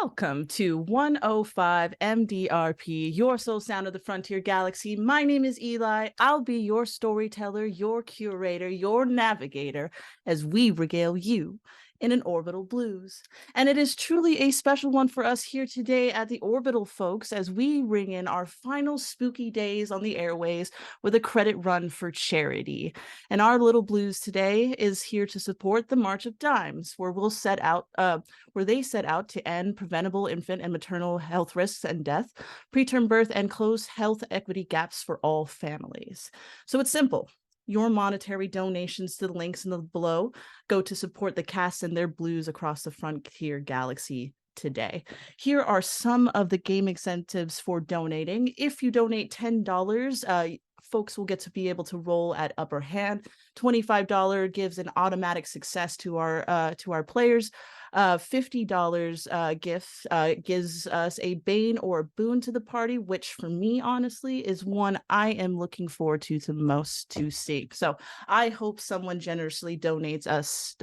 Welcome to 105 MDRP, your soul sound of the frontier galaxy. My name is Eli. I'll be your storyteller, your curator, your navigator as we regale you in an Orbital Blues. And it is truly a special one for us here today at the Orbital, folks, as we ring in our final spooky days on the airways with a credit run for charity. And our little blues today is here to support the March of Dimes, where they set out to end preventable infant and maternal health risks and death, preterm birth, and close health equity gaps for all families. So it's simple. Your monetary donations to the links in the below go to support the cast and their blues across the frontier galaxy today. Here are some of the game incentives for donating. If you donate $10, folks will get to be able to roll at upper hand. $25 gives an automatic success to our players. $50 gift gives us a bane or a boon to the party, which for me, honestly, is one I am looking forward to the most to see. So I hope someone generously donates us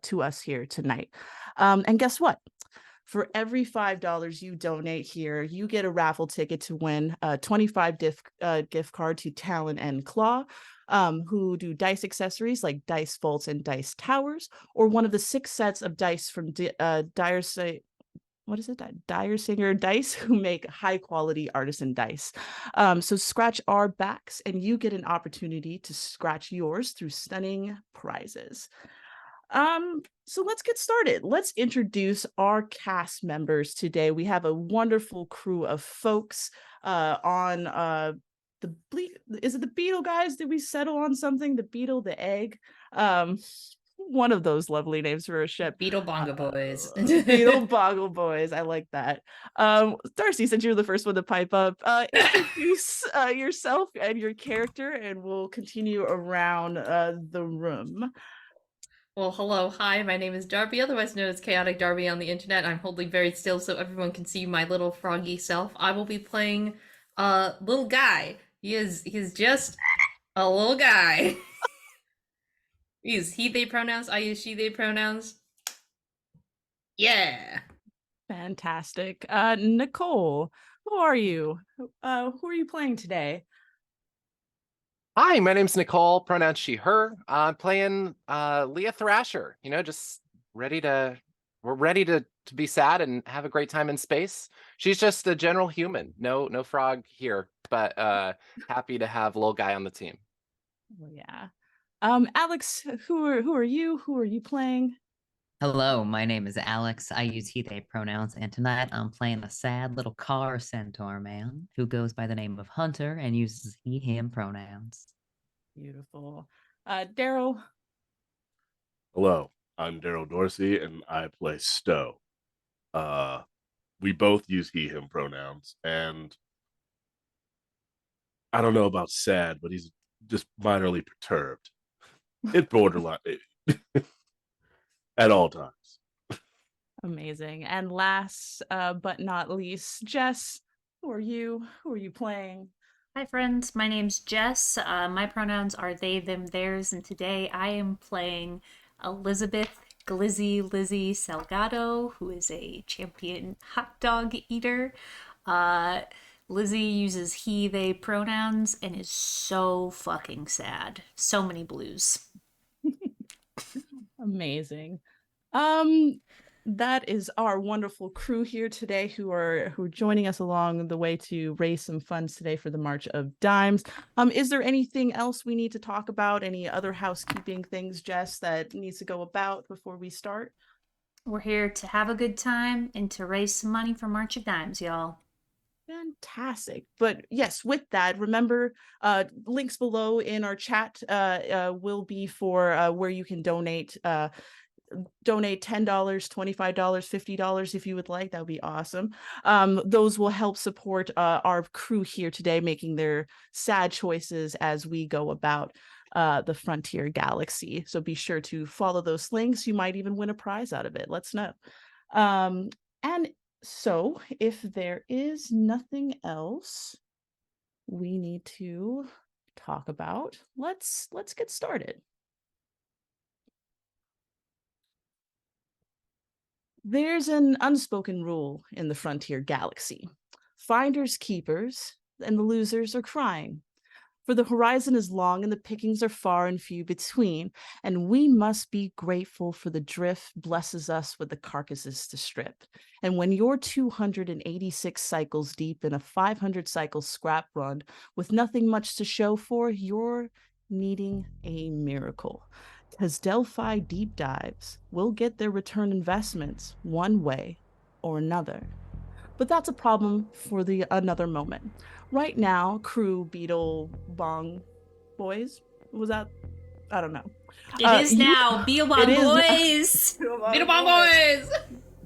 to us here tonight. And guess what? For every $5 you donate here, you get a raffle ticket to win a 25 gift card to Talon and Claw, who do dice accessories like dice vaults and dice towers, or one of the 6 sets of dice from Dire Singer Dice, who make high quality artisan dice. So scratch our backs and you get an opportunity to scratch yours through stunning prizes. So let's get started. Let's introduce our cast members today. We have a wonderful crew of folks on is it the Beetle guys? Did we settle on something? The Beetle, the Egg? One of those lovely names for a ship. Beetle Bongo Boys. Beetle Boggle Boys. I like that. Darcy, since you're the first one to pipe up, introduce yourself and your character, and we'll continue around the room. Well, hello, hi, my name is Darby, otherwise known as Chaotic Darby on the internet. I'm holding very still so everyone can see my little froggy self. I will be playing little guy. He's just a little guy. We use he, they pronouns, I use she, they pronouns. Yeah. Fantastic. Nicole, who are you? Who are you playing today? Hi, my name's Nicole, pronouns she, her. I'm playing Leah Thrasher, just we're ready to be sad and have a great time in space. She's just a general human. No frog here, but happy to have little guy on the team. Oh, yeah. Alex, who are you? Who are you playing? Hello, my name is Alex. I use he, they pronouns, and tonight I'm playing a sad little car centaur man who goes by the name of Hunter and uses he, him pronouns. Beautiful. Daryl. Hello, I'm Daryl Dorsey, and I play Stowe. We both use he, him pronouns, and I don't know about sad, but he's just minorly perturbed. It borderline at all times. Amazing. And last but not least, Jess, who are you? Who are you playing? Hi friends, my name's Jess. My pronouns are they, them, theirs, and today I am playing Elizabeth Glizzy Lizzie Salgado, who is a champion hot dog eater. Lizzie uses he, they pronouns and is so fucking sad. So many blues. Amazing. That is our wonderful crew here today who are joining us along the way to raise some funds today for the March of Dimes. Is there anything else we need to talk about? Any other housekeeping things, Jess, that needs to go about before we start? We're here to have a good time and to raise some money for March of Dimes, y'all. Fantastic. But yes, with that, remember, links below in our chat will be for where you can donate $10, $25, $50 if you would like. That would be awesome. Those will help support our crew here today making their sad choices as we go about the frontier galaxy. So be sure to follow those links. You might even win a prize out of it. Let's know. And so if there is nothing else we need to talk about, let's get started. There's an unspoken rule in the Frontier Galaxy. Finders keepers, and the losers are crying. For the horizon is long and the pickings are far and few between, and we must be grateful for the drift blesses us with the carcasses to strip. And when you're 286 cycles deep in a 500 cycle scrap run with nothing much to show for, you're needing a miracle. Because DEL-PHI Deep Dives will get their return investments one way or another. But that's a problem for another moment. Right now, crew, Beetle, Bong boys, was that? I don't know. It is now. Beelbong boys. Beetlebong boys!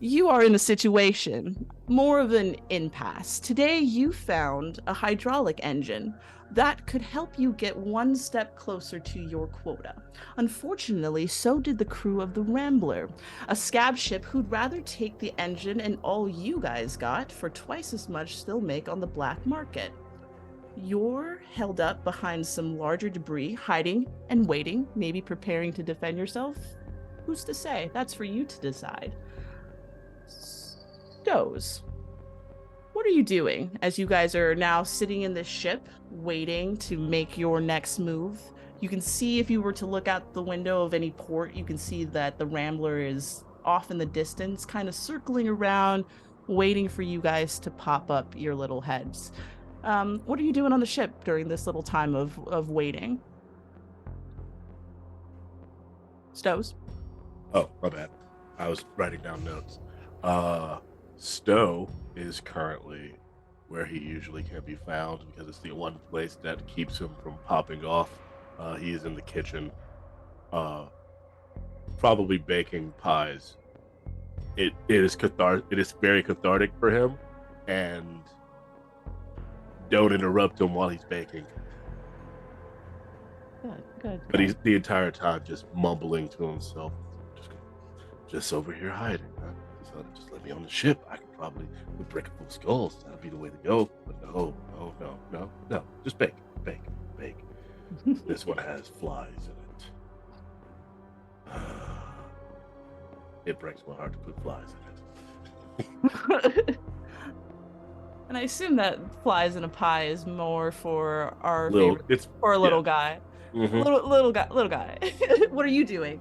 You are in a situation, more of an impasse. Today, you found a hydraulic engine that could help you get one step closer to your quota. Unfortunately, so did the crew of the Rambler, a scab ship who'd rather take the engine and all you guys got for twice as much they'll make on the black market. You're held up behind some larger debris, hiding and waiting, maybe preparing to defend yourself. Who's to say? That's for you to decide. Stows, what are you doing as you guys are now sitting in this ship, waiting to make your next move? You can see, if you were to look out the window of any port, you can see that the Rambler is off in the distance, kind of circling around, waiting for you guys to pop up your little heads. What are you doing on the ship during this little time of waiting? Stows? Oh, my bad. I was writing down notes. Stowe is currently where he usually can be found because it's the one place that keeps him from popping off. He is in the kitchen, probably baking pies. It is very cathartic for him, and don't interrupt him while he's baking. Good. But he's the entire time just mumbling to himself, just over here hiding. Huh? Just let me on the ship. I could probably break a full skulls. That'd be the way to go. But no. Just bake. This one has flies in it. It breaks my heart to put flies in it. And I assume that flies in a pie is more for our Little guy. Mm-hmm. Little guy. What are you doing?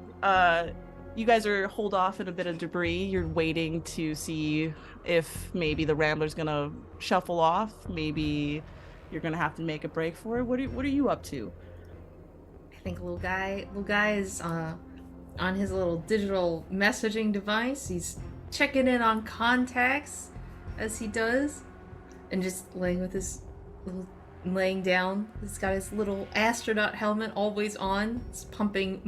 You guys are holed off in a bit of debris. You're waiting to see if maybe the Rambler's gonna shuffle off. Maybe you're gonna have to make a break for it. What are you up to? I think little guy is on his little digital messaging device. He's checking in on contacts as he does, and just laying down. He's got his little astronaut helmet always on. It's pumping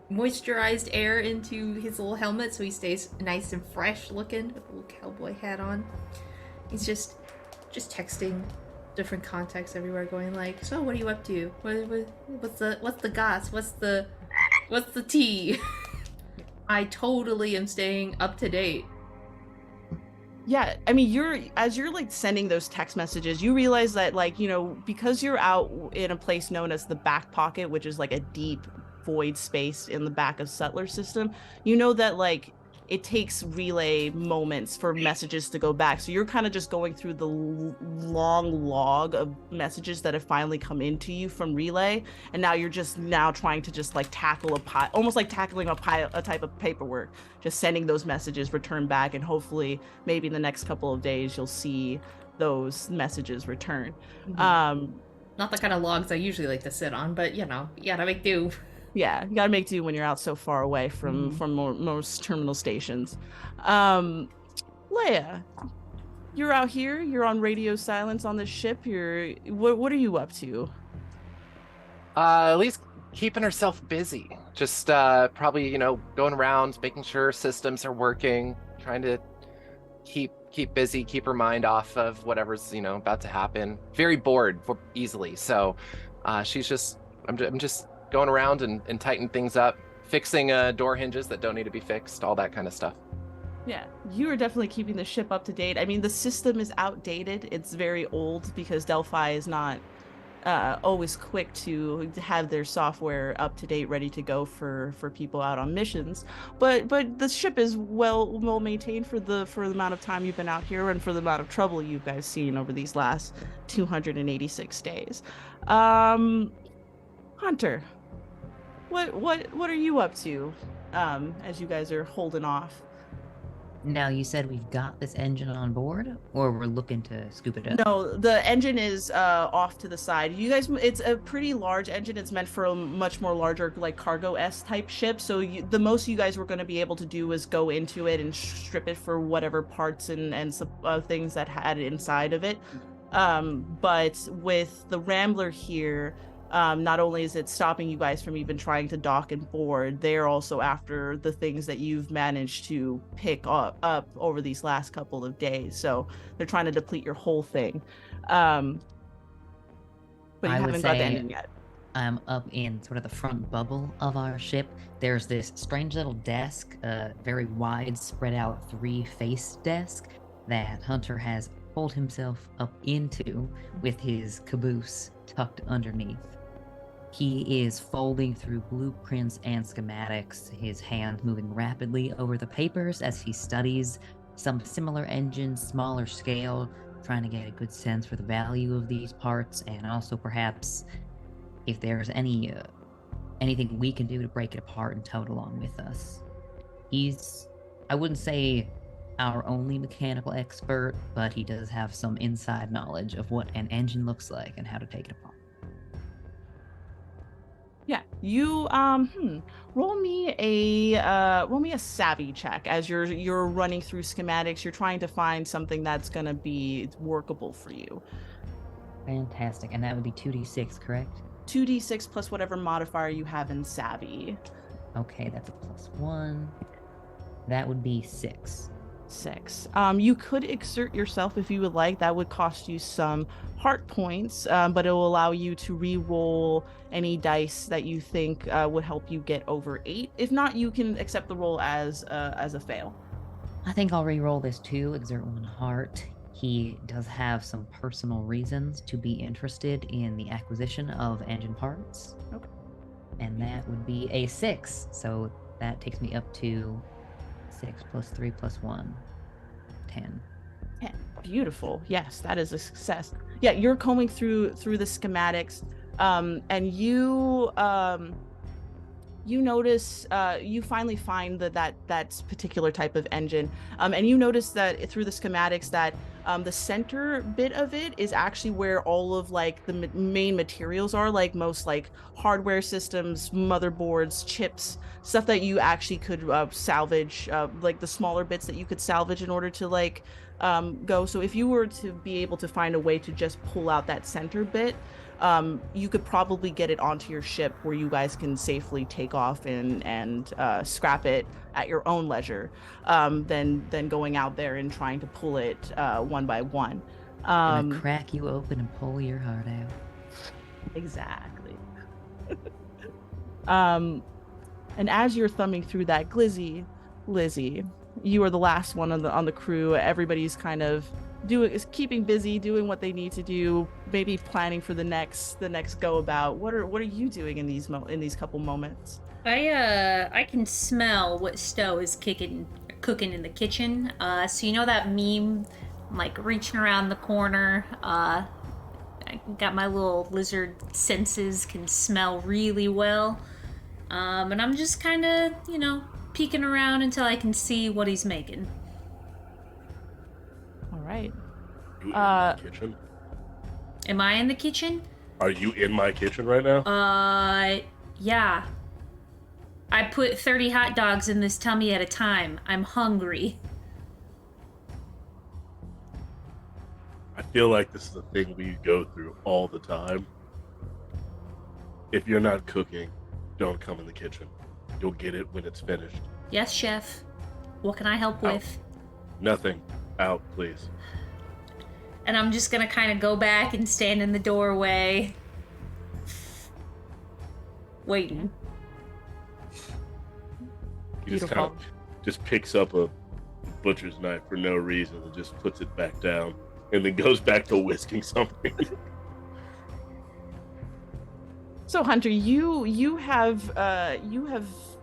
moisturized air into his little helmet so he stays nice and fresh looking with a little cowboy hat on. He's just texting different contacts everywhere, going like, so what are you up to? What's the goss? What's the tea? I totally am staying up to date. Yeah, I mean, as you're like sending those text messages, you realize that, like, you know, because you're out in a place known as the back pocket, which is like a deep void space in the back of Sulter System, you know that like it takes relay moments for messages to go back. So you're kind of just going through the long log of messages that have finally come into you from relay, and now you're just trying to just like tackle almost like tackling a type of paperwork, just sending those messages return back, and hopefully maybe in the next couple of days you'll see those messages return. Mm-hmm. Not the kind of logs I usually like to sit on, but you gotta make do. Yeah, you gotta make do when you're out so far away from most terminal stations. Leia, you're out here. You're on radio silence on this ship. What are you up to? At least keeping herself busy. Just probably going around, making sure systems are working, trying to keep busy, keep her mind off of whatever's about to happen. Very bored easily, so she's just I'm just going around and tighten things up, fixing door hinges that don't need to be fixed, all that kind of stuff. Yeah, you are definitely keeping the ship up to date. I mean, the system is outdated. It's very old because DEL-PHI is not always quick to have their software up to date, ready to go for people out on missions. But the ship is well maintained for the amount of time you've been out here and for the amount of trouble you guys seen over these last 286 days. Hunter, what are you up to as you guys are holding off? Now, you said we've got this engine on board, or we're looking to scoop it up? No, the engine is off to the side. You guys, it's a pretty large engine. It's meant for a much more larger, like cargo-S type ship. So the most you guys were going to be able to do is go into it and strip it for whatever parts and things that had inside of it. But with the Rambler here, not only is it stopping you guys from even trying to dock and board, they're also after the things that you've managed to pick up over these last couple of days. So they're trying to deplete your whole thing. But you I would haven't got the say engine yet. I'm up in sort of the front bubble of our ship. There's this strange little desk, very wide, spread out 3-faced desk that Hunter has pulled himself up into with his caboose tucked underneath. He is folding through blueprints and schematics, his hand moving rapidly over the papers as he studies some similar engines, smaller scale, trying to get a good sense for the value of these parts, and also perhaps if there's anything we can do to break it apart and tow it along with us. He's, I wouldn't say our only mechanical expert, but he does have some inside knowledge of what an engine looks like and how to take it apart. Yeah, you roll me a savvy check as you're running through schematics. You're trying to find something that's gonna be workable for you. Fantastic, and that would be 2d6, correct? 2d6 plus whatever modifier you have in savvy. Okay, that's a +1. That would be 6. 6. You could exert yourself if you would like. That would cost you some heart points, but it will allow you to re-roll any dice that you think would help you get over 8. If not, you can accept the roll as a fail. I think I'll re-roll this too, exert 1 heart. He does have some personal reasons to be interested in the acquisition of engine parts. Okay. And that would be a 6, so that takes me up to 6 plus 3 plus 1. 10. 10. Beautiful. Yes, that is a success. Yeah, you're combing through the schematics, and you notice you finally find that particular type of engine, and you notice that through the schematics that the center bit of it is actually where all of like the main materials are, like most like hardware systems, motherboards, chips, stuff that you actually could salvage, like the smaller bits that you could salvage in order to like go. So if you were to be able to find a way to just pull out that center bit, you could probably get it onto your ship where you guys can safely take off and scrap it at your own leisure, than going out there and trying to pull it one by one. Gonna crack you open and pull your heart out. Exactly. And as you're thumbing through that, Lizzie, you are the last one on the crew. Everybody's kind of keeping busy, doing what they need to do, maybe planning for the next go about. What are you doing in these couple moments? I can smell what Stowe is cooking in the kitchen. So you know that meme, I'm like reaching around the corner. I got my little lizard senses, can smell really well. And I'm just kind of, peeking around until I can see what he's making. All right. You in my kitchen? Am I in the kitchen? Are you in my kitchen right now? Yeah. I put 30 hot dogs in this tummy at a time. I'm hungry. I feel like this is a thing we go through all the time. If you're not cooking, don't come in the kitchen. You'll get it when it's finished. Yes, chef. What can I help Out. with? Nothing. Out, please. And I'm just gonna kind of go back and stand in the doorway. Waiting. He just kind of just picks up a butcher's knife for no reason and just puts it back down and then goes back to whisking something. So Hunter, you have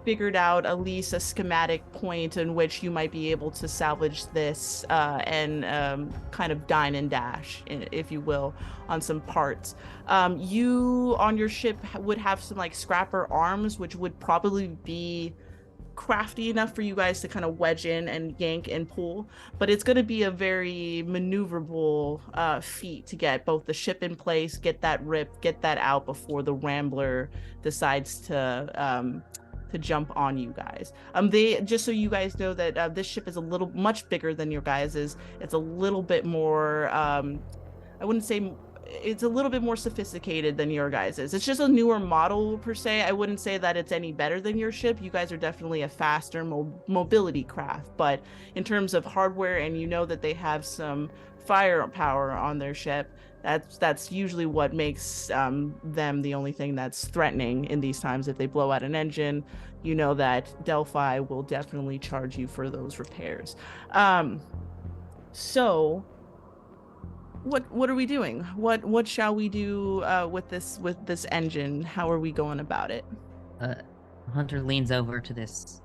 figured out at least a schematic point in which you might be able to salvage this and kind of dine and dash, if you will, on some parts. You on your ship would have some like scrapper arms, which would probably be crafty enough for you guys to kind of wedge in and yank and pull, but it's going to be a very maneuverable feat to get both the ship in place, get that rip, get that out before the Rambler decides to jump on you guys. They just so you guys know that this ship is a little much bigger than your guys's. It's a little bit more I wouldn't say it's a little bit more sophisticated than your guys's. It's just a newer model per se. I wouldn't say that it's any better than your ship. You guys are definitely a faster mobility craft, but in terms of hardware, and you know that they have some firepower on their ship, that's usually what makes them the only thing that's threatening in these times. If they blow out an engine, you know that DEL-PHI will definitely charge you for those repairs. So what are we doing? What shall we do with this engine? How are we going about it? Hunter leans over to this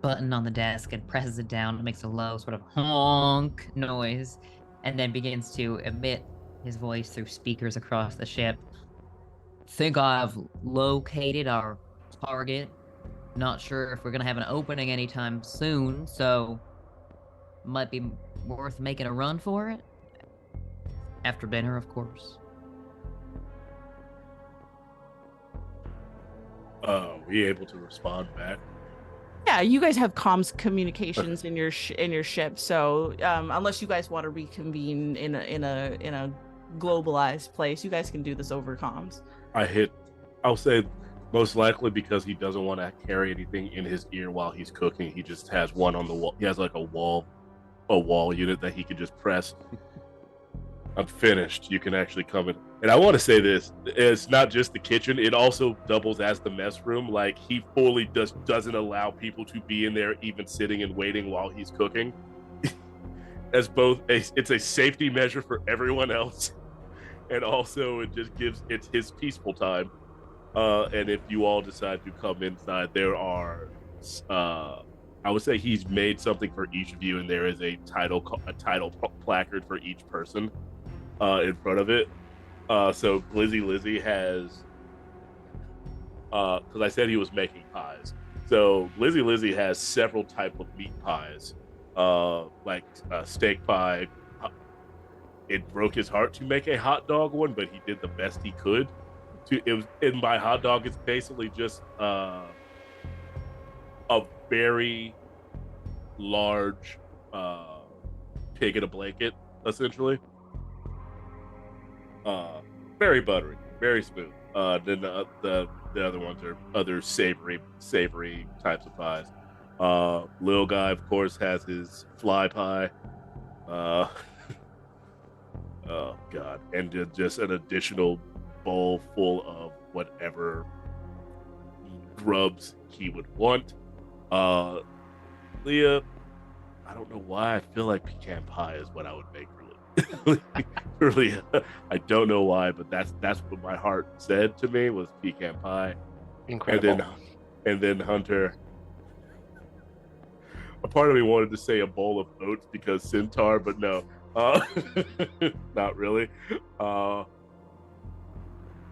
button on the desk and presses it down. It makes a low sort of honk noise, and then begins to emit his voice through speakers across the ship. Think I've located our target. Not sure if we're gonna have an opening anytime soon, so might be worth making a run for it. After dinner, of course. We able to respond back? Yeah, you guys have comms communications in your ship, so unless you guys want to reconvene in a globalized place, you guys can do this over comms. I'll say most likely because he doesn't want to carry anything in his ear while he's cooking. He just has one on the wall. He has like a wall unit that he can just press. I'm finished. You can actually come in. And I want to say this, it's not just the kitchen, it also doubles as the mess room. Like, he fully doesn't allow people to be in there even sitting and waiting while he's cooking. As it's a safety measure for everyone else, and also it's his peaceful time. And if you all decide to come inside, there are I would say he's made something for each of you, and there is a title placard for each person in front of it. So Lizzie has, because I said he was making pies. So Lizzie has several type of meat pies, like steak pie. It broke his heart to make a hot dog one, but he did the best he could. In my hot dog, it's basically just a very large pig in a blanket, essentially. Very buttery, very smooth. Then the other ones are other savory types of pies. Lil guy, of course, has his fly pie. Oh god, and just an additional bowl full of whatever grubs he would want. Leah, I don't know why I feel like pecan pie is what I would make for Leah. I don't know why, but that's what my heart said to me was pecan pie. Incredible. And then Hunter, a part of me wanted to say a bowl of oats because centaur, but no, not really.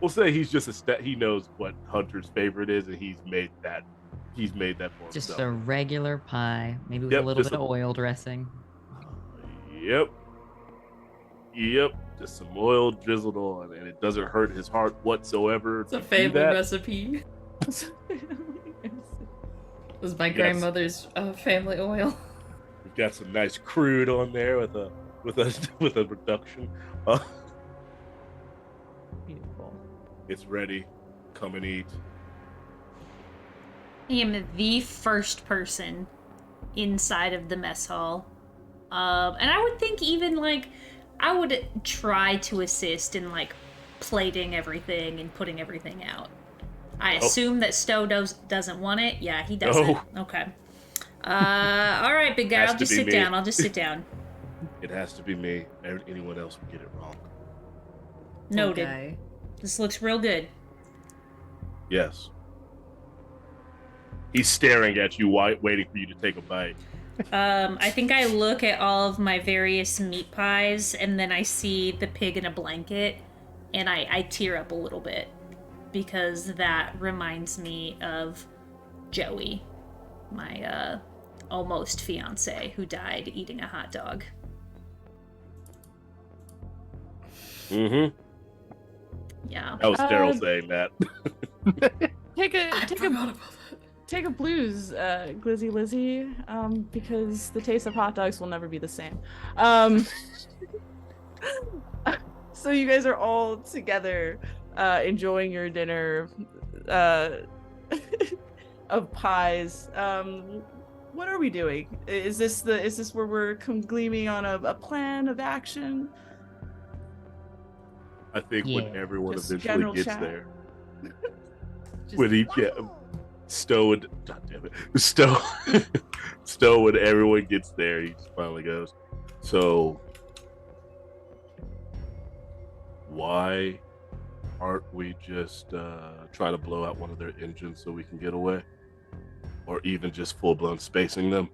We'll say he's just he knows what Hunter's favorite is, and he's made that for Just himself. a regular pie, maybe with a little bit of oil dressing. Yep, just some oil drizzled on, and it doesn't hurt his heart whatsoever. It's a family recipe. It was my grandmother's family oil. We've got some nice crude on there with a reduction. Beautiful. It's ready. Come and eat. I am the first person inside of the mess hall. And I would think even, like, I would try to assist in, like, plating everything and putting everything out. I assume that Stowe doesn't want it. Yeah, he doesn't. No. Okay. All right, big guy. I'll just sit down. I'll just sit down. It has to be me. Anyone else would get it wrong. Noted. Okay. This looks real good. Yes. He's staring at you, waiting for you to take a bite. I think I look at all of my various meat pies, and then I see the pig in a blanket, and I tear up a little bit because that reminds me of Joey, my almost fiance who died eating a hot dog. Mm-hmm. Yeah. That was Daryl saying that. Take a blues, Glizzy Lizzie, because the taste of hot dogs will never be the same. So you guys are all together, enjoying your dinner of pies. What are we doing? Is this where we're gleaming on a plan of action? I think when Yeah. everyone Just eventually general gets chat. there, Just- when he Stowe and God damn it, Stowe when everyone gets there, he just finally goes, so why aren't we just trying to blow out one of their engines so we can get away, or even just full-blown spacing them?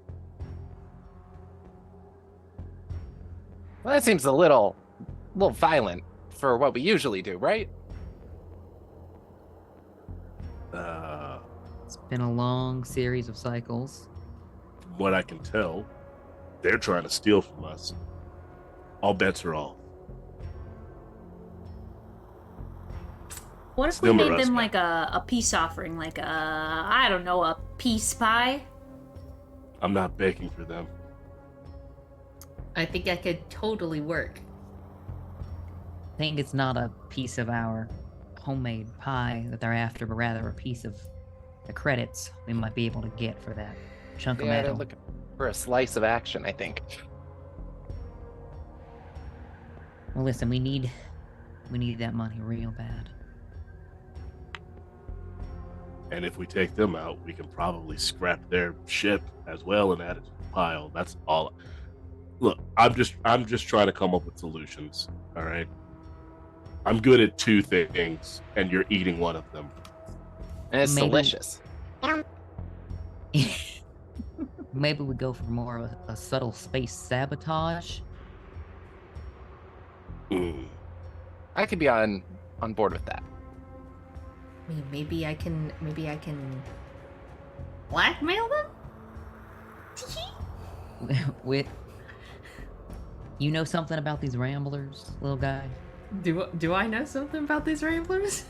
Well, that seems a little violent for what we usually do, right? It's been a long series of cycles. From what I can tell, they're trying to steal from us. All bets are off. What if we Snimmer made us, them man. like a peace offering, like I don't know, a peace pie? I'm not begging for them. I think that could totally work. I think it's not a piece of our homemade pie that they're after, but rather a piece of the credits we might be able to get for that chunk of Yeah, they're metal. looking for a slice of action, I think. Well, listen, we need that money real bad. And if we take them out, we can probably scrap their ship as well and add it to the pile. That's all. Look, I'm just trying to come up with solutions. All right. I'm good at two things, and you're eating one of them. And it's Maybe- delicious. Maybe we go for more of a subtle space sabotage. Mm. I could be on board with that. I mean, maybe I can blackmail them? With you know something about these ramblers, little guy? Do I know something about these ramblers?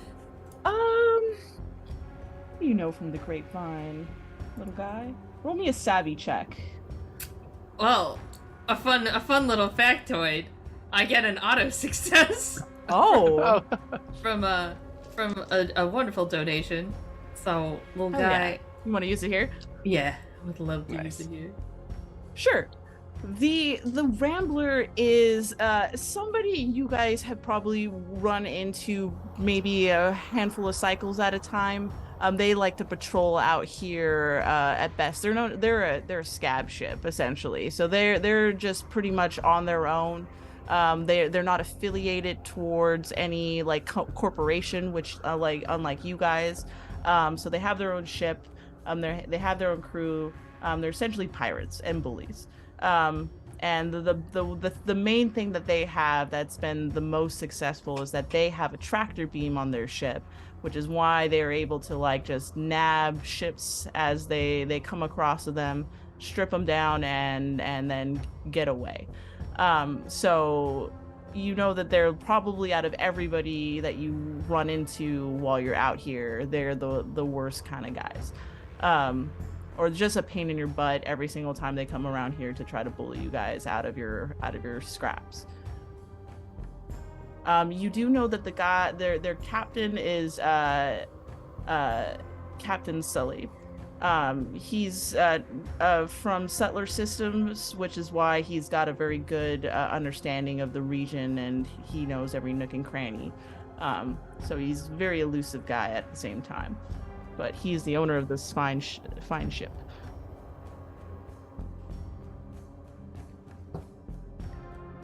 You know from the grapevine, little guy. Roll me a savvy check. Well, a fun little factoid. I get an auto success Oh, from a wonderful donation. So, little Hell yeah. guy, you want to use it here? yeah, I would love to Nice. use it here. Sure. The Rambler is somebody you guys have probably run into maybe a handful of cycles at a time. They like to patrol out here at best. They're a scab ship essentially, so they're just pretty much on their own. They're not affiliated towards any like corporation, which unlike you guys. So they have their own ship. They have their own crew. They're essentially pirates and bullies. And the main thing that they have that's been the most successful is that they have a tractor beam on their ship, which is why they're able to like just nab ships as they come across them, strip them down, and then get away. So you know that they're probably, out of everybody that you run into while you're out here, they're the worst kind of guys. Or just a pain in your butt every single time they come around here to try to bully you guys out of your scraps. You do know that the guy, their captain is Captain Sully. He's from Sulter Systems, which is why he's got a very good understanding of the region, and he knows every nook and cranny. So he's a very elusive guy at the same time. But he's the owner of this fine ship.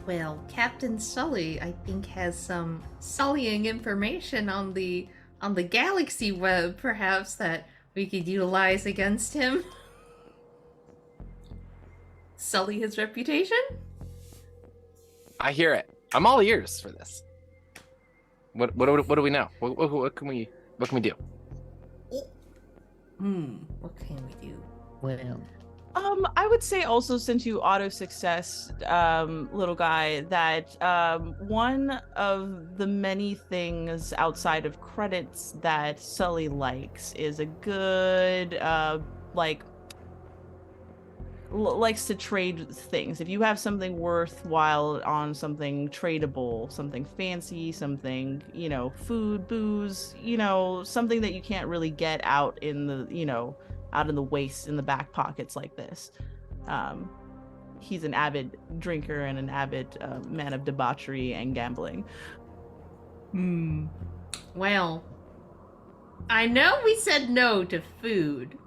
Well, Captain Sully, I think, has some sullying information on the on the galaxy web, perhaps, that we could utilize against him? Sully his reputation? I hear it. I'm all ears for this. What do we know? What can we do? What can we do? Well, I would say also, since you auto success, little guy, that one of the many things outside of credits that Sully likes is a good likes to trade things. If you have something worthwhile on something tradable, something fancy, something, food, booze, something that you can't really get out in the, out in the waste, in the back pockets like this. He's an avid drinker and an avid man of debauchery and gambling. Well, I know we said no to food.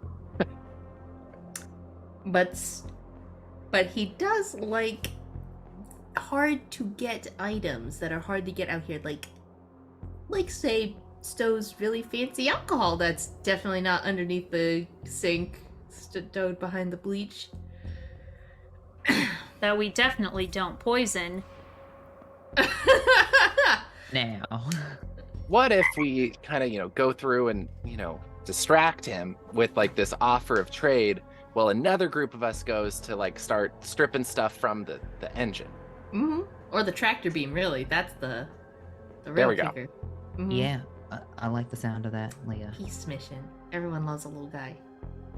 But he does like hard to get items that are hard to get out here, like say Stowe's really fancy alcohol that's definitely not underneath the sink, stowed behind the bleach. That we definitely don't poison. now. What if we kind of, go through and, distract him with like this offer of trade while another group of us goes to like start stripping stuff from the engine? Or the tractor beam, really. That's the real There we go. kicker. Yeah, I like the sound of that, Leah. Peace mission. Everyone loves a little guy.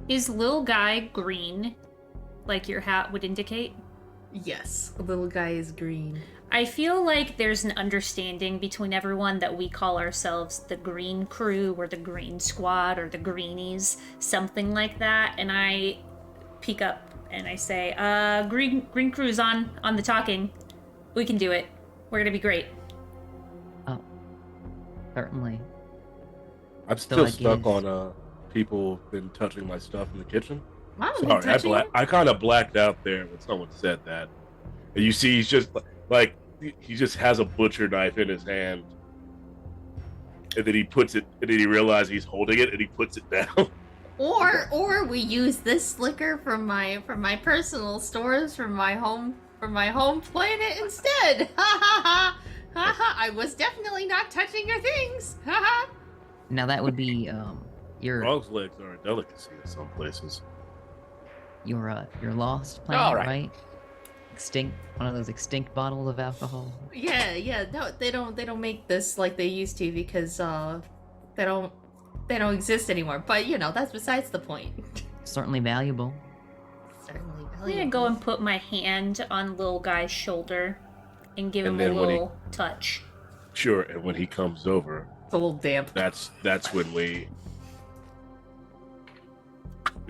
Is little guy green, like your hat would indicate? Yes, the little guy is green. I feel like there's an understanding between everyone that we call ourselves the Green Crew or the Green Squad or the Greenies, something like that. And I peek up and I say, Green Crew's on the talking. We can do it. We're gonna be great. Oh, certainly. I'm So still I stuck give- on people been touching my stuff in the kitchen. Wow, Sorry, I kind of blacked out there when someone said that. And you see, he's just like he just has a butcher knife in his hand, and then he puts it, and then he realizes he's holding it, and he puts it down. Or we use this liquor from my personal stores from my home planet instead. Ha ha ha ha ha! I was definitely not touching your things. Ha ha. Now that would be your Frog's legs are a delicacy in some places. your lost planet, All right. right? Extinct, one of those extinct bottles of alcohol. Yeah. No, they don't make this like they used to because they don't exist anymore. But that's besides the point. Certainly valuable. Certainly. I'm gonna go and put my hand on little guy's shoulder and give And him a then when he- little touch. Sure, and when he comes over, It's a little damp. that's when we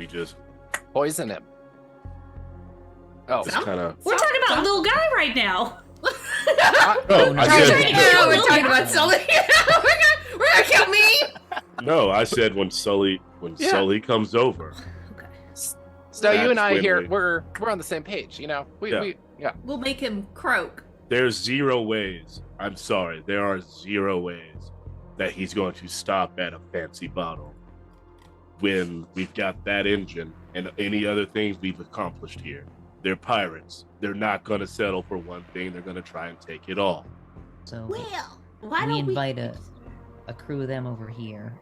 just Poison him. Oh, kind of. We're talking about little guy right now. Oh, no. I We're said talking about Sully. we're gonna kill me. no. I said when Sully Yeah. Sully comes over. so you and That's I when here, we- we're on the same page. Yeah. We We'll make him croak. There's 0 ways. I'm sorry. There are 0 ways that he's going to stop at a fancy bottle when we've got that engine and any other things we've accomplished here. They're pirates. They're not going to settle for one thing. They're going to try and take it all. So Well, why we don't invite a crew of them over here.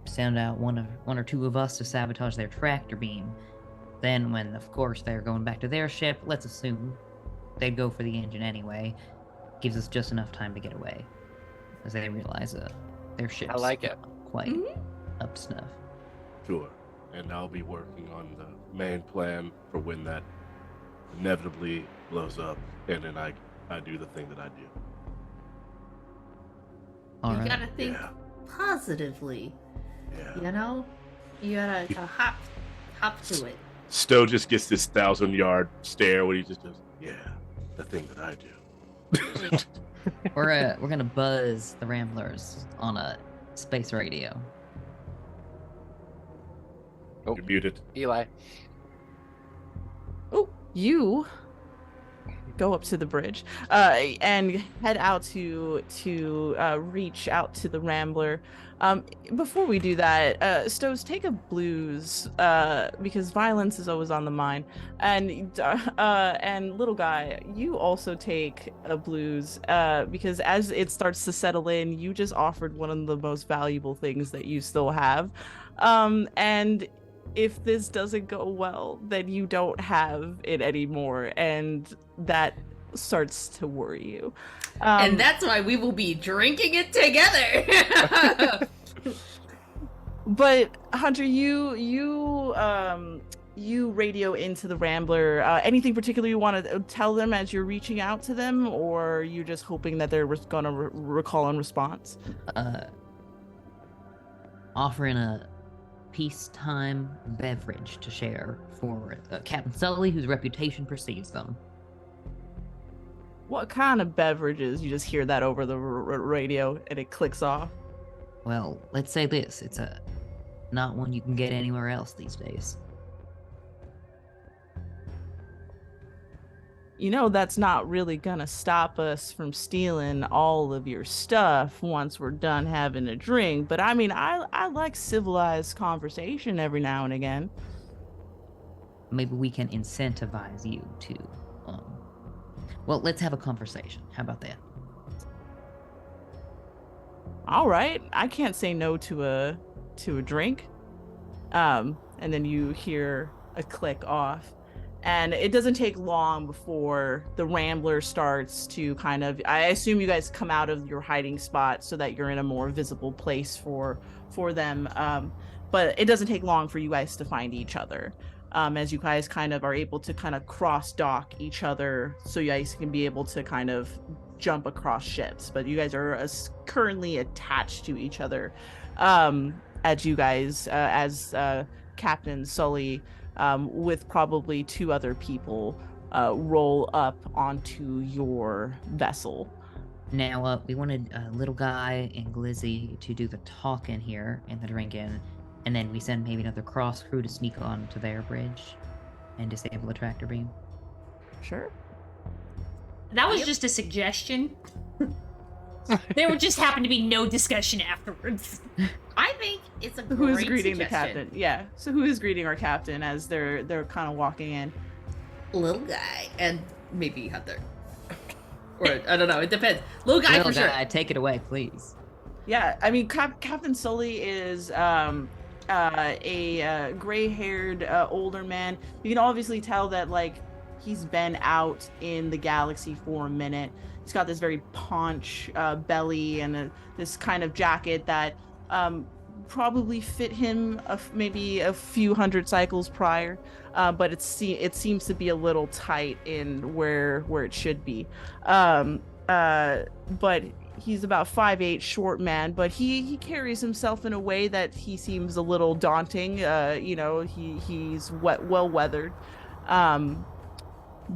Send out one or two of us to sabotage their tractor beam. Then, when of course they're going back to their ship, let's assume they'd go for the engine anyway. Gives us just enough time to get away, as they realize their ship's like it. not quite up to snuff. Sure. And I'll be working on the main plan for when that inevitably blows up. And then I do the thing that I do. All you right. gotta think Yeah. positively. Yeah. You gotta hop to it. Stowe just gets this 1,000-yard stare when he just goes, yeah, the thing that I do. We're gonna buzz the Ramblers on a space radio. Oh. You're muted. Eli. You go up to the bridge and head out to reach out to the Rambler. Before we do that, Stoves, take a blues because violence is always on the mind. And little guy, you also take a blues because as it starts to settle in, you just offered one of the most valuable things that you still have. And if this doesn't go well, then you don't have it anymore, and that starts to worry you. And that's why we will be drinking it together. But Hunter, you radio into the Rambler. Anything particular you want to tell them as you're reaching out to them, or are you just hoping that they're gonna recall in response? Offering a peacetime beverage to share for Captain Sully, whose reputation precedes them. What kind of beverages? You just hear that over the radio, and it clicks off. Well, let's say this: it's not one you can get anywhere else these days. You know, that's not really gonna stop us from stealing all of your stuff once we're done having a drink. But I mean, I like civilized conversation every now and again. Maybe we can incentivize you to, well, let's have a conversation. How about that? All right, I can't say no to a drink. And then you hear a click off. And it doesn't take long before the Rambler starts to kind of, I assume you guys come out of your hiding spot so that you're in a more visible place for them. But it doesn't take long for you guys to find each other. As you guys kind of are able to kind of cross dock each other so you guys can be able to kind of jump across ships. But you guys are currently attached to each other as you guys, as Captain Sully, with probably two other people, roll up onto your vessel. Now, we wanted Little Guy and Glizzy to do the talking here and the drinking, and then we send maybe another cross crew to sneak onto their bridge and disable the tractor beam. Sure. That was just a suggestion. There would just happen to be no discussion afterwards. I think it's a great Who is greeting suggestion. the captain? Yeah. So who is greeting our captain as they're kind of walking in? Little Guy and maybe Hunter. Or I don't know, it depends. Little Guy Little for sure. Guy, take it away, please. Yeah, I mean, Captain Sully is a gray-haired older man. You can obviously tell that like he's been out in the galaxy for a minute. He's got this very paunch belly and this kind of jacket that probably fit him maybe a few hundred cycles prior, but it seems to be a little tight in where it should be. But he's about 5'8", short man, but he carries himself in a way that he seems a little daunting. He's well weathered.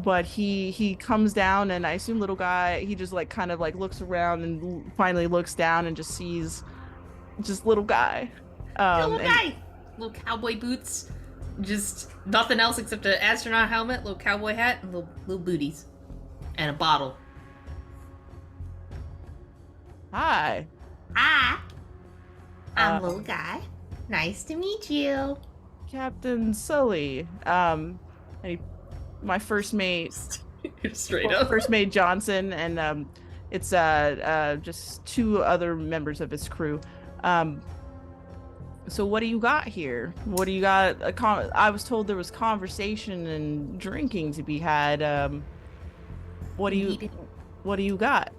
But he comes down, and I assume Little Guy, he just like kind of like looks around and finally looks down and just sees just Little Guy. Little Guy! Little cowboy boots. Just nothing else except an astronaut helmet, little cowboy hat, and little booties. And a bottle. Hi. Hi! I'm Uh, Little Guy. Nice to meet you. Captain Sully. My first mate, Straight up. First Mate Johnson, and it's just two other members of his crew. So what do you got here? What do you got? I was told there was conversation and drinking to be had. What do you got?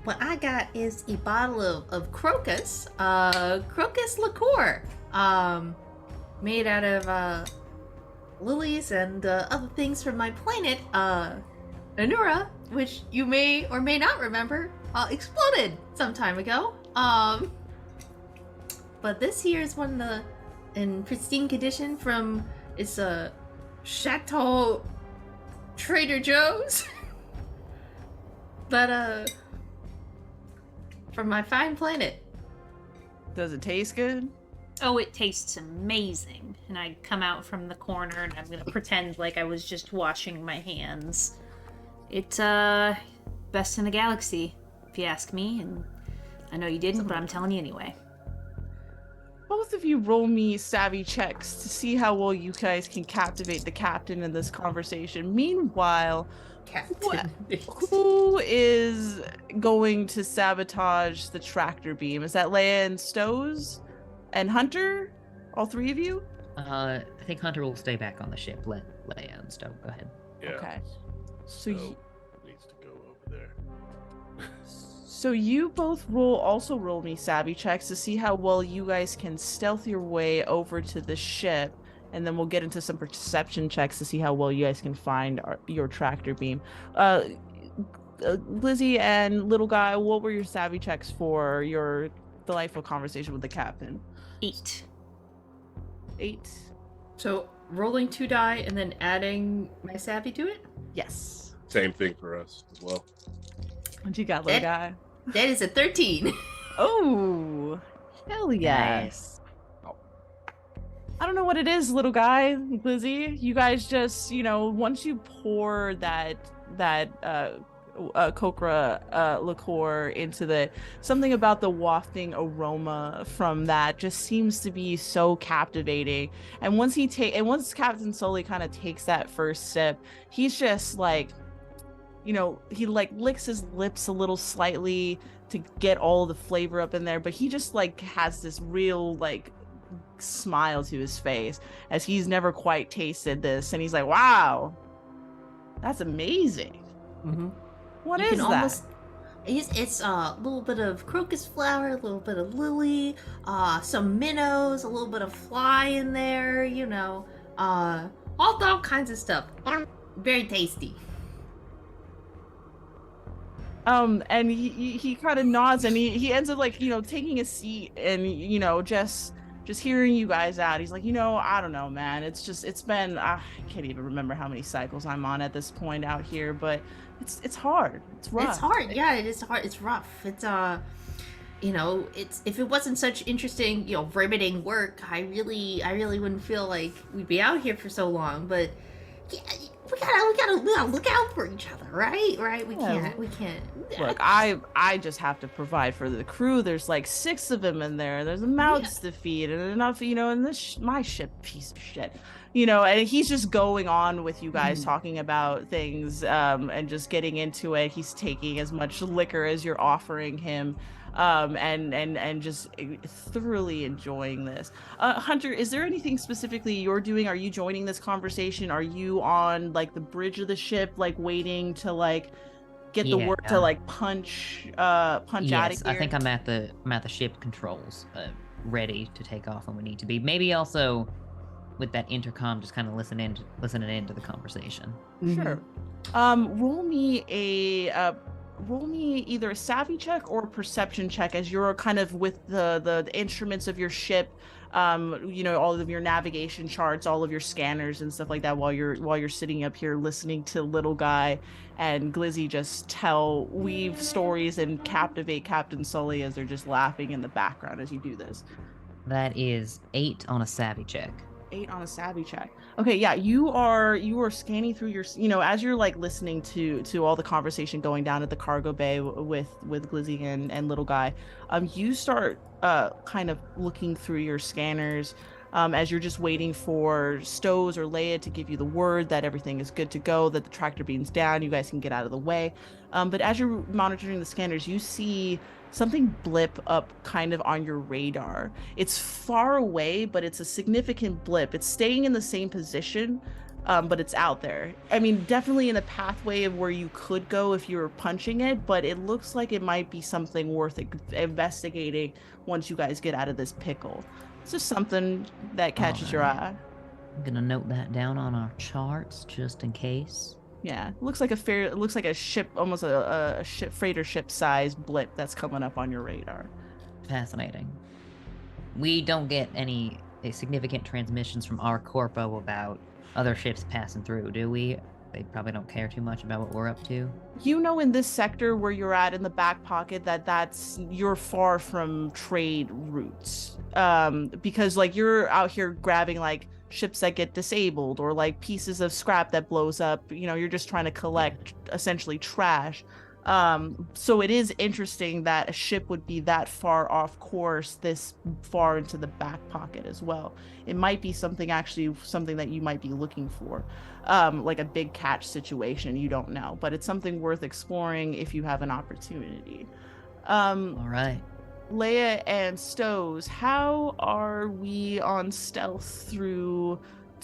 What I got is a bottle of crocus liqueur, made out of lilies and other things from my planet, Anura, which you may or may not remember, exploded some time ago. But this here is one in pristine condition from it's a Chateau Trader Joe's. But from my fine planet. Does it taste good? Oh, it tastes amazing. And I come out from the corner and I'm gonna pretend like I was just washing my hands. It's best in the galaxy, if you ask me, and I know you didn't, but I'm telling you anyway. Both of you roll me savvy checks to see how well you guys can captivate the captain in this conversation. Meanwhile, Captain. who is going to sabotage the tractor beam? Is that Leia and Stows and Hunter? All three of you? I think Hunter will stay back on the ship. Let Leia and Stowe go ahead. Yeah. Okay. So So needs to go over there. So you both also roll me savvy checks to see how well you guys can stealth your way over to the ship, and then we'll get into some perception checks to see how well you guys can find your tractor beam. Lizzie and little guy, what were your savvy checks for your delightful conversation with the captain? 8. 8. So rolling 2 die and then adding my savvy to it? Yes. Same thing for us as well. What you got, little guy? That is a 13. Oh, hell yeah. Nice. I don't know what it is, little guy, Lizzie. You guys just, once you pour that Kokra liqueur into something about the wafting aroma from that just seems to be so captivating. And once Captain Sully kind of takes that first sip, he's just like, he like licks his lips a little slightly to get all the flavor up in there, but he just like has this real like smile to his face as he's never quite tasted this, and he's like, wow, that's amazing. Mm-hmm. What is that? It's a little bit of crocus flower, a little bit of lily, some minnows, a little bit of fly in there, all kinds of stuff. Very tasty. And he kind of nods, and he ends up like, taking a seat, and just hearing you guys out. He's like, I don't know, man. It's been, I can't even remember how many cycles I'm on at this point out here, but it's hard. It's rough. It's hard. Yeah, it is hard. It's rough. It's it's, if it wasn't such interesting, riveting work, I really wouldn't feel like we'd be out here for so long. But yeah, we gotta look out for each other, right? We can't. Look, I just have to provide for the crew. There's like 6 of them in there. There's mouths to feed and enough, and this my ship, piece of shit, and he's just going on with you guys talking about things, and just getting into it. He's taking as much liquor as you're offering him, and just thoroughly enjoying this. Hunter, is there anything specifically you're doing? Are you joining this conversation? Are you on like the bridge of the ship, like waiting to like get the word to like punch out of here? I think I'm at the ship controls, ready to take off when we need to be. Maybe also with that intercom, just kind of listening into the conversation. Sure. Roll me either a savvy check or a perception check as you're kind of with the instruments of your ship, all of your navigation charts, all of your scanners and stuff like that, while you're sitting up here listening to little guy and Glizzy just weave stories and captivate Captain Sully as they're just laughing in the background as you do this. That is 8 on a savvy check. 8 on a savvy check. Okay, yeah, you are scanning through your, as you're like listening to all the conversation going down at the cargo bay with Glizzy and little guy. You start kind of looking through your scanners as you're just waiting for Stows or Leia to give you the word that everything is good to go, that the tractor beam's down, you guys can get out of the way. But as you're monitoring the scanners, you see something blip up kind of on your radar. It's far away, but it's a significant blip. It's staying in the same position, but it's out there. I mean, definitely in the pathway of where you could go if you were punching it, but it looks like it might be something worth investigating once you guys get out of this pickle. It's just something that catches your eye. I'm gonna note that down on our charts just in case. Yeah, it looks like a ship, almost a ship, freighter ship size blip that's coming up on your radar. Fascinating. We don't get any significant transmissions from our corpo about other ships passing through, do we? They probably don't care too much about what we're up to. In this sector where you're at in the back pocket, you're far from trade routes, because like you're out here grabbing like ships that get disabled or like pieces of scrap that blows up. You know, you're just trying to collect essentially trash. So it is interesting that a ship would be that far off course, this far into the back pocket as well. It might be something that you might be looking for, like a big catch situation. You don't know, but it's something worth exploring if you have an opportunity. All right. Leia and Stows, how are we on stealth through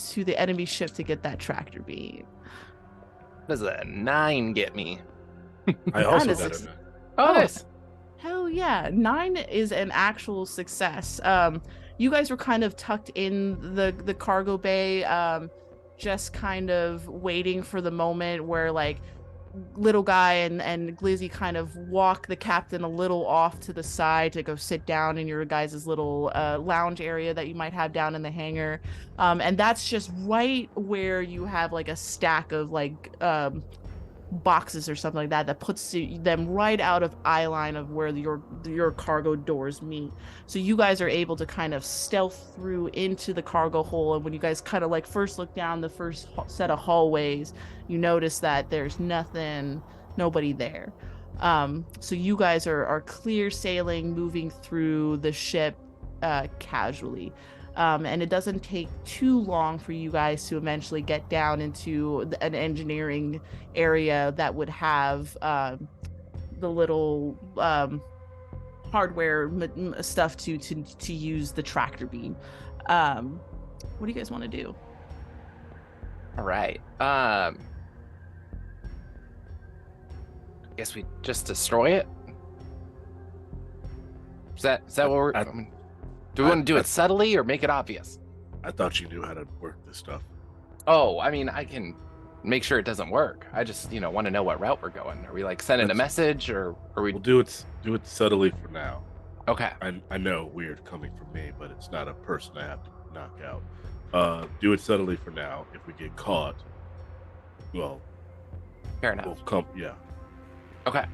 to the enemy ship to get that tractor beam? Does a 9 get me? I also is got ex- a 9. Oh, Oh, nice. Hell yeah. 9 is an actual success. You guys were kind of tucked in the cargo bay, just kind of waiting for the moment where like little guy and Glizzy kind of walk the captain a little off to the side to go sit down in your guys' little lounge area that you might have down in the hangar. And that's just right where you have like a stack of like boxes or something like that puts them right out of eye line of where your cargo doors meet. So you guys are able to kind of stealth through into the cargo hole, and when you guys kind of like first look down the first set of hallways, you notice that there's nobody there. So you guys are clear sailing, moving through the ship casually. And it doesn't take too long for you guys to eventually get down into an engineering area that would have the little hardware stuff to use the tractor beam. What do you guys want to do? All right. Guess we just destroy it. Is that what we're? I mean, do we want to do it subtly or make it obvious? I thought you knew how to work this stuff. Oh, I mean, I can make sure it doesn't work. I just, want to know what route we're going. Are we like sending a message, or are we? We'll do it subtly for now. Okay. I know, weird coming from me, but it's not a person I have to knock out. Do it subtly for now. If we get caught, well, Fair enough. we'll come. Yeah, Okay.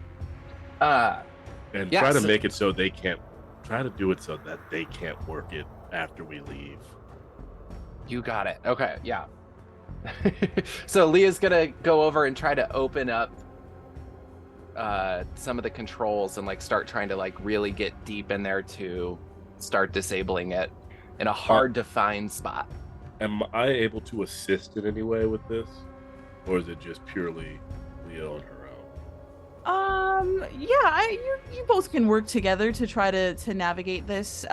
and Yeah, try to so- make it so they can't. Try to do it so that they can't work it after we leave. You got it. Okay, yeah. So Leah's gonna go over and try to open up some of the controls and like start trying to like really get deep in there to start disabling it in a hard to find spot. Am I able to assist in any way with this, or is it just purely Leah on her own? Yeah, you both can work together to try to navigate this.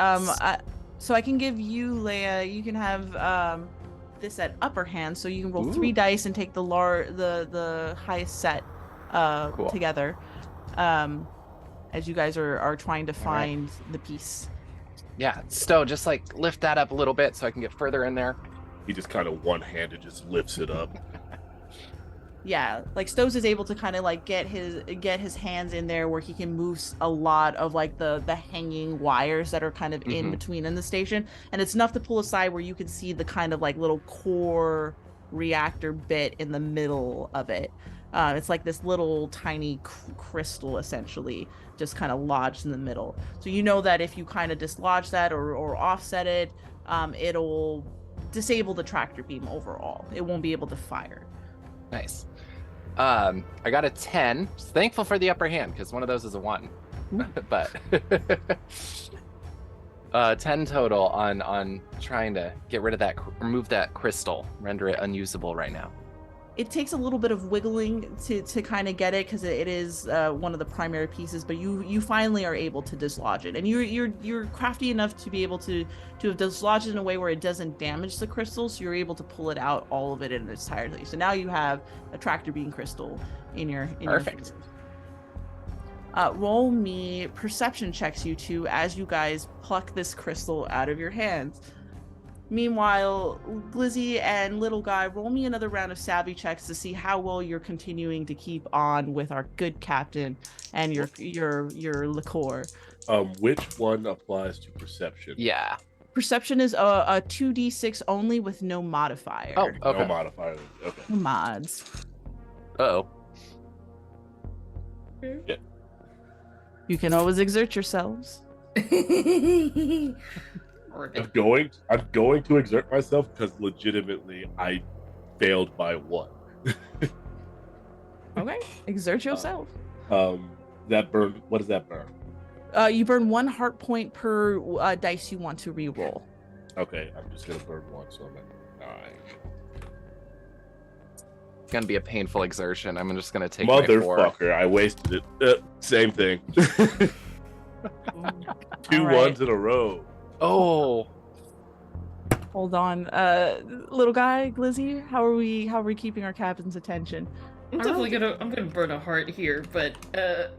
So I can give you, Leia, you can have this at upper hand, so you can roll 3 dice and take the highest set Cool. together. As you guys are trying to find the piece. Yeah, Stowe, just like lift that up a little bit so I can get further in there. He just kind of one-handed just lifts it up. Yeah, like Stows is able to kind of like get his hands in there where he can move a lot of like the hanging wires that are kind of in between in the station, and it's enough to pull aside where you can see the kind of like little core reactor bit in the middle of it. It's like this little tiny crystal essentially just kind of lodged in the middle. So you know that if you kind of dislodge that or offset it, it'll disable the tractor beam overall. It won't be able to fire. Nice. I got a 10. Just thankful for the upper hand because one of those is a 1. But 10 total on trying to get rid of that, remove that crystal, render it unusable right now. It takes a little bit of wiggling to kind of get it because it is one of the primary pieces, but you finally are able to dislodge it, and you're crafty enough to be able to have dislodged it in a way where it doesn't damage the crystal, so you're able to pull it out, all of it in its entirety. So now you have a tractor beam crystal in your Perfect. Roll me perception checks, you two, as you guys pluck this crystal out of your hands. Meanwhile, Glizzy and Little Guy, roll me another round of savvy checks to see how well you're continuing to keep on with our good captain and your liqueur. Which one applies to perception? Yeah. Perception is a 2d6 only with no modifier. Oh, okay. No modifier. Okay. No mods. Uh-oh. You can always exert yourselves. Orbit. I'm going to exert myself because legitimately I failed by 1. Okay, exert yourself. That burn. What does that burn? You burn 1 heart point per dice you want to re-roll. Okay, I'm just gonna burn 1, so I'm at 9. It's gonna be a painful exertion. I'm just gonna take my 4. Motherfucker, I wasted it. Same thing. 2 All right. ones in a row. Oh, Hold on, little guy, Glizzy. How are we keeping our captain's attention? I'm gonna burn a heart here, but to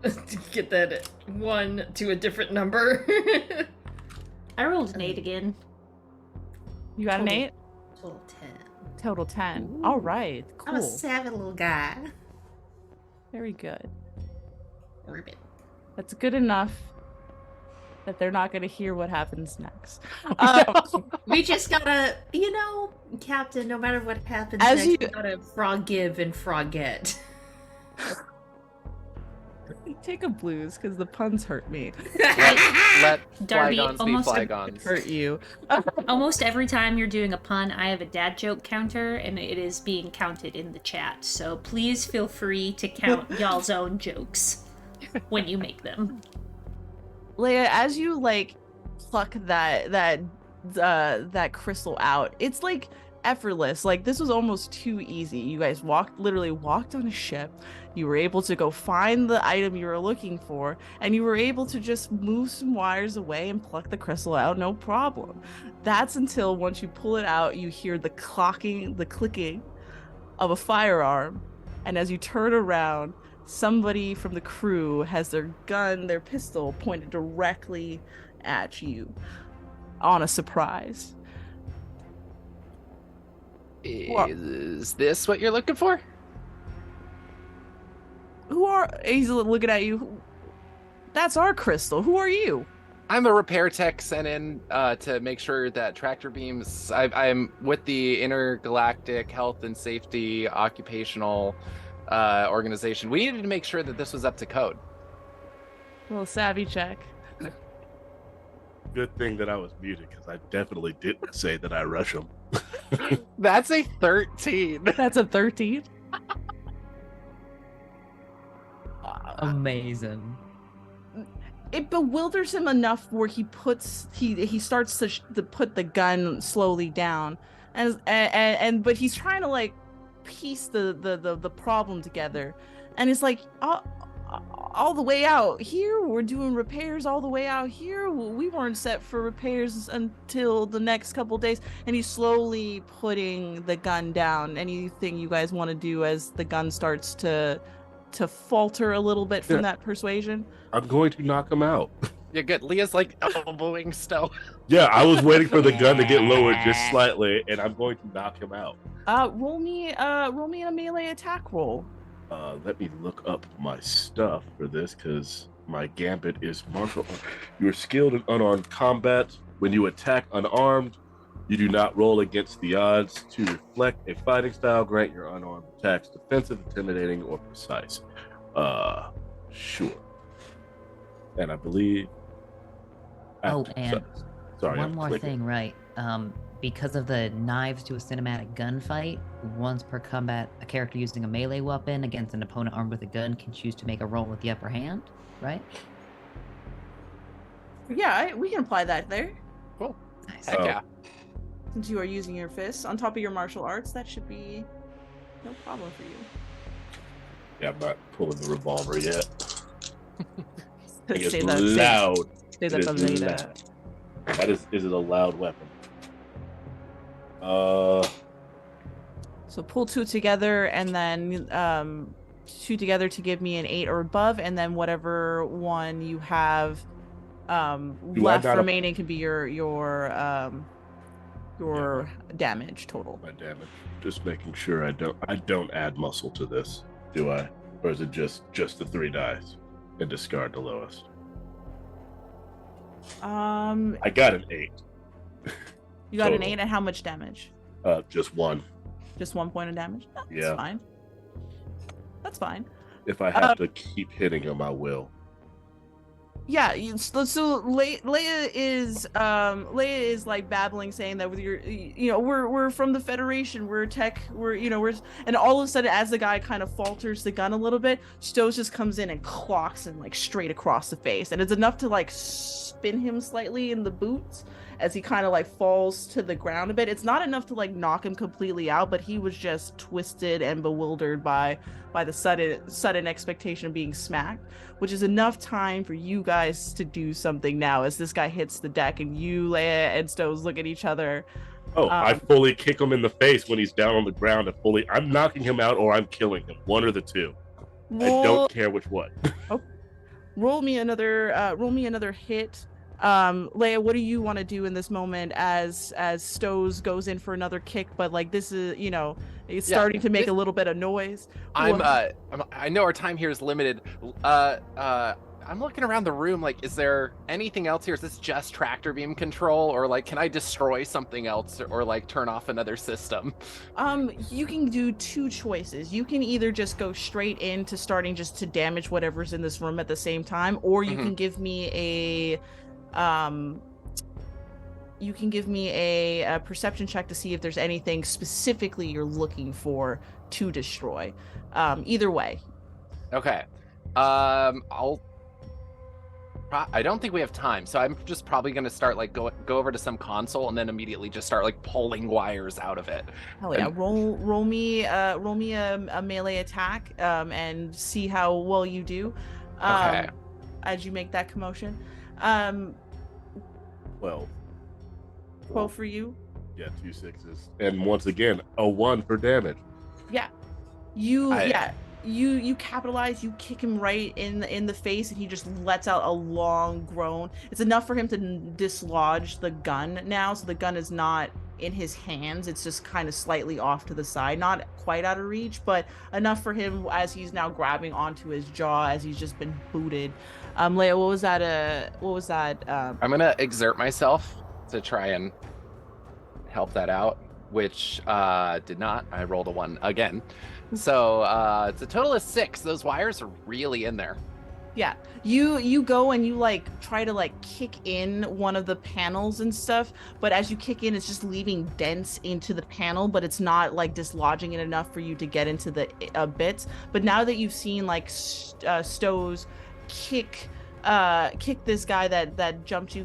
get that 1 to a different number. I rolled an 8 again. You got an Total. 8? Total 10. Total 10. Ooh. All right, I'm a cool. savage little guy. Very good. Orbit. That's good enough that they're not going to hear what happens next. We just gotta, Captain, no matter what happens As next, you- we gotta frog-give and frog-get. Take a blues because the puns hurt me. let Darby, flygons be almost flygons. Hurt you. Almost every time you're doing a pun, I have a dad joke counter, and it is being counted in the chat. So please feel free to count y'all's own jokes when you make them. Leia, as you pluck that crystal out, it's effortless. This was almost too easy. You guys literally walked on a ship. You were able to go find the item you were looking for, and you were able to just move some wires away and pluck the crystal out, no problem. That's until once you pull it out, you hear the clicking of a firearm, and as you turn around, somebody from the crew has their pistol pointed directly at you on a surprise. Is this what you're looking for? He's looking at you. That's our crystal. Who are you? I'm a repair tech sent in to make sure that tractor beams. I'm with the Intergalactic Health and Safety Occupational organization. We needed to make sure that this was up to code. A little savvy check. Good thing that I was muted because I definitely didn't say that I rush them. That's a 13. That's a 13. Amazing. It bewilders him enough where he starts to put the gun slowly down, but he's trying to piece the problem together, and it's all the way out here we're doing repairs. All the way out here we weren't set for repairs until the next couple days, and he's slowly putting the gun down. Anything you guys want to do as the gun starts to falter a little bit from that persuasion? I'm going to knock him out. Yeah, good. Leah's elbowing Stowe. Yeah, I was waiting for the gun to get lowered just slightly, and I'm going to knock him out. Roll me a melee attack roll. Let me look up my stuff for this because my gambit is martial. You're skilled in unarmed combat. When you attack unarmed, you do not roll against the odds to reflect a fighting style. Grant your unarmed attacks defensive, intimidating, or precise. Sure. And I believe. Oh, and sorry, one I'm more clicking. thing, right? Because of the knives to a cinematic gunfight, once per combat, a character using a melee weapon against an opponent armed with a gun can choose to make a roll with the upper hand, right? Yeah, we can apply that there. Cool. Nice. Heck yeah. Since you are using your fists on top of your martial arts, that should be no problem for you. Yeah, I'm not pulling the revolver yet. It's Say that- loud. Say It that is later. loud. That is it a loud weapon? So pull 2 together, and then 2 together to give me an 8 or above, and then whatever one you have left not remaining can be your damage total. My damage. Just making sure I don't add muscle to this, do I? Or is it just the 3 dice and discard the lowest? I got an 8. You got an total. 8, and how much damage? Just 1. Just 1 point of damage? No, Yeah. That's fine. That's fine. If I have to keep hitting him, I will. Yeah, Leia is like babbling, saying that with your, we're from the Federation, we're tech, and all of a sudden, as the guy kind of falters the gun a little bit, Stowe just comes in and clocks him like straight across the face, and it's enough to like spin him slightly in the boots as he kind of like falls to the ground a bit. It's not enough to like knock him completely out, but he was just twisted and bewildered by the sudden expectation of being smacked, which is enough time for you guys to do something now as this guy hits the deck and you, Leia, and Stowe look at each other. Oh, I fully kick him in the face when he's down on the ground. I'm knocking him out or I'm killing him. One or the two. I don't care which one. Roll me another hit. Leia, what do you want to do in this moment as Stowe goes in for another kick, but like this is, it's starting to make a little bit of noise. I know our time here is limited. I'm looking around the room, like, is there anything else here? Is this just tractor beam control, or like, can I destroy something else, or like turn off another system? You can do two choices. You can either just go straight into starting just to damage whatever's in this room at the same time, or you can give me a perception check to see if there's anything specifically you're looking for to destroy. Either way. Okay. I don't think we have time, so I'm just probably going to start like go over to some console and then immediately just start like pulling wires out of it. Hell yeah! Roll me a melee attack and see how well you do. Okay. As you make that commotion. 12 for you. Yeah, 2 6s, and once again a 1 for damage. Yeah, you capitalize. You kick him right in the face, and he just lets out a long groan. It's enough for him to dislodge the gun now, so the gun is not in his hands. It's just kind of slightly off to the side, not quite out of reach, but enough for him as he's now grabbing onto his jaw as he's just been booted. Leia, what was that? I'm gonna exert myself to try and help that out, which did not. I rolled a 1 again. So it's a total of 6. Those wires are really in there. Yeah, you go and you like try to like kick in one of the panels and stuff, but as you kick in, it's just leaving dents into the panel, but it's not like dislodging it enough for you to get into the bits. But now that you've seen like Stowe's kick this guy that jumped you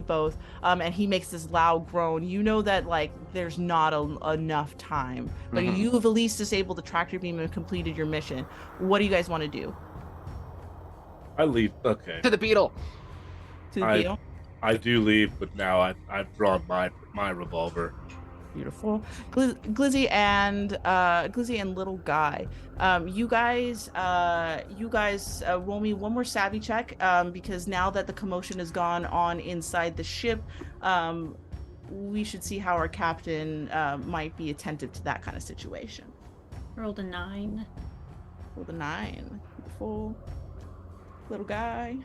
both, and he makes this loud groan, you know that like there's not enough time, but you have at least disabled the tractor beam and completed your mission. What do you guys want to do? I leave. Okay. To the beetle. Beetle? I do leave, but now I've drawn my revolver. Beautiful. Glizzy and little guy. You guys roll me one more savvy check, because now that the commotion has gone on inside the ship, we should see how our captain might be attentive to that kind of situation. Rolled a 9. Rolled a 9. Beautiful. Little guy.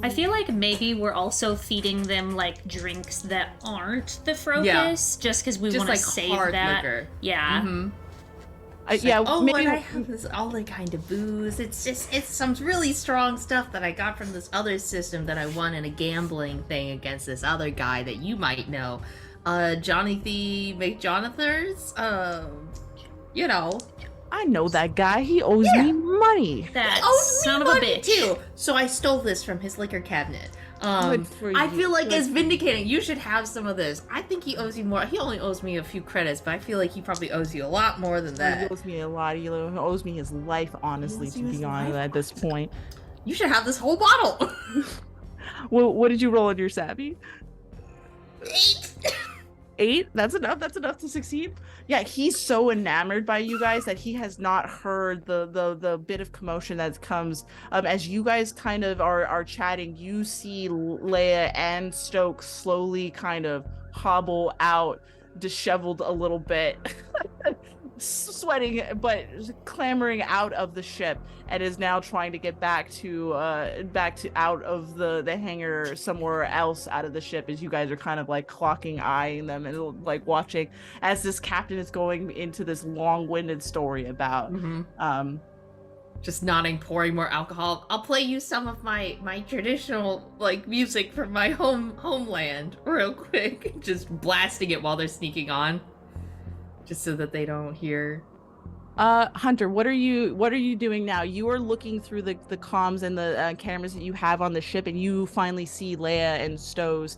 I feel like maybe we're also feeding them like drinks that aren't the Focus, just because we want to like save hard that. Liquor. Yeah. Maybe I have this other kind of booze. It's some really strong stuff that I got from this other system that I won in a gambling thing against this other guy that you might know, Johnny the McJonathers. I know that guy. He owes me money. That son of a bitch. Too. So I stole this from his liquor cabinet. Good for I you. feel like it's vindicating. You should have some of this. I think he owes you more. He only owes me a few credits, but I feel like he probably owes you a lot more than that. He owes me a lot. He owes me his life, honestly, to be honest, at this point. You should have this whole bottle. Well, what did you roll in your savvy? 8. 8? That's enough to succeed. Yeah, he's so enamored by you guys that he has not heard the bit of commotion that comes as you guys kind of are chatting. You see Leia and Stoke slowly kind of hobble out, disheveled a little bit, sweating but clambering out of the ship, and is now trying to get back to out of the hangar somewhere else out of the ship, as you guys are kind of like clocking, eyeing them, and like watching as this captain is going into this long-winded story about Just nodding, pouring more alcohol. I'll play you some of my traditional like music from my homeland real quick. Just blasting it while they're sneaking on, just so that they don't hear. Hunter, what are you doing now? You are looking through the comms and the cameras that you have on the ship, and you finally see Leia and Stows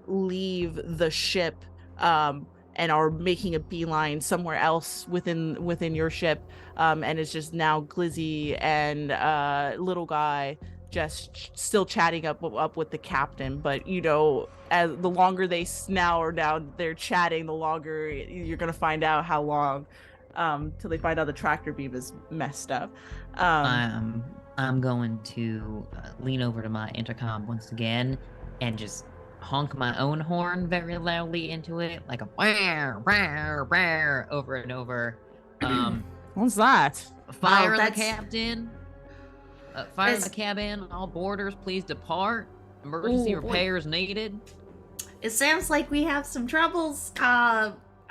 leave the ship and are making a beeline somewhere else within your ship. And it's just now Glizzy and little guy just still chatting up with the captain. But you know, as the longer they're chatting, the longer you're gonna find out how long till they find out the tractor beam is messed up. I'm going to lean over to my intercom once again and just honk my own horn very loudly into it, like a wah, wah, wah, over and over. What's that? Fire the that's- captain. Fire It's- the cabin. All boarders, please depart. Emergency Ooh, boy. repairs needed. It sounds like we have some troubles.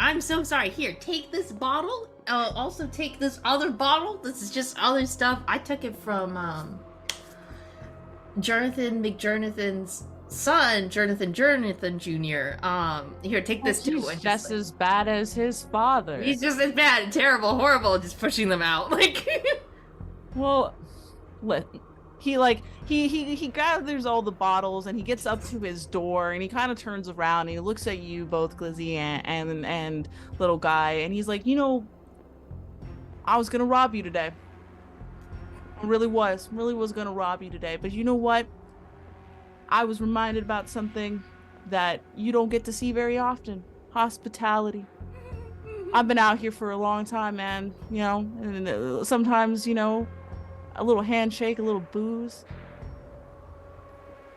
I'm so sorry. Here, take this bottle. Also take this other bottle. This is just other stuff. I took it from Jonathan McJonathan's son, Jonathan Jr. Here, take this too. He's And just as bad as his father. he's just as bad, terrible, horrible, just pushing them out. Like, Well, he gathers all the bottles and he gets up to his door and he kind of turns around and he looks at you both, Glizzy and little guy, and he's like, you know, I was gonna rob you today. I really was gonna rob you today, but you know what? I was reminded about something that you don't get to see very often: hospitality. I've been out here for a long time, man. You know, and sometimes, you know, a little handshake, a little booze.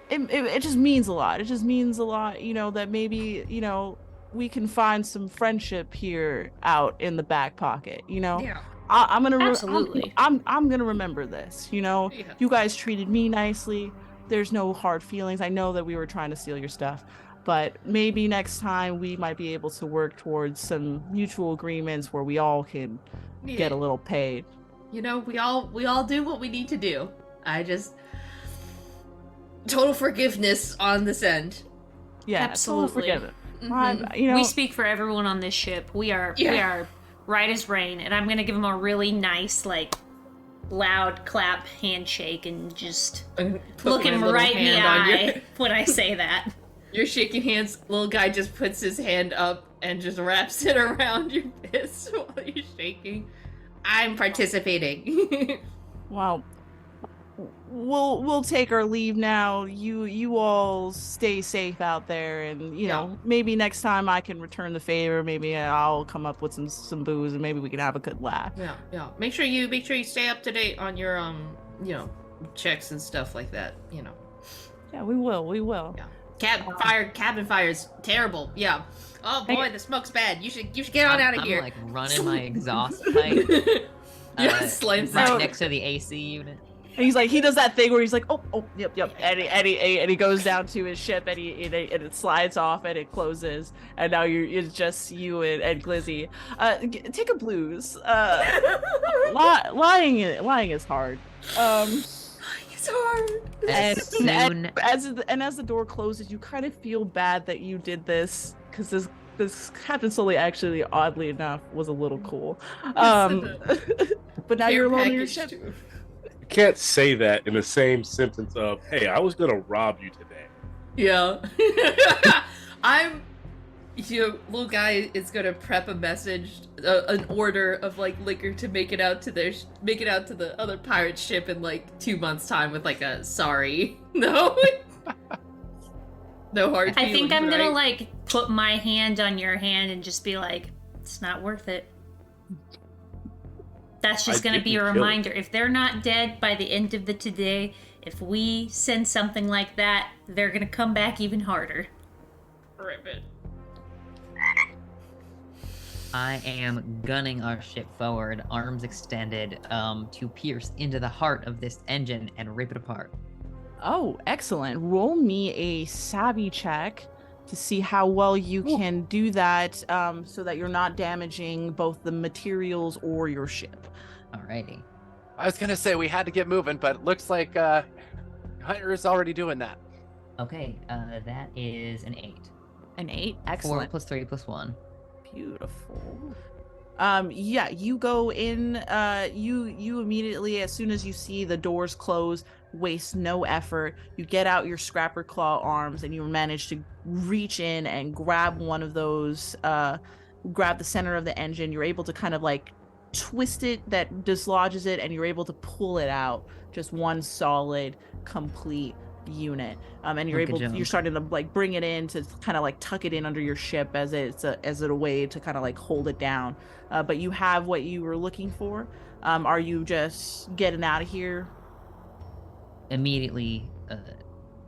It just means a lot. It just means a lot, you know, that maybe, you know, we can find some friendship here out in the back pocket, you know? yeah. I'm gonna Absolutely. I'm gonna remember this, you know? Yeah. You guys treated me nicely. There's no hard feelings. I know that we were trying to steal your stuff, but maybe next time we might be able to work towards some mutual agreements where we all can get a little paid. You know, we all do what we need to do. I just total forgiveness on this end. Yeah, Absolutely. Forget it. Mhm. You know, We speak for everyone on this ship. We are right as rain, and I'm gonna give him a really nice, like, loud clap handshake and just Put look my him little right in the hand on your- eye when I say that. You're shaking hands. Little guy just puts his hand up and just wraps it around your fist while you're shaking. I'm participating. well, we'll take our leave now. You all stay safe out there, and you know, maybe next time I can return the favor. Maybe I'll come up with some booze, and maybe we can have a good laugh. Yeah. Make sure you stay up to date on your you know, checks and stuff like that. You know. Yeah, we will. Yeah. Cabin fire is terrible. Yeah. Oh boy, the smoke's bad. You should get on out of I'm here. like running my exhaust pipe slams right out. next to the AC unit. And he's like, he does that thing where he's like, oh, yep, and he goes down to his ship, and it slides off, and it closes, and now it's just you and Glizzy. Take a blues. Lying is hard. It's hard. As the door closes, you kind of feel bad that you did this, because this Captain Sully actually, oddly enough, was a little cool. But now you're alone in your ship. You can't say that in the same sentence of, hey, I was gonna rob you today. Yeah. Little guy is gonna prep a message, an order of like liquor to make it out to the other pirate ship in like 2 months' time with like a sorry. No. No hard I feelings, think I'm gonna right? like put my hand on your hand and just be like, it's not worth it. That's just I gonna be a didn't kill it. reminder. If they're not dead by the end of the today, if we send something like that, they're gonna come back even harder. Ribbit. I am gunning our ship forward, arms extended, to pierce into the heart of this engine and rip it apart. Oh, excellent. Roll me a savvy check to see how well you can do that, so that you're not damaging both the materials or your ship. Alrighty. I was gonna say we had to get moving, but it looks like Hunter is already doing that. Okay, that is an 8. An 8. 4 Excellent. plus 3 plus 1. Beautiful. Yeah, you go in, you immediately, as soon as you see the doors close, waste no effort. You get out your scrapper claw arms and you manage to reach in and grab one of those, grab the center of the engine. You're able to kind of like twist it that dislodges it, and you're able to pull it out, just one solid, complete unit. And you're Good able, job. you're starting to like bring it in to kind of like tuck it in under your ship as a way to kind of like hold it down. But you have what you were looking for. Are you just getting out of here? Immediately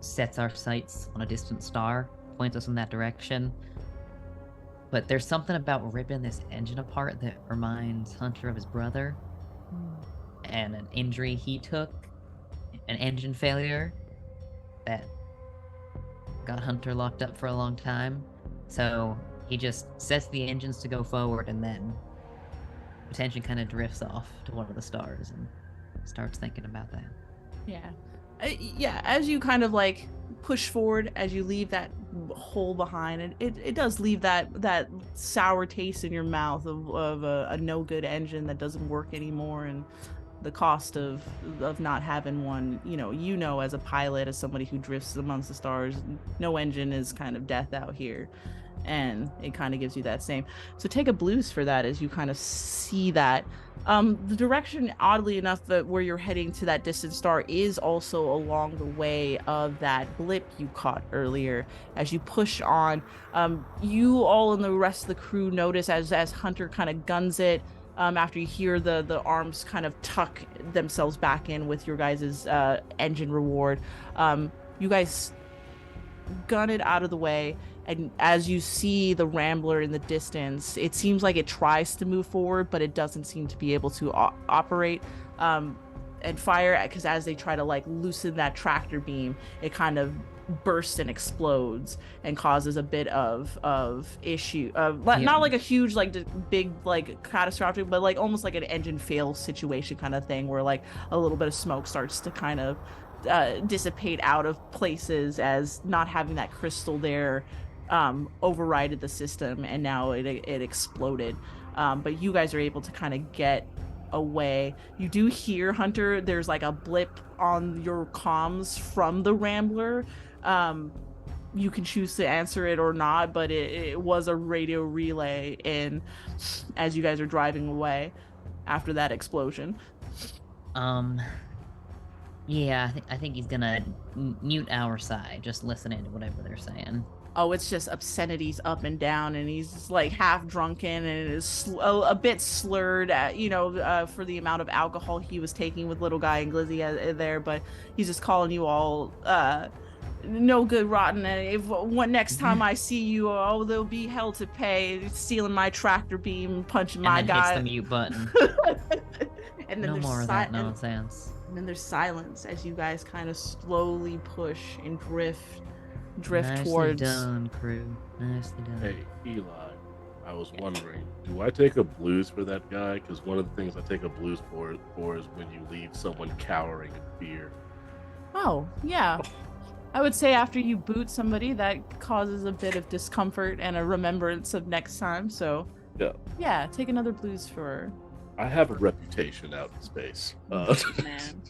sets our sights on a distant star, points us in that direction. But there's something about ripping this engine apart that reminds Hunter of his brother and an injury he took, an engine failure that got Hunter locked up for a long time. So he just sets the engines to go forward, and then attention kind of drifts off to one of the stars and starts thinking about that. Yeah. Yeah, as you kind of like push forward, as you leave that hole behind, it does leave that sour taste in your mouth of a no good engine that doesn't work anymore, and the cost of not having one. You know, as a pilot, as somebody who drifts amongst the stars, no engine is kind of death out here, and it kind of gives you that same. So take a blues for that as you kind of see that. The direction, oddly enough, that where you're heading to that distant star is also along the way of that blip you caught earlier. As you push on, you all and the rest of the crew notice as Hunter kind of guns it. After you hear the arms kind of tuck themselves back in with your guys' engine reward, you guys gun it out of the way. And as you see the Rambler in the distance, it seems like it tries to move forward, but it doesn't seem to be able to operate and fire, because as they try to like loosen that tractor beam, it kind of bursts and explodes and causes a bit of issue. Not like a huge like big like catastrophic, but like almost like an engine fail situation kind of thing, where like a little bit of smoke starts to kind of dissipate out of places, as not having that crystal there overrided the system, and now it exploded. But you guys are able to kind of get away. You do hear, Hunter, there's like a blip on your comms from the Rambler. You can choose to answer it or not, but it was a radio relay in as you guys are driving away after that explosion. Yeah, I think he's gonna mute our side, just listening to whatever they're saying. Oh, it's just obscenities up and down, and he's just, like half drunken and is a bit slurred at, for the amount of alcohol he was taking with little guy and Glizzy there. But he's just calling you all no good, rotten. And if next time I see you, there'll be hell to pay. Stealing my tractor beam, punching my and then guy. hits the mute button. And then No there's more of that nonsense. And then there's silence as you guys kind of slowly push and drift Nicely towards. done, crew. Nicely done. Hey, Eli, I was wondering, do I take a blues for that guy? Because one of the things I take a blues for is when you leave someone cowering in fear. Oh, yeah. I would say after you boot somebody, that causes a bit of discomfort and a remembrance of next time. So, yeah, take another blues for. I have a reputation out in space. Man.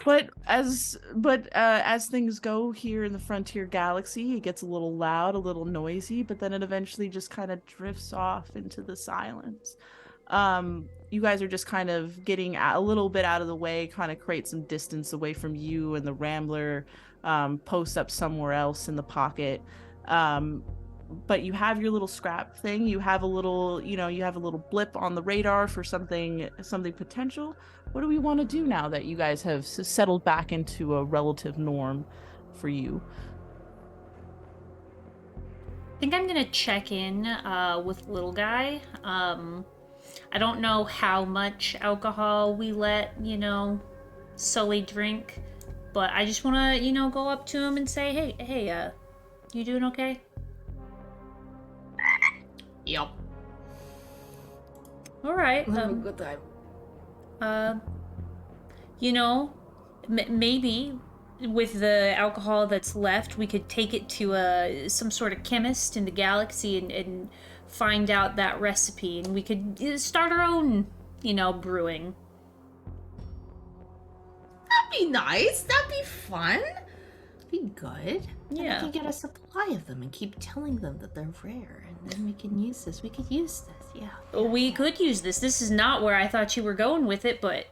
But as things go here in the Frontier Galaxy, it gets a little loud, a little noisy, but then it eventually just kind of drifts off into the silence. You guys are just kind of getting a little bit out of the way, kind of create some distance away from you and the Rambler, post up somewhere else in the pocket. But you have your little scrap thing. You have a little, you have a little blip on the radar for something potential. What do we want to do now that you guys have settled back into a relative norm for you? I think I'm gonna check in with little guy. I don't know how much alcohol we let, Sully drink, but I just want to, go up to him and say, hey, you doing okay? Yep. All right. Have a good time. You know, maybe with the alcohol that's left, we could take it to some sort of chemist in the galaxy and find out that recipe, and we could start our own, brewing. That'd be nice. That'd be fun. Be good. And Yeah. we can get a supply of them and keep telling them that they're rare, and then we can use this. We could use this. Yeah. We could use this. This is not where I thought you were going with it, but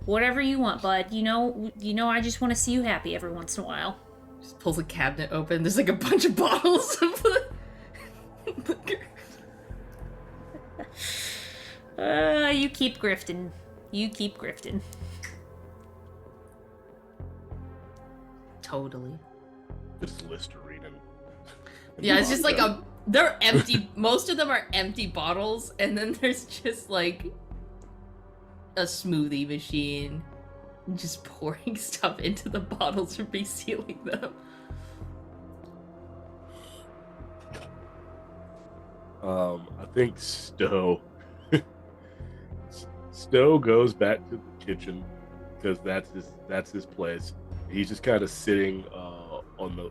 whatever you want, bud. You know, I just want to see you happy every once in a while. Just pulls a cabinet open. There's like a bunch of bottles of liquor. You keep grifting. You keep grifting. Totally. Just Listerine and Yeah, it's just like vodka. they're empty. Most of them are empty bottles, and then there's just like a smoothie machine, just pouring stuff into the bottles and resealing them. I think Stowe goes back to the kitchen because that's his place. He's just kind of sitting on the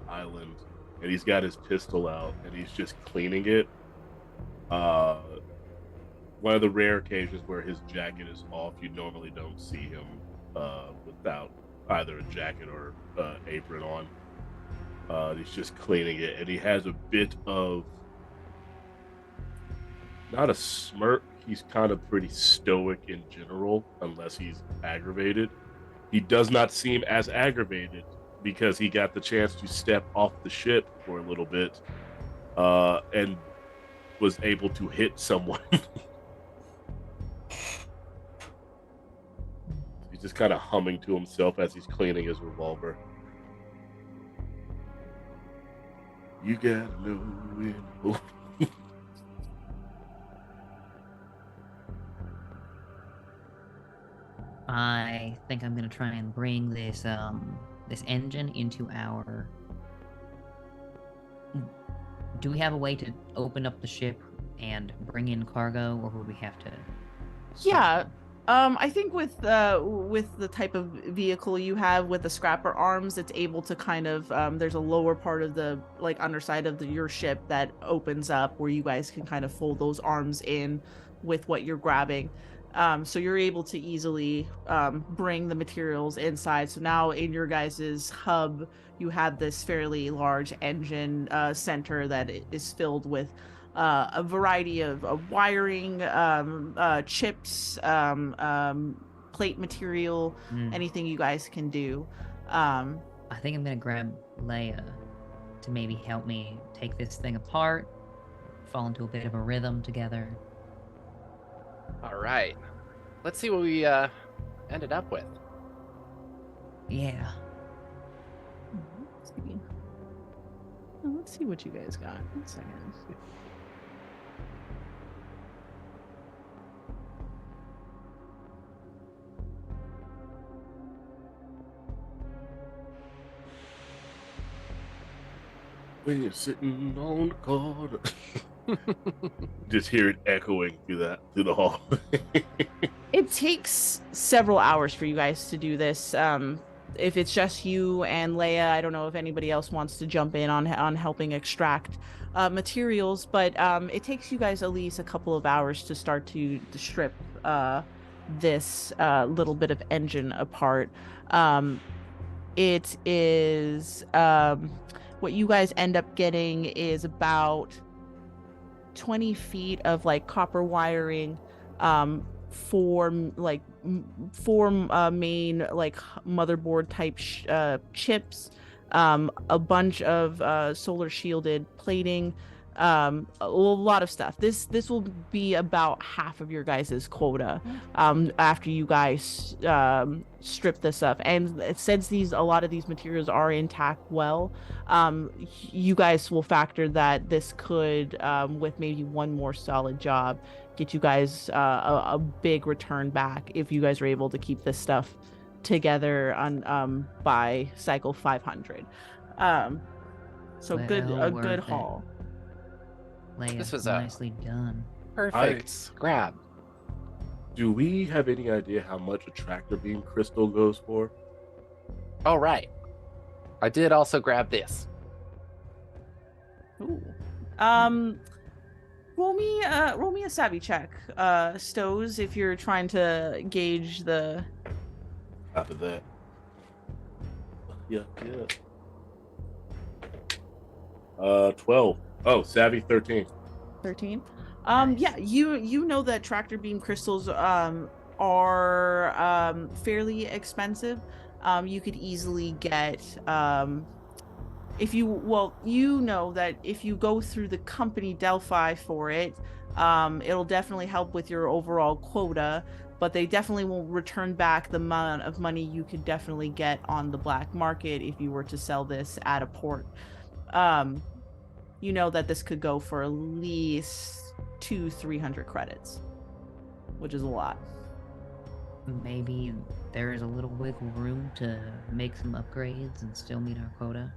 island, and he's got his pistol out, and he's just cleaning it. One of the rare occasions where his jacket is off. You normally don't see him without either a jacket or apron on. He's just cleaning it, and he has a bit of, not a smirk. He's kind of pretty stoic in general, unless he's aggravated. He does not seem as aggravated because he got the chance to step off the ship for a little bit and was able to hit someone. He's just kind of humming to himself as he's cleaning his revolver. You gotta know when. I think I'm gonna try and bring this this engine into our. Do we have a way to open up the ship and bring in cargo, or would we have to? Yeah. I think with the type of vehicle you have with the scrapper arms, it's able to kind of there's a lower part of the underside of your ship that opens up where you guys can kind of fold those arms in with what you're grabbing. So you're able to easily bring the materials inside. So now in your guys's hub, you have this fairly large engine center that is filled with a variety of wiring, chips, plate material, anything you guys can do. I think I'm gonna grab Leia to maybe help me take this thing apart, fall into a bit of a rhythm together. All right. Let's see what we ended up with. Yeah. Let's see what you guys got. 1 second. When you're sitting on the corner. Just hear it echoing through the hall. It takes several hours for you guys to do this. If it's just you and Leia, I don't know if anybody else wants to jump in on helping extract materials, but it takes you guys at least a couple of hours to start to strip this little bit of engine apart. It is what you guys end up getting is about 20 feet of copper wiring, four main motherboard type chips, a bunch of solar shielded plating, a lot of stuff. This will be about half of your guys' quota after you guys strip this up. And since a lot of these materials are intact you guys will factor that this could, with maybe one more solid job, get you guys a big return back if you guys are able to keep this stuff together on by cycle 500. So Well, good worth it. haul. Leia, This was nicely done. Perfect grab. Do we have any idea how much a tractor beam crystal goes for? All right. I did also grab this. Ooh. Roll me a savvy check, Stows, if you're trying to gauge the. After that. Yeah. 12. Oh, savvy 13. 13. Nice. Yeah, you know that tractor beam crystals are fairly expensive. You could easily get if you know that if you go through the company DEL-PHI for it, it'll definitely help with your overall quota, but they definitely will return back the amount of money you could definitely get on the black market if you were to sell this at a port. You know that this could go for at least 200-300 credits, which is a lot. Maybe there is a little wiggle room to make some upgrades and still meet our quota.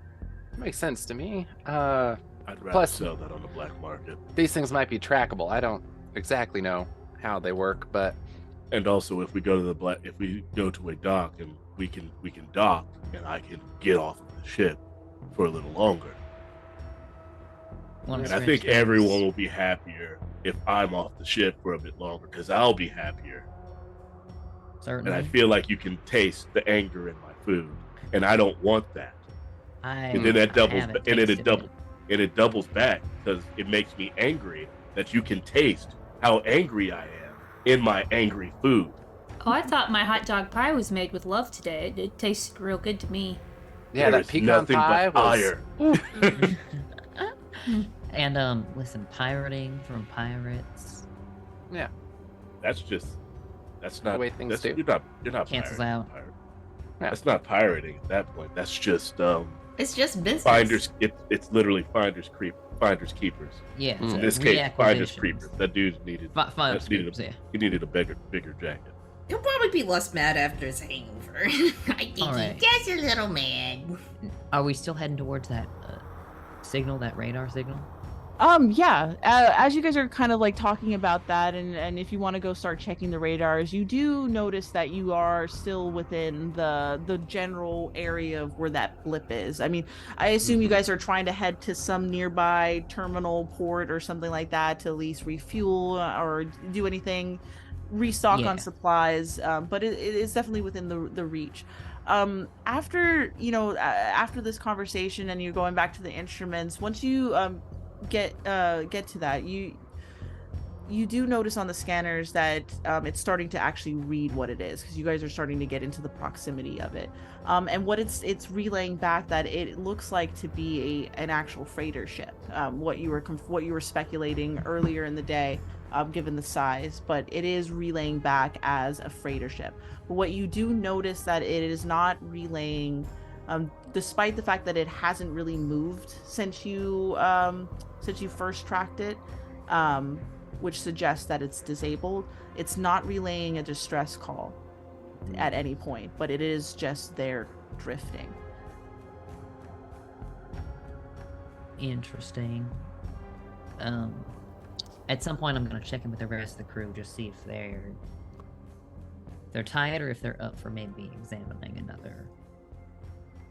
Makes sense to me. I'd rather Plus- sell that on the black market. These things might be trackable. I don't exactly know how they work, but And also, if we go to a dock and we can dock, and I can get off of the ship for a little longer. Wanna And I switch think things? everyone will be happier if I'm off the ship for a bit longer, because I'll be happier. Certainly. And I feel like you can taste the anger in my food, and I don't want that. And then that doubles, haven't and then tasted it doubles back because it makes me angry that you can taste how angry I am in my angry food. Oh, I thought my hot dog pie was made with love today. It tasted real good to me. yeah, There that is pecan nothing pie but was. ire. And listen, pirating from pirates That's not The way things do. You're not cancels pirating. out. Yeah. That's not pirating at that point. That's just It's just business. finders. It's literally finders keepers. Yeah. Mm. it's In a this case, finders reacquisitions. creepers. That dude needed. Finders that needed creepers, yeah. He needed a bigger jacket. He'll probably be less mad after his hangover. I think Alright. he's just a little mad. Are we still heading towards that signal, that radar signal? Yeah, as you guys are kind of like talking about that, and if you want to go start checking the radars, you do notice that you are still within the general area of where that blip is. I mean, I assume you guys are trying to head to some nearby terminal port or something like that to at least refuel or do anything, restock on Yeah. supplies, but it is definitely within the reach. After after this conversation and you're going back to the instruments, once you get to that, you do notice on the scanners that it's starting to actually read what it is, because you guys are starting to get into the proximity of it, and what it's relaying back that it looks like to be an actual freighter ship, what you were speculating earlier in the day, given the size, but it is relaying back as a freighter ship. But what you do notice that it is not relaying, despite the fact that it hasn't really moved since you first tracked it, which suggests that it's disabled. It's not relaying a distress call at any point, but it is just there drifting. Interesting. At some point, I'm gonna check in with the rest of the crew, just see if they're tired or if they're up for maybe examining another,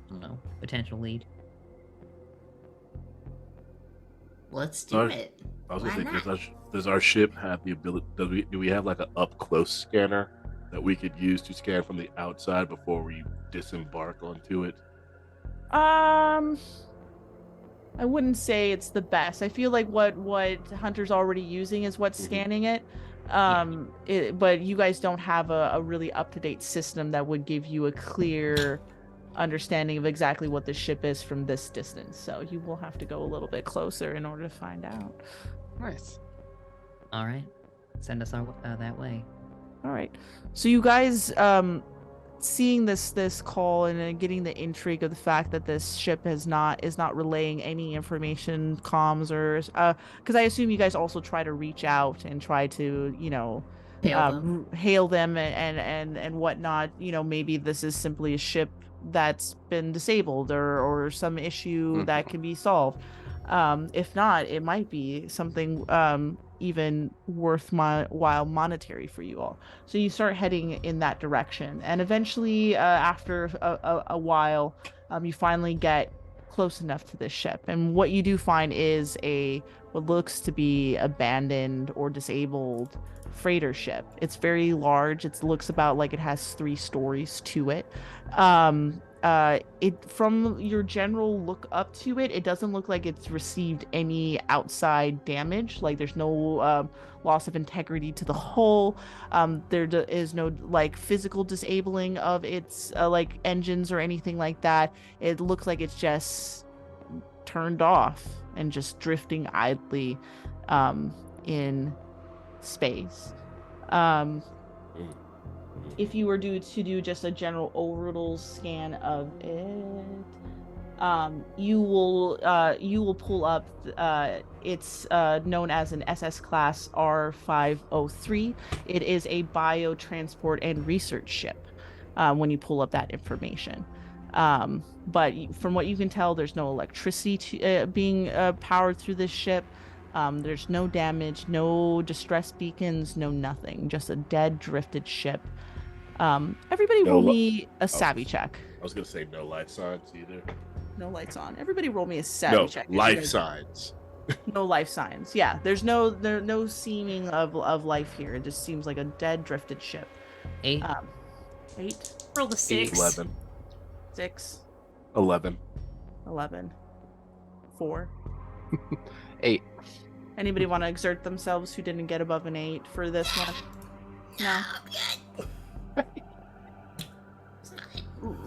I don't know, potential lead. Let's do Alright. it. I was gonna Why say, does our ship have the ability? Do we have like an up close scanner that we could use to scan from the outside before we disembark onto it? I wouldn't say it's the best. I feel like what Hunter's already using is what's Mhm. scanning it. But you guys don't have a really up-to-date system that would give you a clear understanding of exactly what the ship is from this distance. So you will have to go a little bit closer in order to find out. Nice. All right, send us that way. All right. So you guys, seeing this call and getting the intrigue of the fact that this ship is not relaying any information, comms, or because I assume you guys also try to reach out and try to hail them and whatnot. Maybe this is simply a ship that's been disabled or some issue that can be solved. If not, it might be something even worthwhile monetary for you all. So you start heading in that direction, and eventually, after a while, you finally get close enough to this ship. And what you do find is what looks to be abandoned or disabled freighter ship. It's very large. It looks about like it has 3 stories to it. It, from your general look up to it, it doesn't look like it's received any outside damage. Like there's no loss of integrity to the hull. There is no like physical disabling of its like engines or anything like that. It looks like it's just turned off and just drifting idly in space. If you were to do just a general orbital scan of it, you will pull up. It's known as an SS class R503. It is a biotransport and research ship. When you pull up that information, but from what you can tell, there's no electricity being powered through this ship. There's no damage, no distress beacons, no nothing. Just a dead, drifted ship. Everybody roll me a savvy check. I was gonna say no life signs either. No lights on. Everybody roll me a savvy check. Life signs. No life signs. Yeah, there's no seeming of life here. It just seems like a dead, drifted ship. 8. 8. Roll the 6. 11. 6. 11. 11. 4. 8. Anybody want to exert themselves who didn't get above an 8 for this one? No.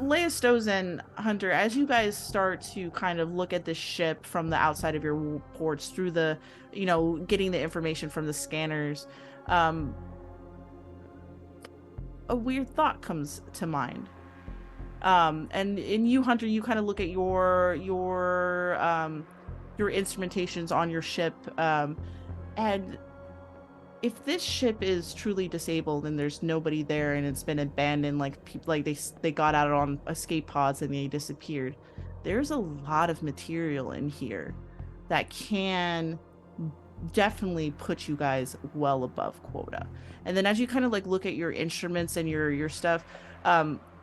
Leostos and Hunter, as you guys start to kind of look at the ship from the outside of your ports through the, getting the information from the scanners, a weird thought comes to mind. And in you, Hunter, you kind of look at your instrumentations on your ship, and if this ship is truly disabled and there's nobody there and it's been abandoned, like people, like they got out on escape pods and they disappeared, there's a lot of material in here that can definitely put you guys well above quota. And then as you kind of like look at your instruments and your stuff,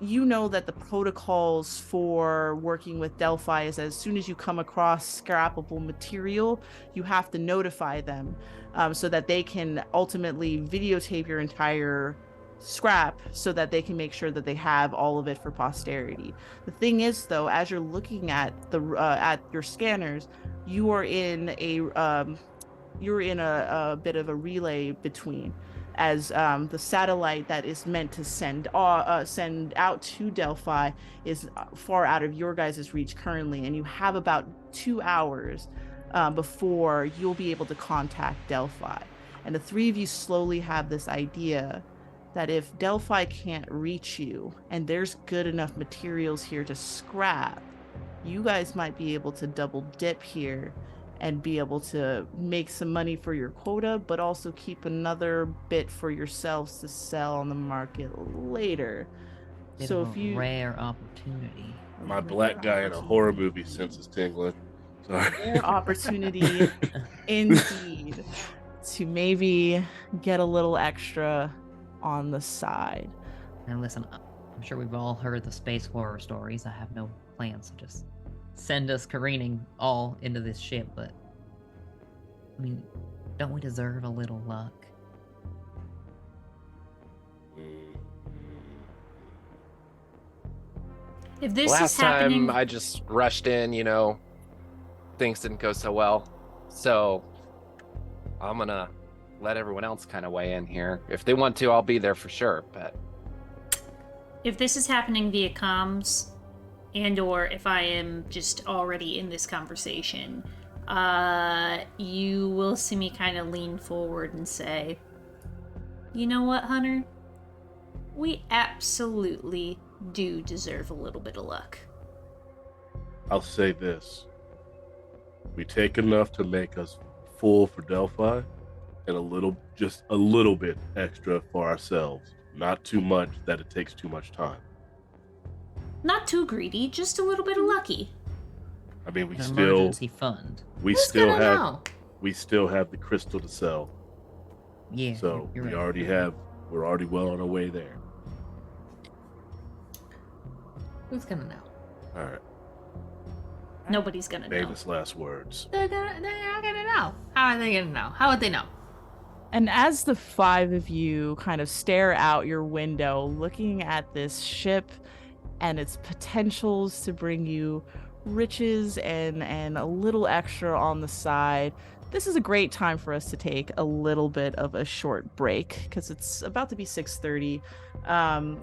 you know that the protocols for working with DEL-PHI is as soon as you come across scrappable material, you have to notify them, so that they can ultimately videotape your entire scrap so that they can make sure that they have all of it for posterity. The thing is, though, as you're looking at at your scanners, you are in a bit of a relay between, as the satellite that is meant to send out to DEL-PHI is far out of your guys' reach currently, and you have about 2 hours before you'll be able to contact DEL-PHI. And the 3 of you slowly have this idea that if DEL-PHI can't reach you and there's good enough materials here to scrap, you guys might be able to double dip here and be able to make some money for your quota, but also keep another bit for yourselves to sell on the market later. So if you rare opportunity. My black guy in a horror movie sense is tingling. Sorry. Rare opportunity indeed to maybe get a little extra on the side. And listen, I'm sure we've all heard the space horror stories. I have no plans to just send us careening all into this ship, but I mean, don't we deserve a little luck? If this Last is happening, time I just rushed in, things didn't go so well. So I'm gonna let everyone else kind of weigh in here. If they want to, I'll be there for sure, but if this is happening via comms, and or if I am just already in this conversation, you will see me kind of lean forward and say, you know what, Hunter? We absolutely do deserve a little bit of luck. I'll say this. We take enough to make us full for DEL-PHI, and just a little bit extra for ourselves. Not too much that it takes too much time. Not too greedy, just a little bit of lucky. I mean, we An still emergency fund. we Who's still gonna have know? we still have the crystal to sell. Yeah. So you're we right. already have. We're already well on our way there. Who's gonna know? All right. Nobody's gonna know. Famous last words. They're not gonna know. How are they gonna know? How would they know? And as the five of you kind of stare out your window, looking at this ship and its potentials to bring you riches and a little extra on the side, this is a great time for us to take a little bit of a short break because it's about to be 6:30.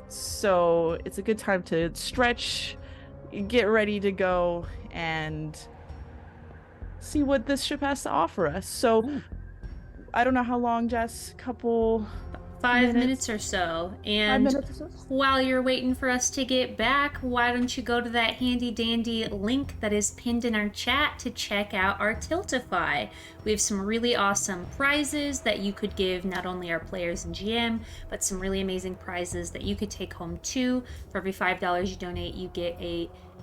So it's a good time to stretch, get ready to go, and see what this ship has to offer us. So I don't know how long, Jess. Couple 5 minutes or so. And 5 minutes or so. while you're waiting for us to get back, why don't you go to that handy dandy link that is pinned in our chat to check out our Tiltify. We have some really awesome prizes that you could give not only our players and GM, but some really amazing prizes that you could take home too. For every $5 you donate, you get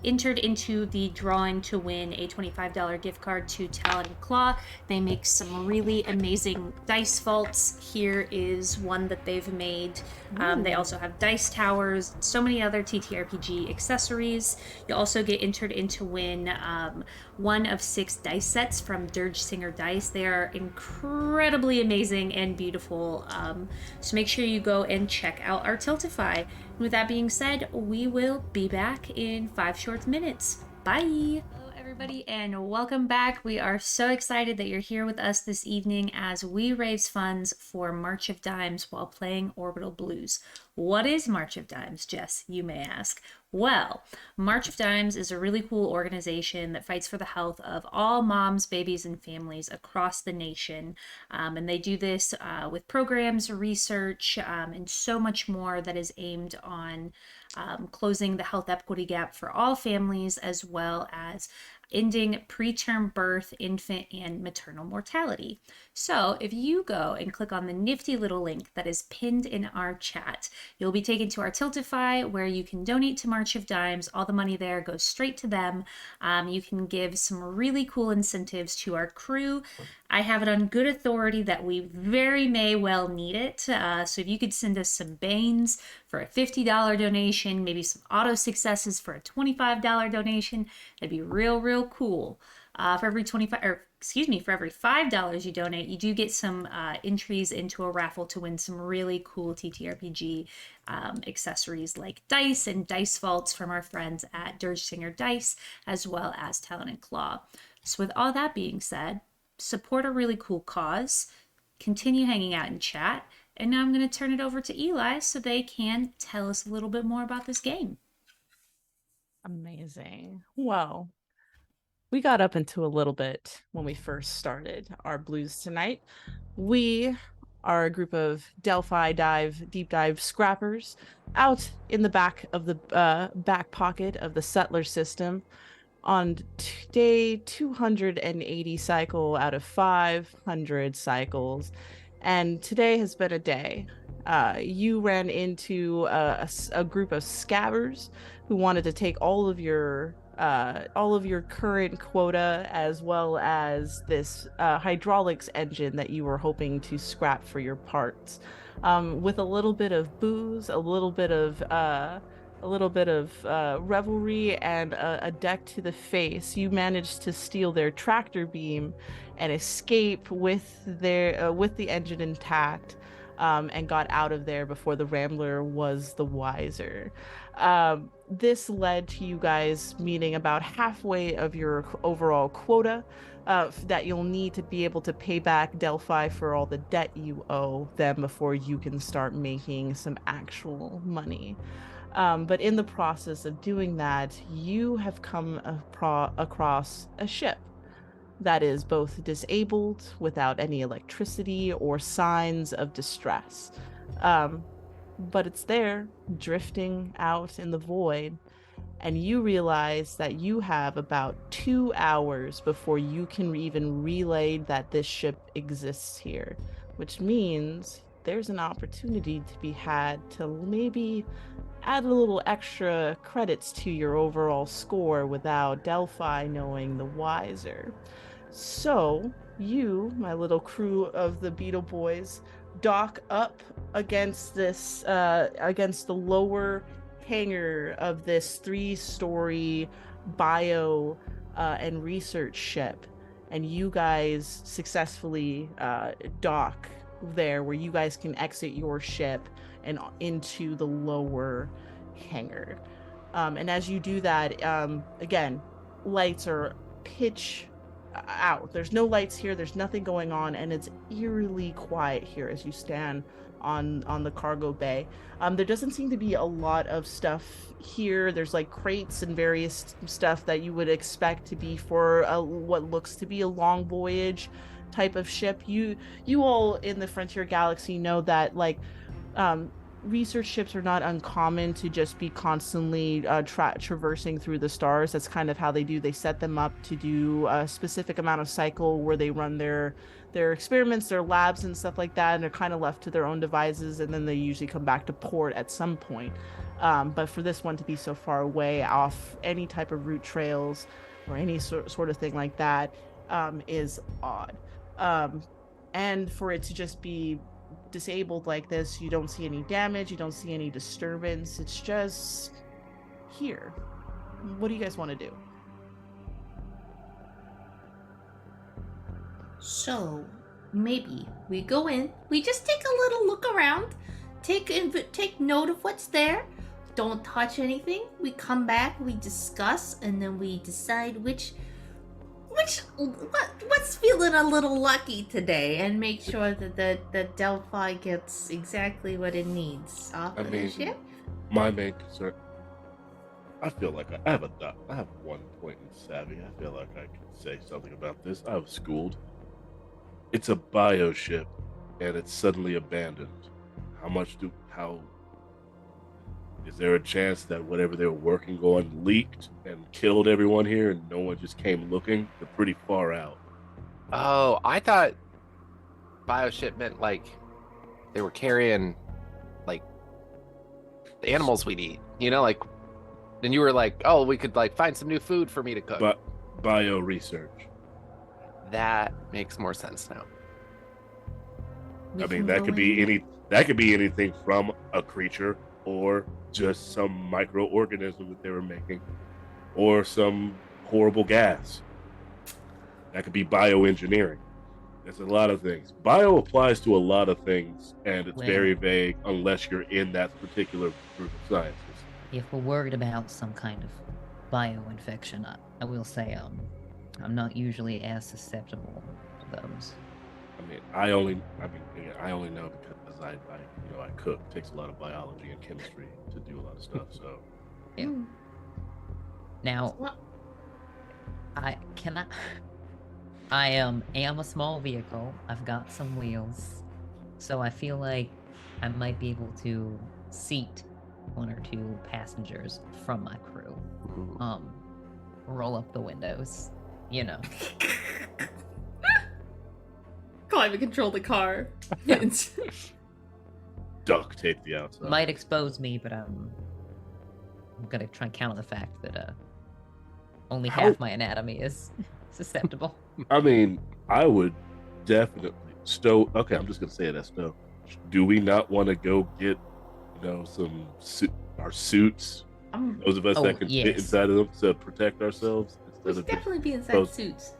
entered into the drawing to win a $25 gift card to Talon and Claw. They make some really amazing dice vaults. Here is one that they've made. They also have dice towers, so many other TTRPG accessories. You also get entered into win one of 6 dice sets from Dirge Singer Dice. They are incredibly amazing and beautiful. So make sure you go and check out our Tiltify. With that being said, we will be back in 5 short minutes. Bye! Hello everybody and welcome back. We are so excited that you're here with us this evening as we raise funds for March of Dimes while playing Orbital Blues. What is March of Dimes, Jess, you may ask? Well, March of Dimes is a really cool organization that fights for the health of all moms, babies, and families across the nation. And they do this with programs, research, and so much more that is aimed on closing the health equity gap for all families, as well as ending preterm birth, infant, and maternal mortality. So if you go and click on the nifty little link that is pinned in our chat, you'll be taken to our Tiltify where you can donate to March of Dimes. All the money there goes straight to them. You can give some really cool incentives to our crew. I have it on good authority that we very may well need it. So if you could send us some Banes for a $50 donation, maybe some auto successes for a $25 donation, that'd be real cool. For every $5 you donate, you do get some entries into a raffle to win some really cool TTRPG accessories like dice and dice vaults from our friends at Dirge Singer Dice, as well as Talon and Claw. So with all that being said, support a really cool cause, continue hanging out in chat, and now I'm going to turn it over to Eli so they can tell us a little bit more about this game. Amazing. Well, we got up into a little bit when we first started our blues tonight. We are a group of DEL-PHI deep dive scrappers out in the back of the back pocket of the Sulter System on day 280 cycle out of 500 cycles. And today has been a day. You ran into a group of scabbers who wanted to take all of your current quota, as well as this hydraulics engine that you were hoping to scrap for your parts. With a little bit of booze, a little bit of revelry, and a deck to the face, you managed to steal their tractor beam and escape with the engine intact, and got out of there before the Rambler was the wiser. This led to you guys meeting about halfway of your overall quota that you'll need to be able to pay back DEL-PHI for all the debt you owe them before you can start making some actual money. But in the process of doing that, you have come across a ship that is both disabled, without any electricity or signs of distress. But it's there, drifting out in the void, and you realize that you have about 2 hours before you can even relay that this ship exists here, which means there's an opportunity to be had to maybe add a little extra credits to your overall score without DEL-PHI knowing the wiser. So you, my little crew of the Beetle Boys, dock up against this against the lower hangar of this 3-story bio and research ship, and you guys successfully dock there where you guys can exit your ship and into the lower hangar. And as you do that, again, lights are pitch out. There's no lights here, there's nothing going on, and it's eerily quiet here as you stand on the cargo bay. There doesn't seem to be a lot of stuff here. There's like crates and various stuff that you would expect to be for what looks to be a long voyage type of ship. You all in the Frontier Galaxy know that like research ships are not uncommon to just be constantly traversing through the stars. That's kind of how they do. They set them up to do a specific amount of cycle where they run their experiments, their labs and stuff like that, and they're kind of left to their own devices, and then they usually come back to port at some point. But for this one to be so far away off any type of route trails or any sort of thing like that is odd. And for it to just be disabled like this, you don't see any damage, you don't see any disturbance, it's just here. What do you guys want to do? So, maybe we go in, we just take a little look around, take note of what's there, don't touch anything, we come back, we discuss, and then we decide what's feeling a little lucky today, and make sure that the DEL-PHI gets exactly what it needs off of the ship. My main concern, I feel like I have 1 point in savvy. I feel like I can say something about this. I was schooled. It's a bio ship, and it's suddenly abandoned. How is there a chance that whatever they were working on leaked and killed everyone here, and no one just came looking? They're pretty far out. Oh, I thought bioship meant like they were carrying like the animals we'd eat, you know, like, and you were like, oh, we could like find some new food for me to cook. But bio research. That makes more sense now. I mean, that could be anything from a creature, or just some microorganism that they were making, or some horrible gas. That could be bioengineering. There's a lot of things. Bio applies to a lot of things, and it's very vague unless you're in that particular group of sciences. If we're worried about some kind of bio-infection, I will say I'm not usually as susceptible to those. I only know because I cook. It takes a lot of biology and chemistry to do a lot of stuff. So yeah. Now, I am a small vehicle. I've got some wheels, so I feel like I might be able to seat 1 or 2 passengers from my crew. Roll up the windows, you know. Climate control the car. Duct tape the outside. Might expose me, but I'm gonna try and counter the fact that only half my anatomy is susceptible. I mean, I would definitely okay, I'm just gonna say it as Stowe. Do we not want to go get, our suits? Those of us that can fit inside of them to protect ourselves We should definitely be inside suits.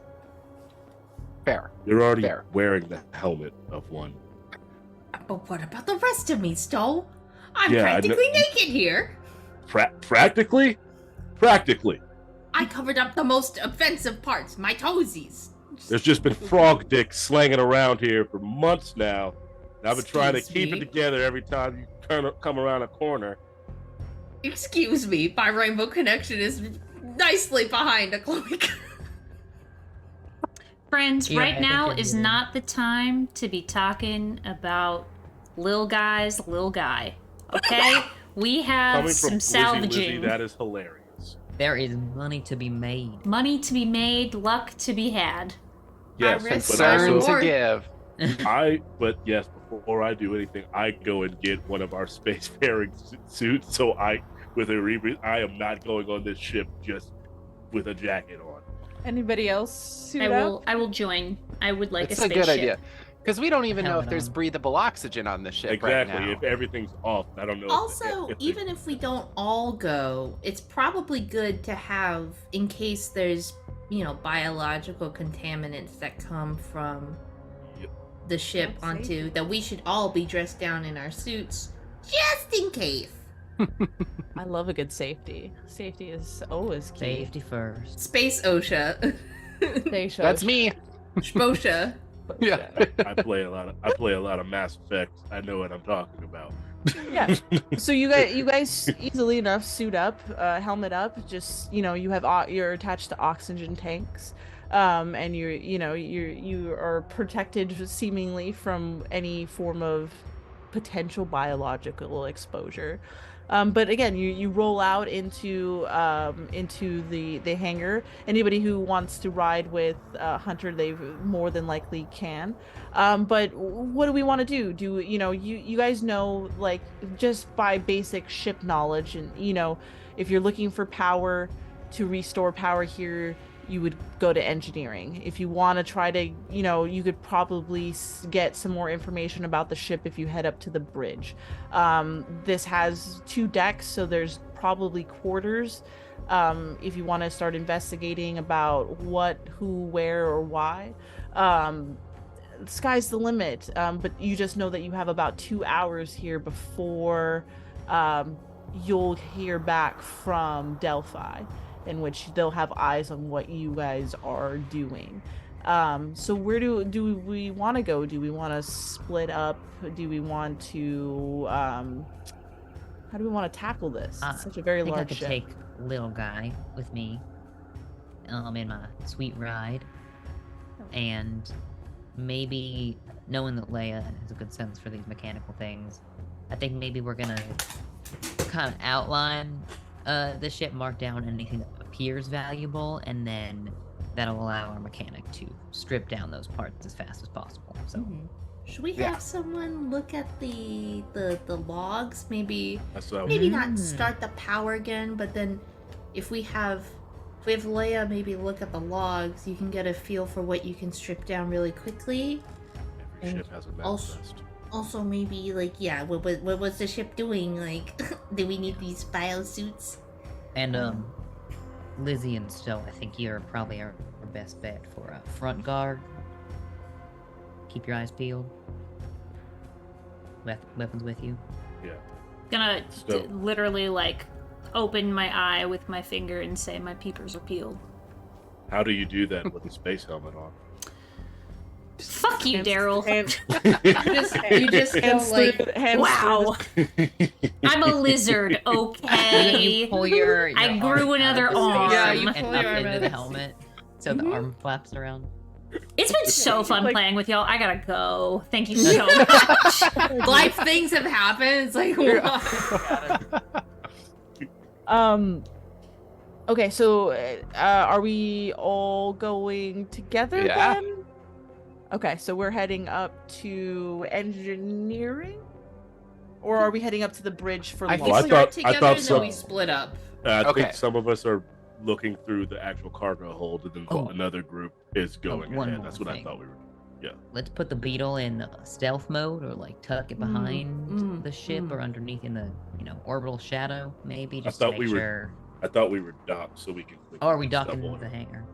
Fair. You're already wearing the helmet of one. But what about the rest of me, Stowe? I'm practically naked here. Practically? Practically. I covered up the most offensive parts, my toesies. There's just been frog dicks slanging around here for months now. I've been trying to keep it together every time you come around a corner. Excuse me, my rainbow connection is nicely behind a cloak. Friends, right now is not the time to be talking about lil guy. Okay? We have Coming some from salvaging. Lizzie, that is hilarious. There is money to be made. Money to be made, luck to be had. Yes, concern to give. But yes, before I do anything, I go and get one of our spacefaring suits. So I am not going on this ship just with a jacket on. Anybody else suit up? I will join. I would like It's a a good spaceship. idea. Because we don't even know if Helmet there's on. breathable oxygen on the ship Exactly. right now. If everything's off, I don't know. Also, even if we don't all go, it's probably good to have in case there's, biological contaminants that come from Yep. the ship That's onto safety. that we should all be dressed down in our suits just in case. I love a good safety. Safety is always key. Safety first. Space OSHA. Station. That's me. Shmosha. Yeah. I play a lot of Mass Effect. I know what I'm talking about. Yeah. So you guys easily enough suit up, helmet up. Just you have you're attached to oxygen tanks, and you are protected seemingly from any form of potential biological exposure. But again, you roll out into the hangar. Anybody who wants to ride with Hunter, they more than likely can. But what do we want to do? You guys know, like, just by basic ship knowledge, and if you're looking for power to restore power here, you would go to engineering. If you want to try to, you could probably get some more information about the ship if you head up to the bridge. This has 2 decks, so there's probably quarters. If you want to start investigating about what, who, where, or why. The sky's the limit, but you just know that you have about 2 hours here before you'll hear back from DEL-PHI, in which they'll have eyes on what you guys are doing. So where do we want to go? Do we want to split up? Do we want to how do we want to tackle this? It's such a very I think I large could ship. take little guy with me, in my sweet ride, and maybe knowing that Leia has a good sense for these mechanical things, I think maybe we're gonna kind of outline the ship, mark down anything that appears valuable, and then that'll allow our mechanic to strip down those parts as fast as possible. So Should we Yeah. have someone look at the logs? Maybe That's what I was maybe not start the power again, but then if we have Leia maybe look at the logs, you can get a feel for what you can strip down really quickly. Every ship has a also- manifest. Also, maybe what was the ship doing? Like, do we need these biosuits? And Lizzie and Stowe, I think you're probably our best bet for a front guard. Keep your eyes peeled. Weapons with you. Yeah. Gonna So- literally like open my eye with my finger and say my peepers are peeled. How do you do that with a space helmet on? Fuck you, Daryl. You just go like, Wow. I'm a lizard, You okay? pull your I arm grew out another of the arm. spacesuit Yeah, you and pull up your arm into out of the the helmet, so the arm flaps around. It's been so fun Like- playing with y'all. I gotta go. Thank you so much. life things have happened. It's like, Okay, so are we all going together Yeah. then? Okay, so we're heading up to engineering? Or are we heading up to the bridge for I launch? think I we start thought- I together thought and so. then we split up. I Okay. think some of us are looking through the actual cargo hold, and then Oh. another group is going one ahead. more That's what I thing. thought we were. Let's put the beetle in stealth mode, or like tuck it behind the ship, mm. or underneath in the orbital shadow, maybe, I just to thought make we were- sure. I thought we were docked so we could. Oh, are we docking stumble into the in. hangar?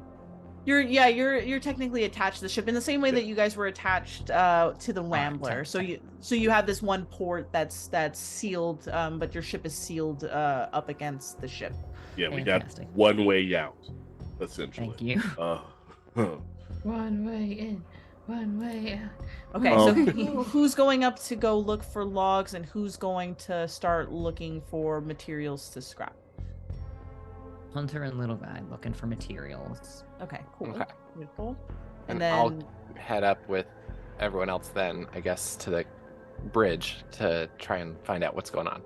You're technically attached to the ship in the same way Yeah. that you guys were attached to the Rambler. tight, So tight. you have this one port that's sealed, but your ship is sealed up against the ship. Yeah, we Fantastic. got one way out, essentially. Thank you. One way in, one way out. Okay, so Um, who's going up to go look for logs, and who's going to start looking for materials to scrap? Hunter and little guy looking for materials. Okay, cool. Okay. Beautiful. And And I'll then head up with everyone else then, I guess, to the bridge to try and find out what's going on.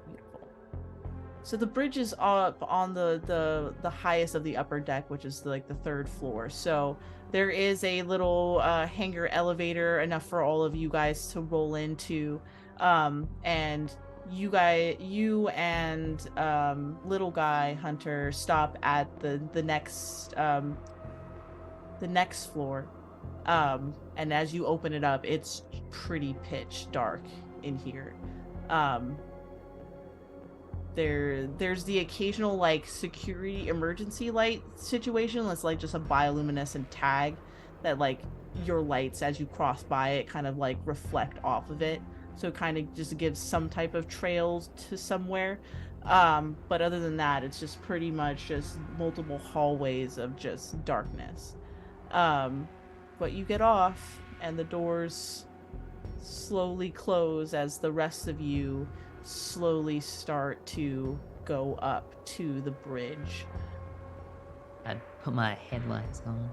beautiful. So the bridge is up on the highest of the upper deck, which is like the 3rd floor. So there is a little hangar elevator, enough for all of you guys to roll into, and you and little guy Hunter stop at the next floor, And as you open it up, it's pretty pitch dark in here. There's the occasional like security emergency light situation that's like just a bioluminescent tag that like your lights as you cross by it kind of like reflect off of it, so it kind of just gives some type of trails to somewhere. But other than that, it's just pretty much just multiple hallways of just darkness. But you get off and the doors slowly close as the rest of you slowly start to go up to the bridge. I'd put my headlights on.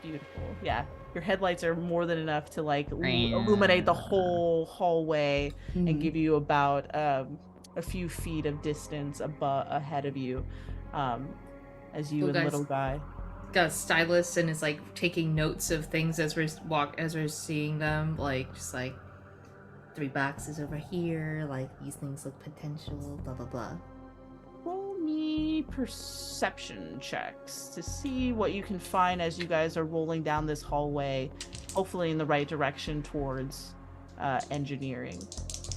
Beautiful. Yeah, your headlights are more than enough to like illuminate the whole hallway and give you about a few feet of distance ahead of you, as you Cool, and guys. little guy. Got a stylus and is like taking notes of things as we're seeing them, like just like 3 boxes over here, like these things look potential, blah blah blah. Roll me perception checks to see what you can find as you guys are rolling down this hallway, hopefully in the right direction towards engineering.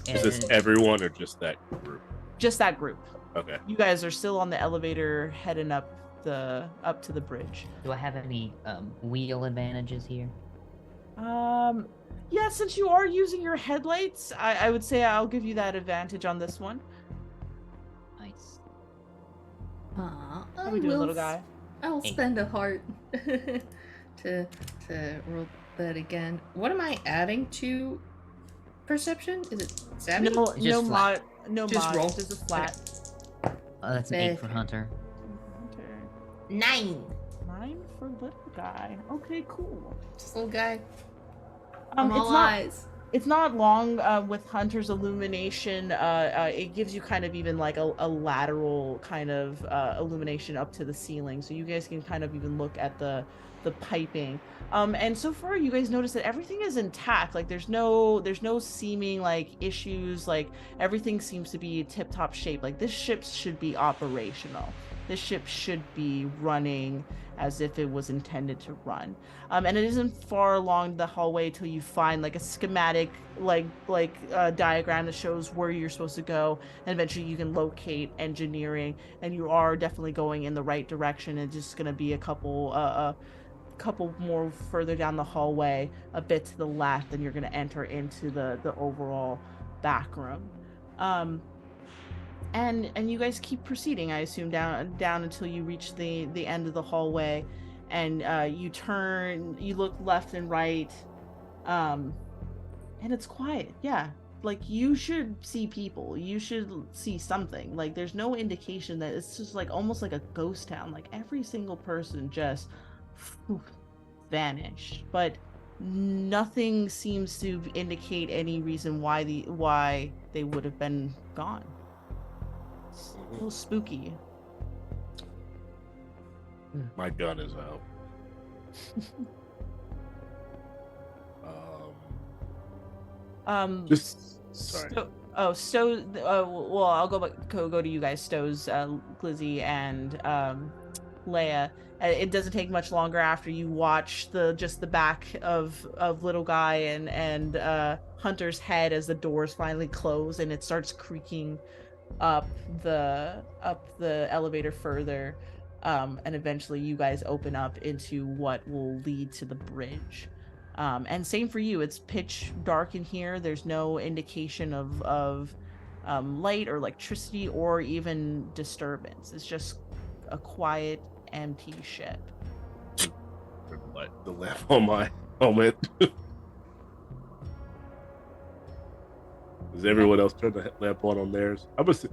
Is this everyone or just that group? Just that group. Okay. You guys are still on the elevator heading up to the bridge. Do I have any wheel advantages here? Yeah, since you are using your headlights, I would say I'll give you that advantage on this one. Nice. How How we doing, little guy? I will Hey. spend a heart to roll that again. What am I adding to perception? Is it savvy? No, Just no flat. mod, no Just mod. roll. Just a flat. Oh, that's an 8 for Hunter. Okay. 9. 9 for little guy. Okay, cool. This little guy. I'm all It's not. eyes. It's not long with Hunter's illumination. It gives you kind of even like a lateral kind of illumination up to the ceiling, so you guys can kind of even look at the piping. And so far, you guys notice that everything is intact. Like there's no seeming like issues. Like everything seems to be tip-top shape. Like this ship should be operational. This ship should be running as if it was intended to run. And it isn't far along the hallway till you find like a schematic diagram that shows where you're supposed to go, and eventually you can locate engineering, and you are definitely going in the right direction. It's just gonna be a couple more further down the hallway, a bit to the left, and you're gonna enter into the overall back room. And you guys keep proceeding, I assume, down until you reach the end of the hallway, and you look left and right, and it's quiet. Yeah, like you should see people, you should see something. Like there's no indication that it's just like almost like a ghost town. Like every single person just vanished, but nothing seems to indicate any reason why they would have been gone. It's a little spooky. My gun is out. Just sorry. Well, I'll go to you guys, Stowe's, Glizzy, and Leia. It doesn't take much longer after you watch the back of little guy and Hunter's head as the doors finally close and it starts creaking up the elevator further, and eventually you guys open up into what will lead to the bridge. And same for you. It's pitch dark in here. There's no indication of light or electricity or even disturbance. It's just a quiet, empty ship. Light the lamp on my helmet. Does everyone else turn the lamp on theirs? I'm just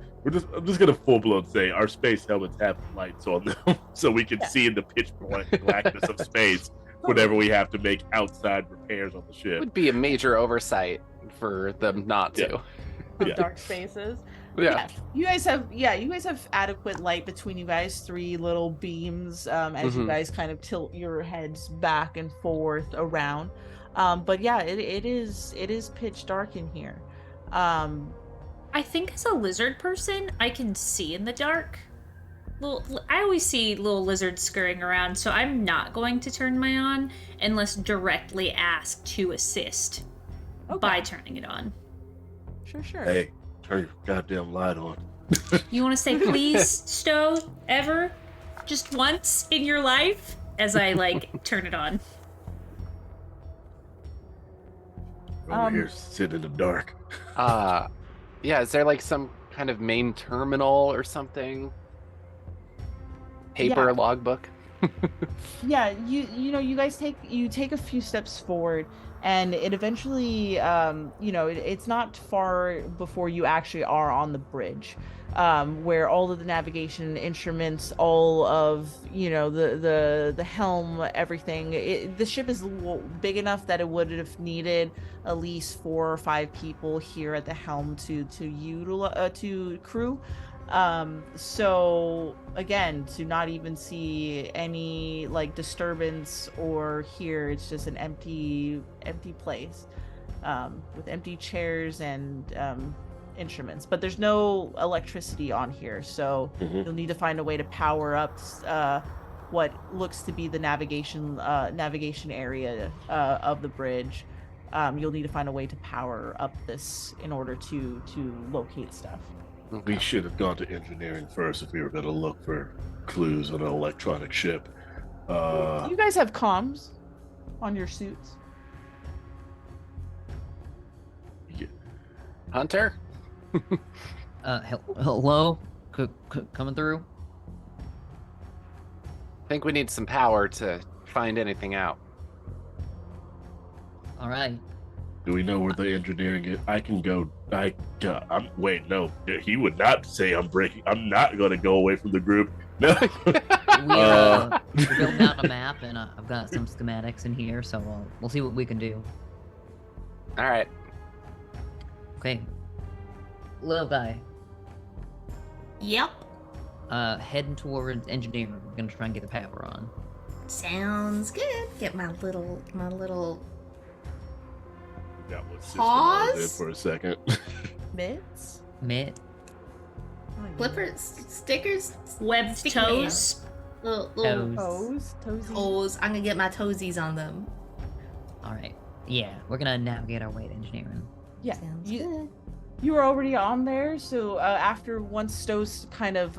gonna full blown say our space helmets have lights on them, so we can see in the pitch blackness of space whenever we have to make outside repairs on the It ship. would be a major oversight for them not to. Yeah. Dark spaces. Yeah. You guys have adequate light between you guys, 3 little beams, as you Mhm. guys kind of tilt your heads back and forth around. But yeah, it is pitch dark in here. I think as a lizard person, I can see in the dark. I always see little lizards scurrying around, so I'm not going to turn my on unless directly asked to assist by turning it on. Sure. Hey, turn your goddamn light on. You want to say please, Stowe, ever? Just once in your life? As I, turn it on. Over here, sit in the dark. Yeah, is there like some kind of main terminal or something? Paper logbook? Yeah, you guys take a few steps forward, and it eventually it's not far before you actually are on the bridge, where all of the navigation instruments, all of the helm, everything. The ship is big enough that it would have needed at least 4 or 5 people here at the helm to crew. So again, to not even see any disturbance or here, it's just an empty place, with empty chairs and instruments, but there's no electricity on here, so you'll need to find a way to power up what looks to be the navigation area of the bridge. You'll need to find a way to power up this in order to locate stuff. We should have gone to engineering first if we were going to look for clues on an electronic ship. You guys have comms on your suits. Yeah. Hunter? Hello? Coming through? I think we need some power to find anything out. All right. Do we know where the engineering is? I can go. Wait, no. He would not say I'm breaking. I'm not going to go away from the group. No. We're building out a map, and I've got some schematics in here, so we'll see what we can do. All right. Okay. Little guy, Yep. heading towards engineering. We're gonna try and get the power on. Sounds good. Get my little That was system I was in Pause? for a second. Mitts? Mitt. flippers, stickers, Webbed sticky toes. hands. Little Toes? Toesies? toes. I'm gonna get my toesies on them. All right. Yeah, we're gonna navigate our way to engineering. Yeah. Sounds You, good. you were already on there, so once Stowe's kind of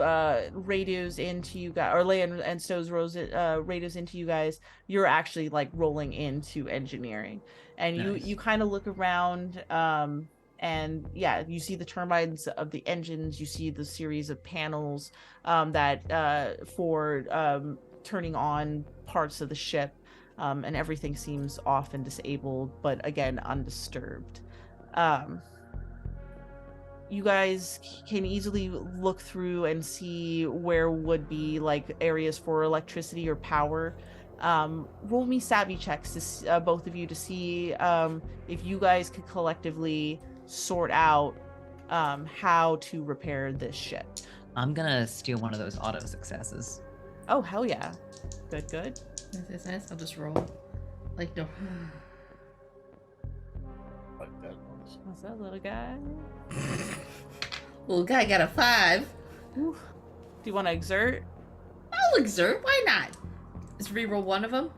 radios into you guys, or Leia and Stowe's radios into you guys, you're actually rolling into engineering, and Nice. you kind of look around, and yeah, you see the turbines of the engines, you see the series of panels that for turning on parts of the ship, and everything seems off and disabled, but again undisturbed. You guys can easily look through and see where would be areas for electricity or power. Roll me savvy checks to both of you to see if you guys could collectively sort out how to repair this ship. I'm gonna steal one of those auto successes. Oh, hell yeah. Good. Nice. I'll just roll. No. Like that, honestly. What's that, little guy? Little guy got a 5. Oof. Do you want to exert? I'll exert. Why not? Just reroll one of them.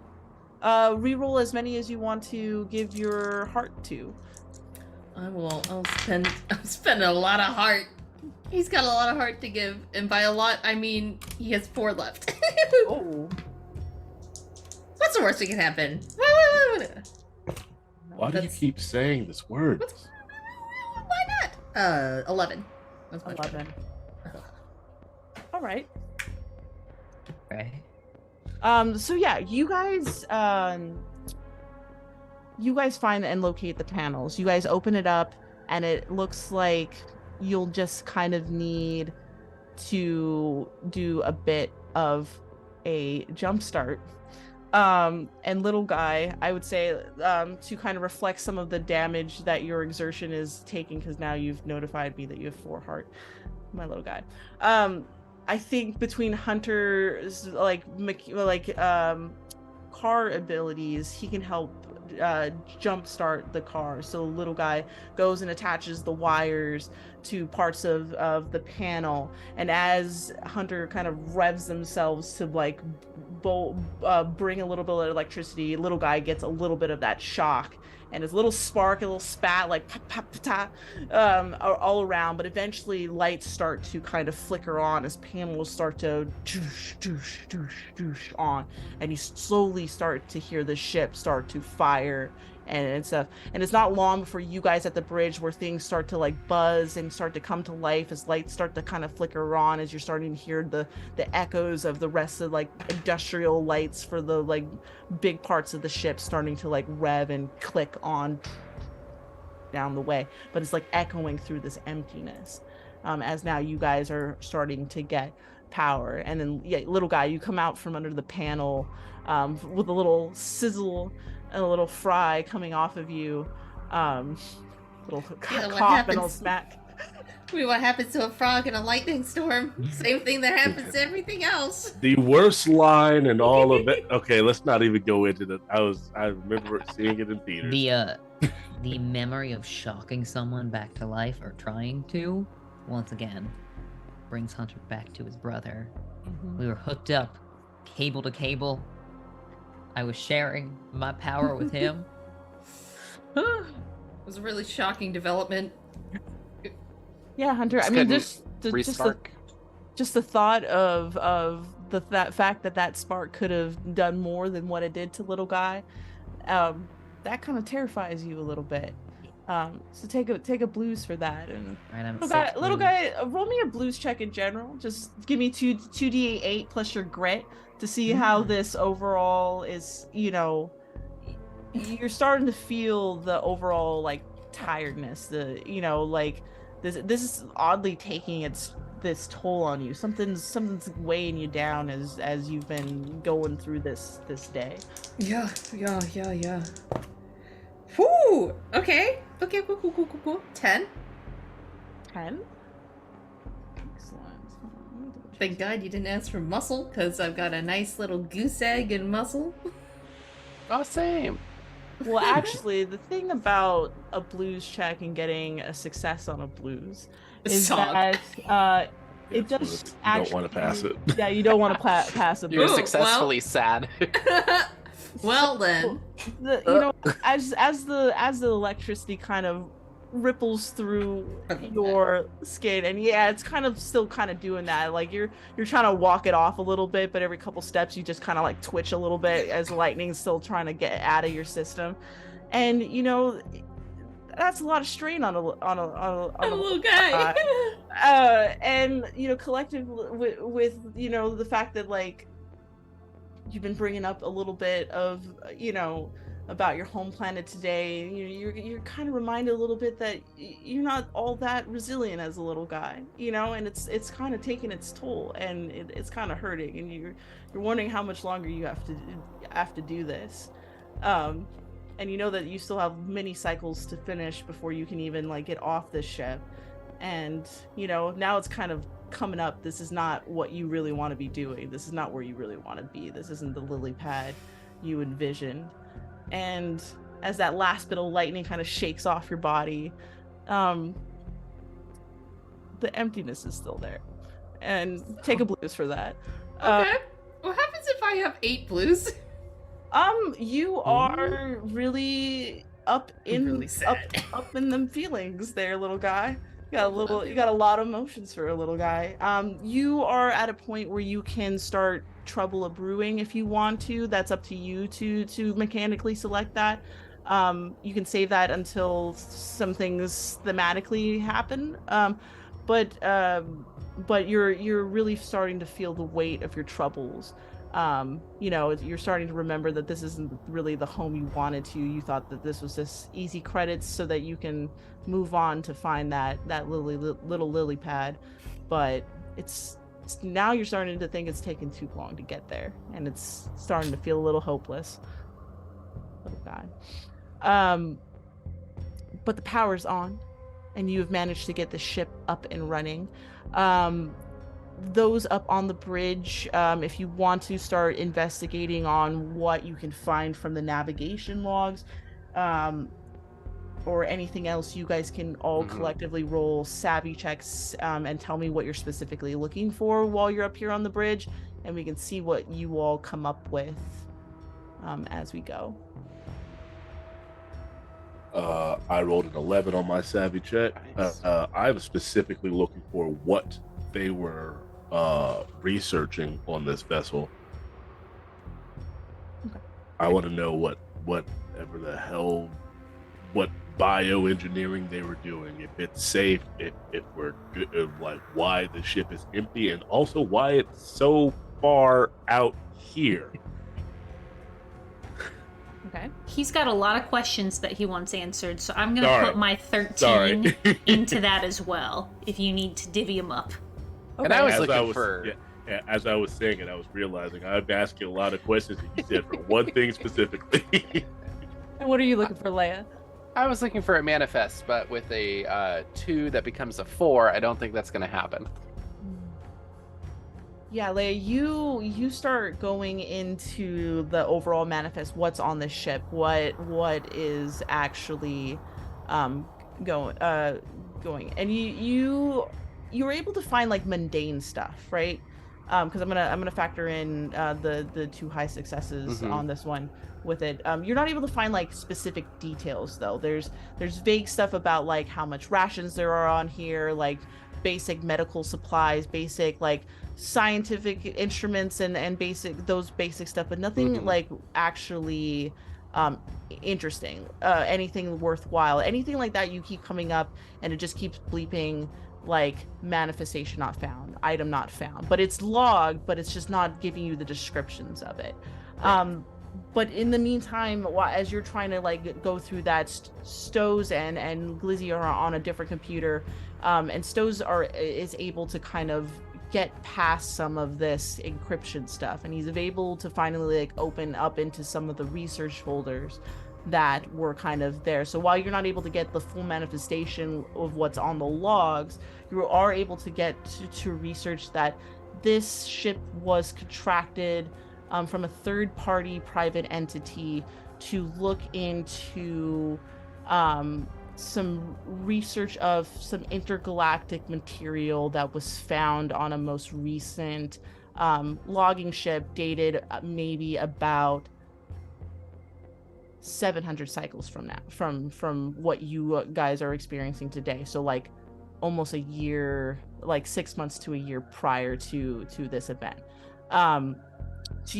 Reroll as many as you want to give your heart to. I will. I'm spending a lot of heart. He's got a lot of heart to give, and by a lot, I mean he has 4 left. Oh. What's the worst that can happen? Why do you That's- keep saying this word? Why not? 11. That's much better. 11. All right. Okay. So yeah, you guys find and locate the panels. You guys open it up, and it looks like you'll just kind of need to do a bit of a jump start. And little guy, I would say, to kind of reflect some of the damage that your exertion is taking, because now you've notified me that you have 4 heart, my little guy. I think between Hunter's car abilities, he can help jumpstart the car. So little guy goes and attaches the wires to parts of the panel, and as Hunter kind of revs themselves to like bring a little bit of electricity, little guy gets a little bit of that shock, and his little spark, a little spat, like pop, pop, pop, all around. But eventually, lights start to kind of flicker on as panels start to doosh, doosh, doosh, doosh on, and you slowly start to hear the ship start to fire and stuff. And it's not long before you guys at the bridge where things start to like buzz and start to come to life as lights start to kind of flicker on, as you're starting to hear the echoes of the rest of like industrial lights for the like big parts of the ship starting to like rev and click on down the way. But it's like echoing through this emptiness, as now you guys are starting to get power. And then little guy, you come out from under the panel with a little sizzle and a little fry coming off of you, little cough and a little smack. What happens to a frog in a lightning storm? Same thing that happens to everything else. The worst line in all of it. Okay, let's not even go into that. I remember seeing it in theaters. The memory of shocking someone back to life, or trying to, once again, brings Hunter back to his brother. Mm-hmm. We were hooked up, cable to cable. I was sharing my power with him. It was a really shocking development. Yeah, Hunter. Just I mean, couldn't just the thought of that fact that spark could have done more than what it did to little guy, that kind of terrifies you a little bit. So take a blues for that. And Right, I'm little guy, roll me a blues check in general. Just give me 2d8 plus your grit to see how this overall is. You know, you're starting to feel the overall like tiredness. Like this is oddly taking this toll on you. Something's weighing you down as you've been going through this day. Yeah. Whew. Okay, cool. 10. 10. Thank God you didn't ask for muscle, because I've got a nice little goose egg and muscle. Oh, same. Well, actually, the thing about a blues check and getting a success on a blues is that it does You actually. don't want to pass it. Yeah, you don't want to pass a You're blues. successfully sad. Well then. As the electricity kind of ripples through your skin, and it's kind of still kind of doing that. Like you're trying to walk it off a little bit, but every couple steps you just kind of like twitch a little bit as lightning's still trying to get out of your system, and that's a lot of strain on a little guy. And collective with the fact that like you've been bringing up a little bit of about your home planet today. You're kind of reminded a little bit that you're not all that resilient as a little guy, and it's kind of taking its toll, and it's kind of hurting, and you're wondering how much longer you have to do this, and you know that you still have many cycles to finish before you can even like get off this ship, and now it's kind of coming up. This is not what you really want to be doing. This is not where you really want to be. This isn't the lily pad you envisioned. And as that last bit of lightning kind of shakes off your body, the emptiness is still there. And take a blues for that. Okay. What happens if I have 8 blues? You are really up in really sad. up in them feelings there, little guy. You got a lot of emotions for a little guy. You are at a point where you can start trouble a brewing if you want to. That's up to you to mechanically select that. You can save that until some things thematically happen. But you're really starting to feel the weight of your troubles. You're starting to remember that this isn't really the home you wanted to. You thought that this was just easy credits so that you can move on to find that little lily pad, but it's now you're starting to think it's taken too long to get there, and it's starting to feel a little hopeless. Oh God. But the power's on, and you have managed to get the ship up and running. those up on the bridge, if you want to start investigating on what you can find from the navigation logs, or anything else, you guys can all collectively roll savvy checks, and tell me what you're specifically looking for while you're up here on the bridge, and we can see what you all come up with as we go. I rolled an 11 on my savvy check. Nice. I was specifically looking for what they were researching on this vessel. Okay. I want to know whatever the hell, what bioengineering they were doing. If it's safe, if we're good, like why the ship is empty, and also why it's so far out here. Okay. He's got a lot of questions that he wants answered, so I'm gonna Sorry. put my 13 Sorry. into that as well, if you need to divvy them up. And I was As looking for. Yeah, as I was saying it, I was realizing I've asked you a lot of questions, and you said for one thing specifically. And what are you looking for, Leia? I was looking for a manifest, but with a 2 that becomes a 4, I don't think that's going to happen. Yeah, Leia, you start going into the overall manifest. What's on the ship? What is actually going? And you were able to find like mundane stuff, right? Because I'm gonna factor in the 2 high successes on this one with it. You're not able to find like specific details though. There's vague stuff about like how much rations there are on here, like basic medical supplies, basic like scientific instruments and basic stuff, but nothing like actually interesting, anything worthwhile, anything like that. You keep coming up and it just keeps bleeping like manifestation not found, item not found, but it's logged, but it's just not giving you the descriptions of it. Right. But in the meantime, as you're trying to like go through that, Stows and Glizzy are on a different computer, and Stows is able to kind of get past some of this encryption stuff, and he's able to finally like open up into some of the research folders that were kind of there. So while you're not able to get the full manifestation of what's on the logs, you are able to get to research that this ship was contracted from a third-party private entity to look into some research of some intergalactic material that was found on a most recent logging ship dated maybe about 700 cycles from now, from what you guys are experiencing today. So like almost a year, like 6 months to a year prior to this event, to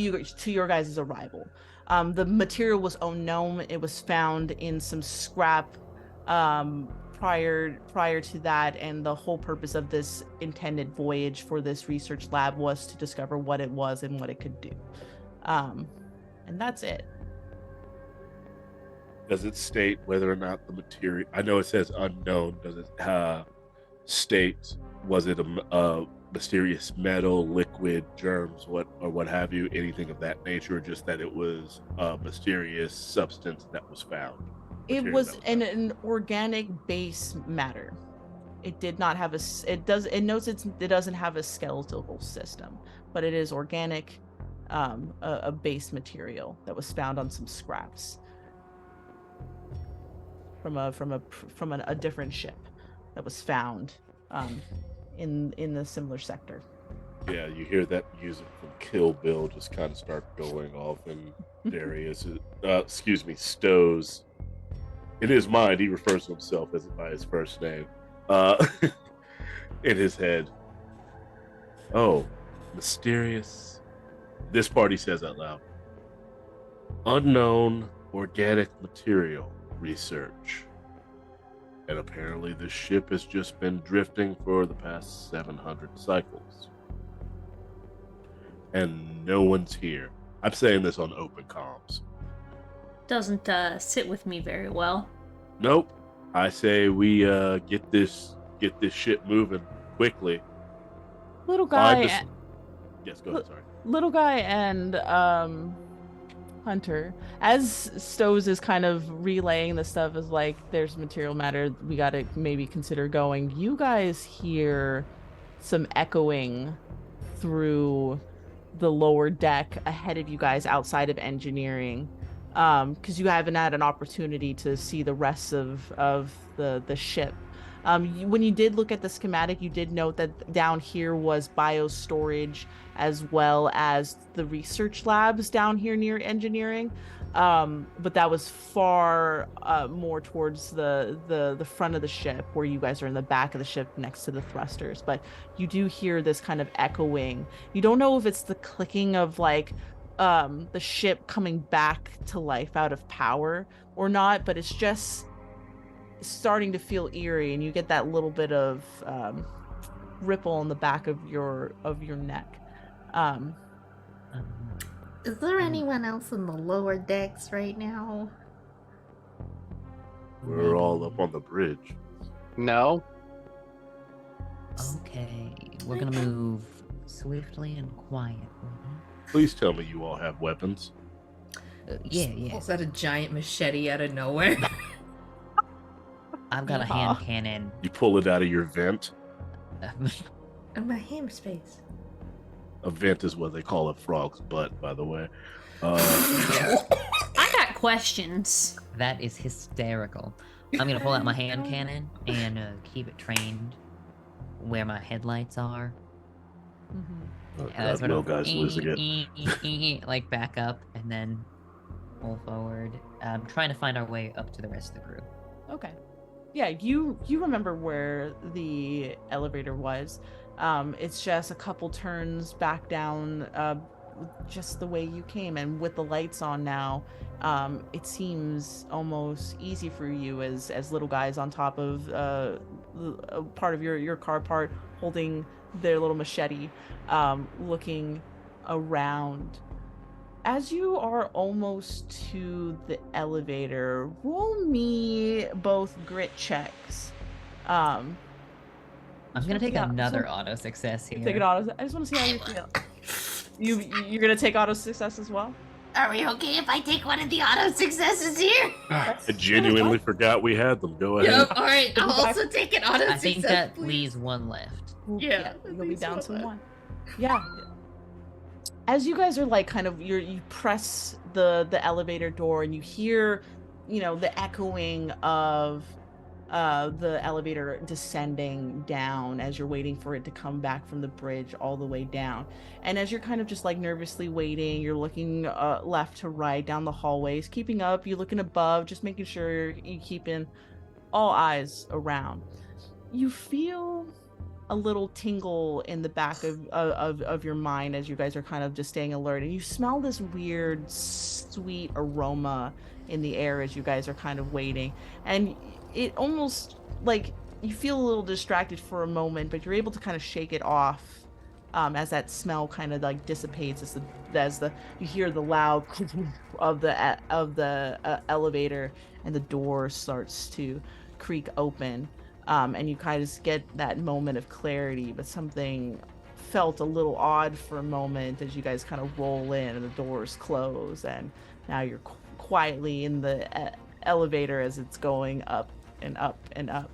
your guys' arrival. The material was unknown. It was found in some scrap prior to that, and the whole purpose of this intended voyage for this research lab was to discover what it was and what it could do. And that's it. Does it state whether or not the material? I know it says unknown. Does it state, was it a mysterious metal, liquid, germs, what have you, anything of that nature, or just that it was a mysterious substance that was found? It was an organic base matter. It did not have it doesn't have a skeletal system, but it is organic, a base material that was found on some scraps from a different ship that was found in the similar sector. Yeah, you hear that music from Kill Bill just kind of start going off, and Darius, Stows. In his mind, he refers to himself by his first name. In his head, oh, mysterious. This part he says out loud. Unknown organic material research. And apparently the ship has just been drifting for the past 700 cycles. And no one's here. I'm saying this on open comms. Doesn't sit with me very well. Nope. I say we get this ship moving quickly. Little guy. Yes, go ahead. Sorry. Little guy and Hunter, as Stows is kind of relaying the stuff, is like, there's material matter, we gotta maybe consider going. You guys hear some echoing through the lower deck ahead of you guys outside of engineering, because you haven't had an opportunity to see the rest of the ship. When you did look at the schematic, you did note that down here was biostorage as well as the research labs down here near engineering. But that was far more towards the front of the ship, where you guys are in the back of the ship next to the thrusters. But you do hear this kind of echoing. You don't know if it's the clicking of like the ship coming back to life out of power or not, but it's just starting to feel eerie, and you get that little bit of ripple in the back of your neck. Is there anyone else in the lower decks right now? We're all up on the bridge. No. Okay, we're gonna move swiftly and quietly. Please tell me you all have weapons. Yeah. Is that a giant machete out of nowhere? I've got a hand cannon. You pull it out of your vent. In my ham space. A vent is what they call a frog's butt, by the way. I got questions. That is hysterical. I'm gonna pull out my hand cannon and keep it trained where my headlights are. Oh, Sort God, no, of guys, losing it. like back up and then pull forward. Trying to find our way up to the rest of the crew. Okay. Yeah, you remember where the elevator was. It's just a couple turns back down, just the way you came, and with the lights on now, it seems almost easy for you as little guys on top of part of your car part, holding their little machete, looking around. As you are almost to the elevator, roll me both grit checks. I'm gonna take another auto success here. Take an auto. I just want to see how you feel. You're gonna take auto success as well? Are we okay if I take one of the auto successes here? I genuinely forgot we had them. Go ahead. Yep, alright, I'll also take an auto I success, think that please. leaves one left. Yeah, You'll be down to one. Yeah. As you guys are like kind of you press the elevator door, and you hear, the echoing of the elevator descending down as you're waiting for it to come back from the bridge all the way down. And as you're kind of just like nervously waiting, you're looking left to right down the hallways, keeping up, you're looking above, just making sure you're keeping all eyes around. You feel a little tingle in the back of your mind as you guys are kind of just staying alert, and you smell this weird sweet aroma in the air as you guys are kind of waiting, and it almost like you feel a little distracted for a moment, but you're able to kind of shake it off as that smell kind of like dissipates as you hear the loud of the elevator, and the door starts to creak open. And you kind of get that moment of clarity, but something felt a little odd for a moment as you guys kind of roll in and the doors close, and now you're quietly in the elevator as it's going up and up and up.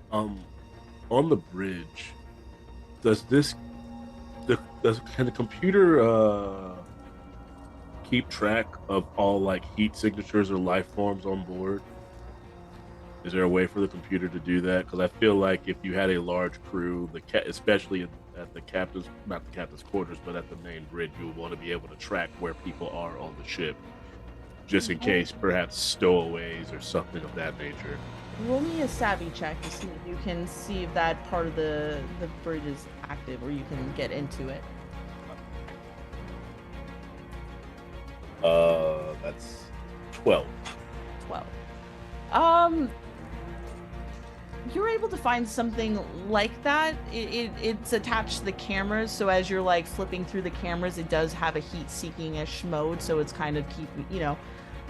On the bridge, can the computer keep track of all like heat signatures or life forms on board? Is there a way for the computer to do that? Because I feel like if you had a large crew, especially at the captain's, not the captain's quarters, but at the main bridge, you would want to be able to track where people are on the ship, just in case perhaps stowaways or something of that nature. Roll me a savvy check to see if you can see if that part of the bridge is active, or you can get into it. That's 12. 12. You're able to find something like that. It's attached to the cameras, so as you're like flipping through the cameras, it does have a heat-seeking-ish mode, so it's kind of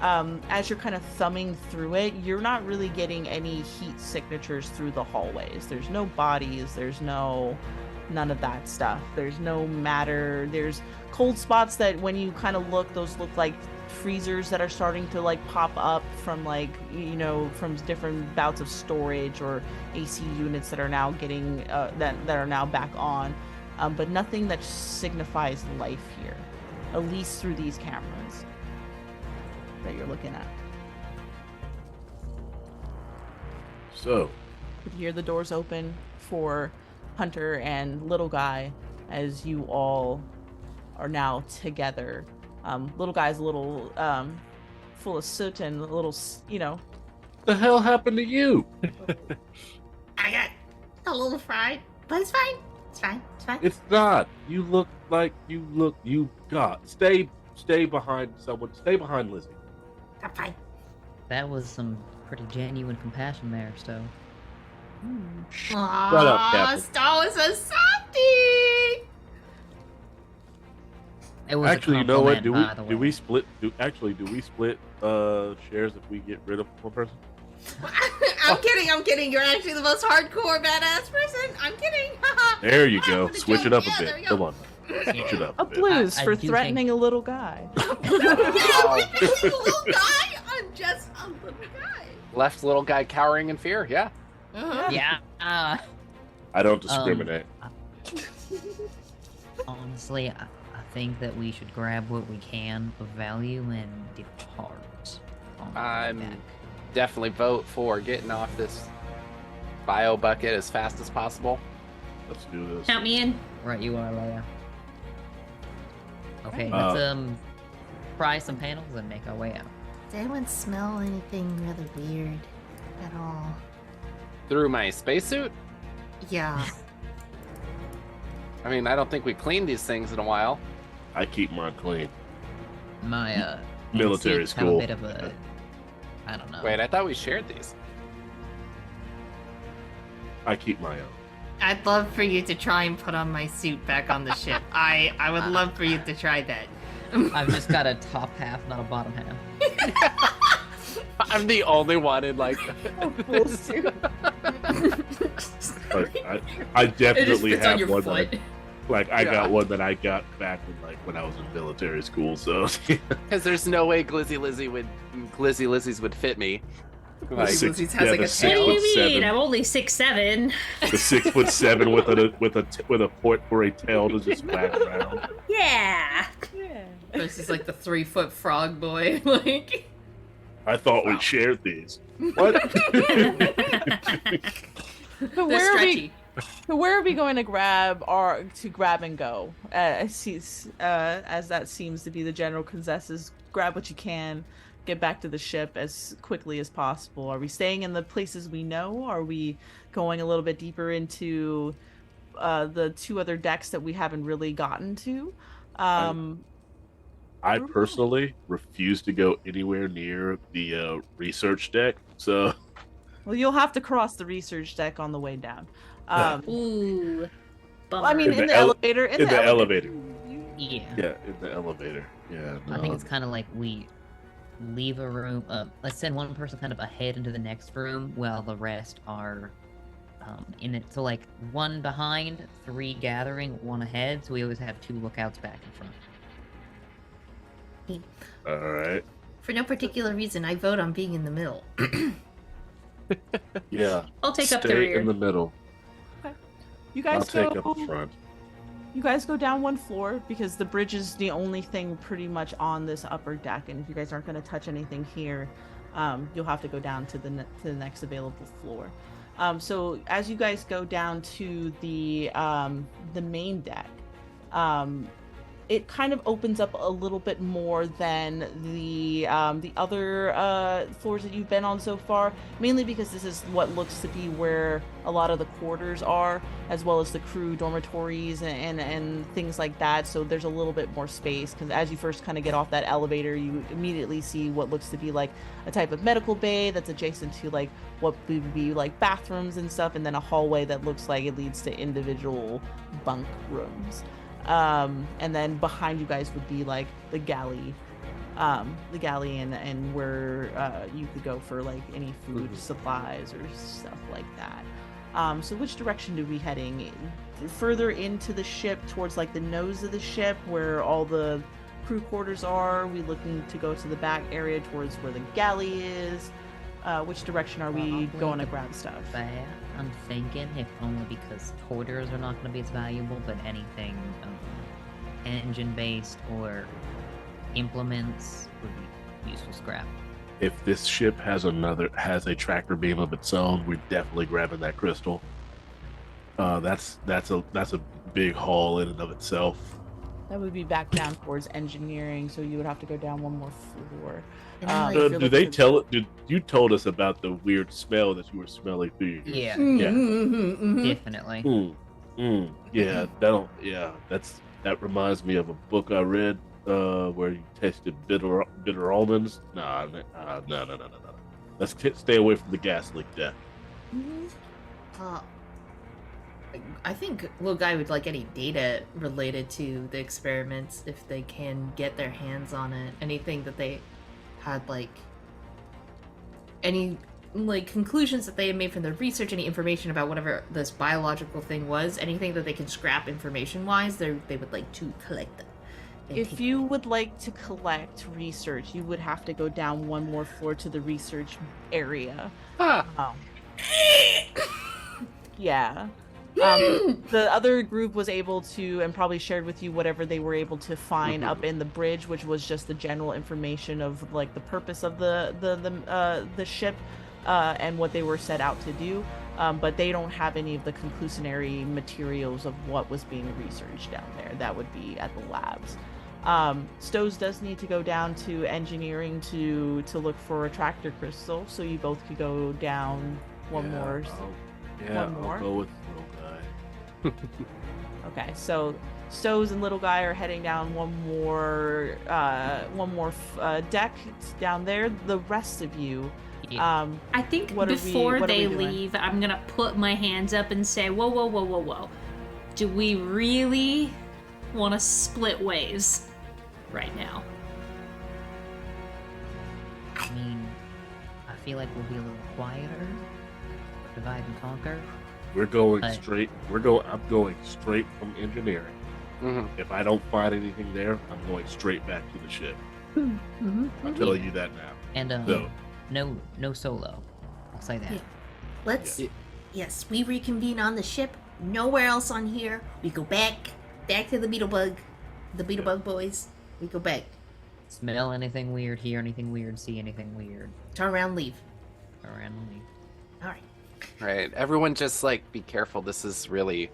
as you're kind of thumbing through it, you're not really getting any heat signatures through the hallways. There's no bodies, there's none of that stuff. There's no matter. There's cold spots that when you kind of look, those look like freezers that are starting to like pop up from like from different bouts of storage or AC units that are now getting that are now back on, but nothing that signifies life here, at least through these cameras that you're looking at. So, You hear the doors open for Hunter and Little Guy as you all are now together. Little Guy's a little full of soot and a little, the hell happened to you? I got a little fried, but it's fine. It's fine. It's fine. It's not. You look like you got. Stay behind someone. Stay behind Lizzie. I'm fine. That was some pretty genuine compassion there, Stowe. Shut up, Captain. Star was a softie. It was Actually, a you know what? compliment, by the Do we way. split? Do we split shares if we get rid of one person? I'm kidding. You're actually the most hardcore badass person. I'm kidding. There you go. The Switch it joke. up a Yeah, bit. there we go. Come on. Switch it up a a bit. blues I for do think- threatening a little guy. I'm not a little guy. I'm just a little guy. Left little guy cowering in fear. Yeah. Uh-huh. Yeah. I don't discriminate. Honestly, I think that we should grab what we can of value and depart. on the way I'm back. definitely vote for getting off this bio bucket as fast as possible. Let's do this. Count me in. Right, you are, Leia. Okay, Uh, let's pry some panels and make our way out. Does anyone smell anything really weird at all? Through my spacesuit? Yeah. I mean, I don't think we cleaned these things in a while. I keep mine clean. My Military instincts have school. a bit of a, I don't know. Wait, I thought we shared these. I keep my own. I'd love for you to try and put on my suit back on the ship. I would love for you to try that. I've just got a top half, not a bottom half. I'm the only one in like full suit. Like, I definitely fits on have your one. foot. I Yeah. got one that I got back when I was in military school. So because there's no way Glizzy Lizzie's would fit me. Like, Glizzy Lizzie's has like a the tail. What do you 6'7" mean? I'm only 6'7". the 6'7" with a port for a tail to just whack around. Yeah. Versus like the 3-foot frog boy. Like, I thought we shared these. What? But they're where stretchy. are we going to grab and go? As that seems to be the general consensus. Grab what you can, get back to the ship as quickly as possible. Are we staying in the places we know? Are we going a little bit deeper into the two other decks that we haven't really gotten to? I personally refuse to go anywhere near the research deck. So Well, you'll have to cross the research deck on the way down. Ooh. Bummer. I mean, In in the the elevator. In the elevator. Yeah. yeah, in the elevator. Yeah. I think it's kind of like we leave a room. Let's send one person kind of ahead into the next room while the rest are in it. So like one behind, 3 gathering, 1 ahead. So we always have 2 lookouts back in front. all right. For no particular reason, I vote on being in the middle. Yeah. I'll take up the Stay rear. in the middle. You I'll guys take go. up the front. You guys go down 1 floor because the bridge is the only thing pretty much on this upper deck, and if you guys aren't going to touch anything here, you'll have to go down to the next available floor. So as you guys go down to the main deck, it kind of opens up a little bit more than the other floors that you've been on so far, mainly because this is what looks to be where a lot of the quarters are, as well as the crew dormitories and things like that. So there's a little bit more space, because as you first kind of get off that elevator, you immediately see what looks to be like a type of medical bay that's adjacent to like what would be like bathrooms and stuff, and then a hallway that looks like it leads to individual bunk rooms. And then behind you guys would be like the galley and where you could go for like any food supplies or stuff like that. So which direction do we heading? Further into the ship towards like the nose of the ship where all the crew quarters are? Are we looking to go to the back area towards where the galley is? Which direction are we Probably going to the grab stuff? That, I'm thinking, if only because quarters are not going to be as valuable, but anything engine-based or implements would be useful scrap. If this ship has a tractor beam of its own, we're definitely grabbing that crystal. That's a big haul in and of itself. That would be back down towards engineering, so you would have to go down one more floor. And I'm like, if you're Did they looking- tell it? Did you told us about the weird smell that you were smelling through your ears? Yeah, definitely. Yeah, that reminds me of a book I read where you tasted bitter almonds. No. Let's stay away from the gas leak death. I think little guy would like any data related to the experiments if they can get their hands on it. Anything that they had, like any like conclusions that they had made from their research, any information about whatever this biological thing was, anything that they can scrap information wise, they would like to collect them. and If take you would like to collect research, you would have to go down one more floor to the research area. Ah, Yeah. The other group was able to, and probably shared with you whatever they were able to find up in the bridge, which was just the general information of like the purpose of the ship and what they were set out to do. But they don't have any of the conclusionary materials of what was being researched down there. That would be at the labs. Stows does need to go down to engineering to look for a tractor crystal, so you both could go down one more. I'll more? go with little guy. Okay, so Stows and Little Guy are heading down one more deck down there. The rest of you, Yeah. I think What are we- before what are they we doing? leave, I'm gonna put my hands up and say, whoa, whoa, whoa, whoa, whoa. Do we really want to split ways right now? I mean, I feel like we'll be a little quieter. Divide and conquer. We're going Hey. straight. I'm going straight from engineering. mhm. If I don't find anything there, I'm going straight back to the ship. I'm telling you that now. And So, no solo. I'll say that. Yeah. Let's. Yeah. Yes, we reconvene on the ship. Nowhere else on here. We go back to the Beetlebug boys. We go back. Smell anything weird, hear anything weird, see anything weird. Turn around, leave. Around me. All right. Right. Everyone just like be careful. This is really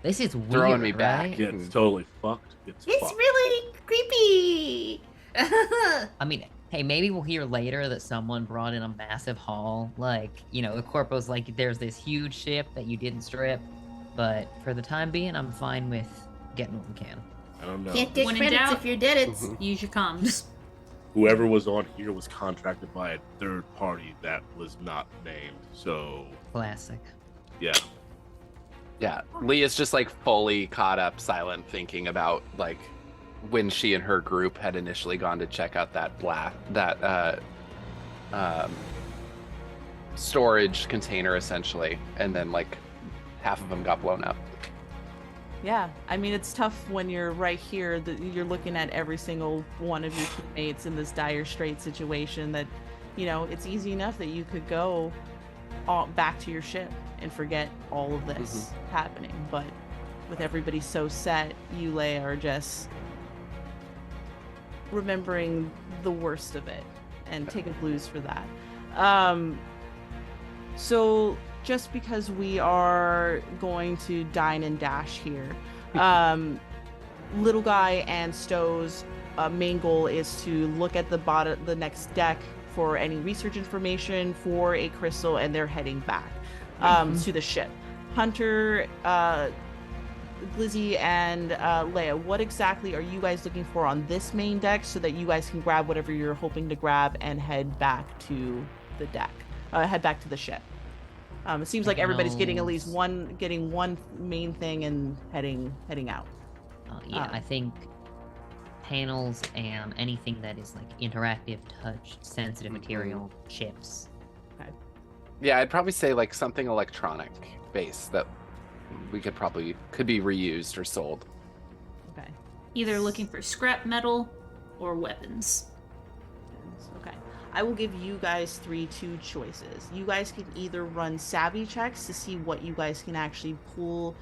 This is weird, throwing me back. right? yeah, it's totally fucked. It's It's fucked. really creepy. I mean, hey, maybe we'll hear later that someone brought in a massive haul. Like, you know, the corpo's like, there's this huge ship that you didn't strip. But for the time being, I'm fine with getting what we can. I don't know. Can't get When in credits doubt- if you're dead. It's Mhm. Use your comms. Whoever was on here was contracted by a third party that was not named. So, Classic. yeah. Yeah, Leah's just like fully caught up, silent, thinking about like when she and her group had initially gone to check out that storage container, essentially, and then like half of them got blown up. Yeah, I mean, it's tough when you're right here that you're looking at every single one of your teammates in this dire straight situation that, you know, it's easy enough that you could go back to your ship and forget all of this happening. But with everybody so set, you, Leia, are just remembering the worst of it and taking blues for that. So just because we are going to dine and dash here, Little Guy and Stowe's main goal is to look at the next deck for any research information for a crystal, and they're heading back to the ship. Hunter, Glizzy, and Leia, what exactly are you guys looking for on this main deck so that you guys can grab whatever you're hoping to grab and head back to the deck, head back to the ship? It seems like everybody's getting at least one main thing and heading out. Yeah, I think panels and anything that is like interactive, touch, sensitive material, chips. Yeah, I'd probably say like something electronic based that we could be reused or sold. Okay. Either looking for scrap metal or weapons. Okay. I will give you guys two choices. You guys can either run savvy checks to see what you guys can actually pull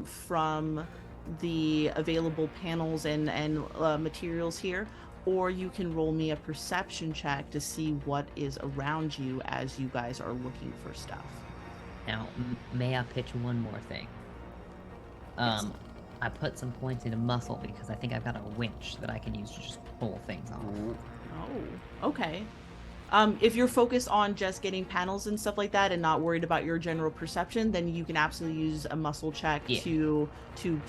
from the available panels and materials here, or you can roll me a perception check to see what is around you as you guys are looking for stuff. Now, may I pitch one more thing? I put some points into muscle because I think I've got a winch that I can use to just pull things off. Oh, okay. If you're focused on just getting panels and stuff like that and not worried about your general perception, then you can absolutely use a muscle check to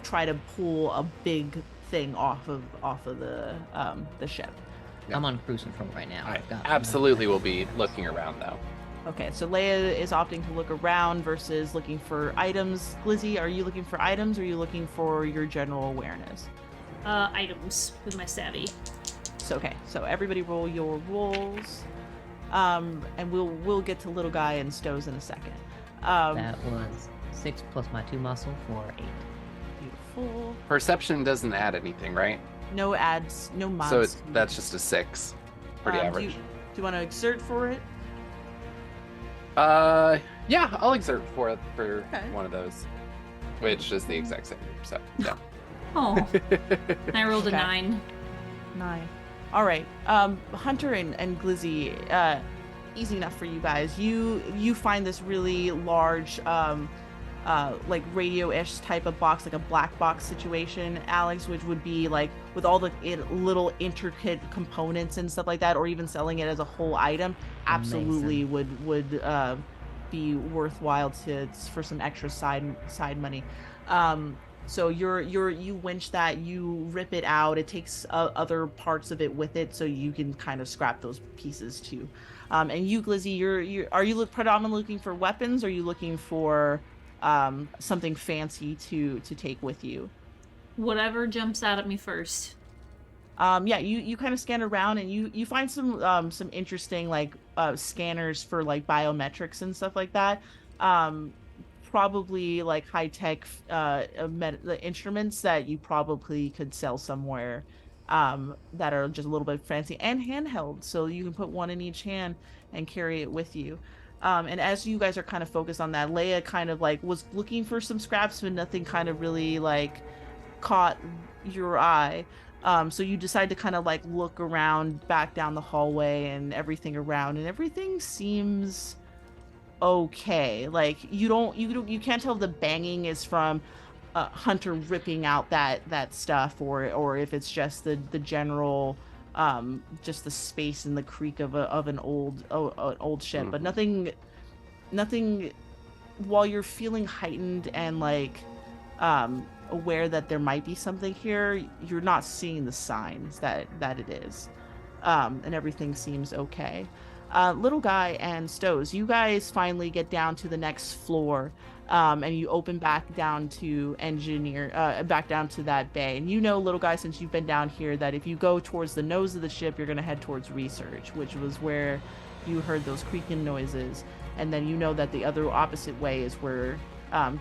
try to pull a big thing off of the ship. Yeah. I'm on cruise control right now. I absolutely will be looking around though. Okay, so Leia is opting to look around versus looking for items. Glizzy, are you looking for items or are you looking for your general awareness? Items with my savvy. So okay, so everybody roll your rolls. And we'll get to little guy and Stows in a second. That was 6 plus my 2 muscle for 8. Beautiful. Perception doesn't add anything, right? No ads, no mods. So that's just a 6. Pretty average. Do you want to exert for it? Yeah, I'll exert for Okay. one of those, which is the exact same perception. Yeah. Oh, I rolled a Okay. 9. 9. All right. Hunter and Glizzy, easy enough for you guys. You find this really large, like radio-ish type of box, like a black box situation, Alex, which would be like with all the little intricate components and stuff like that, or even selling it as a whole item. Absolutely would be worthwhile for some extra side money. So you winch that, you rip it out. It takes other parts of it with it, so you can kind of scrap those pieces too. And you, Glizzy, are you predominantly looking for weapons, or are you looking for something fancy to take with you? Whatever jumps out at me first. Yeah, you kind of scan around and you find some interesting like scanners for like biometrics and stuff like that. Probably like high-tech instruments that you probably could sell somewhere that are just a little bit fancy and handheld, so you can put one in each hand and carry it with you. And as you guys are kind of focused on that, Leia kind of like was looking for some scraps, but nothing kind of really like caught your eye. So you decide to kind of like look around back down the hallway and everything around, and everything seems okay. Like you can't tell if the banging is from Hunter ripping out that stuff, or if it's just the general just the space and the creak of an old ship. But nothing while you're feeling heightened and like aware that there might be something here, you're not seeing the signs that it is, and everything seems okay. Little guy and Stows, you guys finally get down to the next floor, and you open back down to back down to that bay. And you know, little guy, since you've been down here, that if you go towards the nose of the ship, you're going to head towards research, which was where you heard those creaking noises. And then you know that the other opposite way is where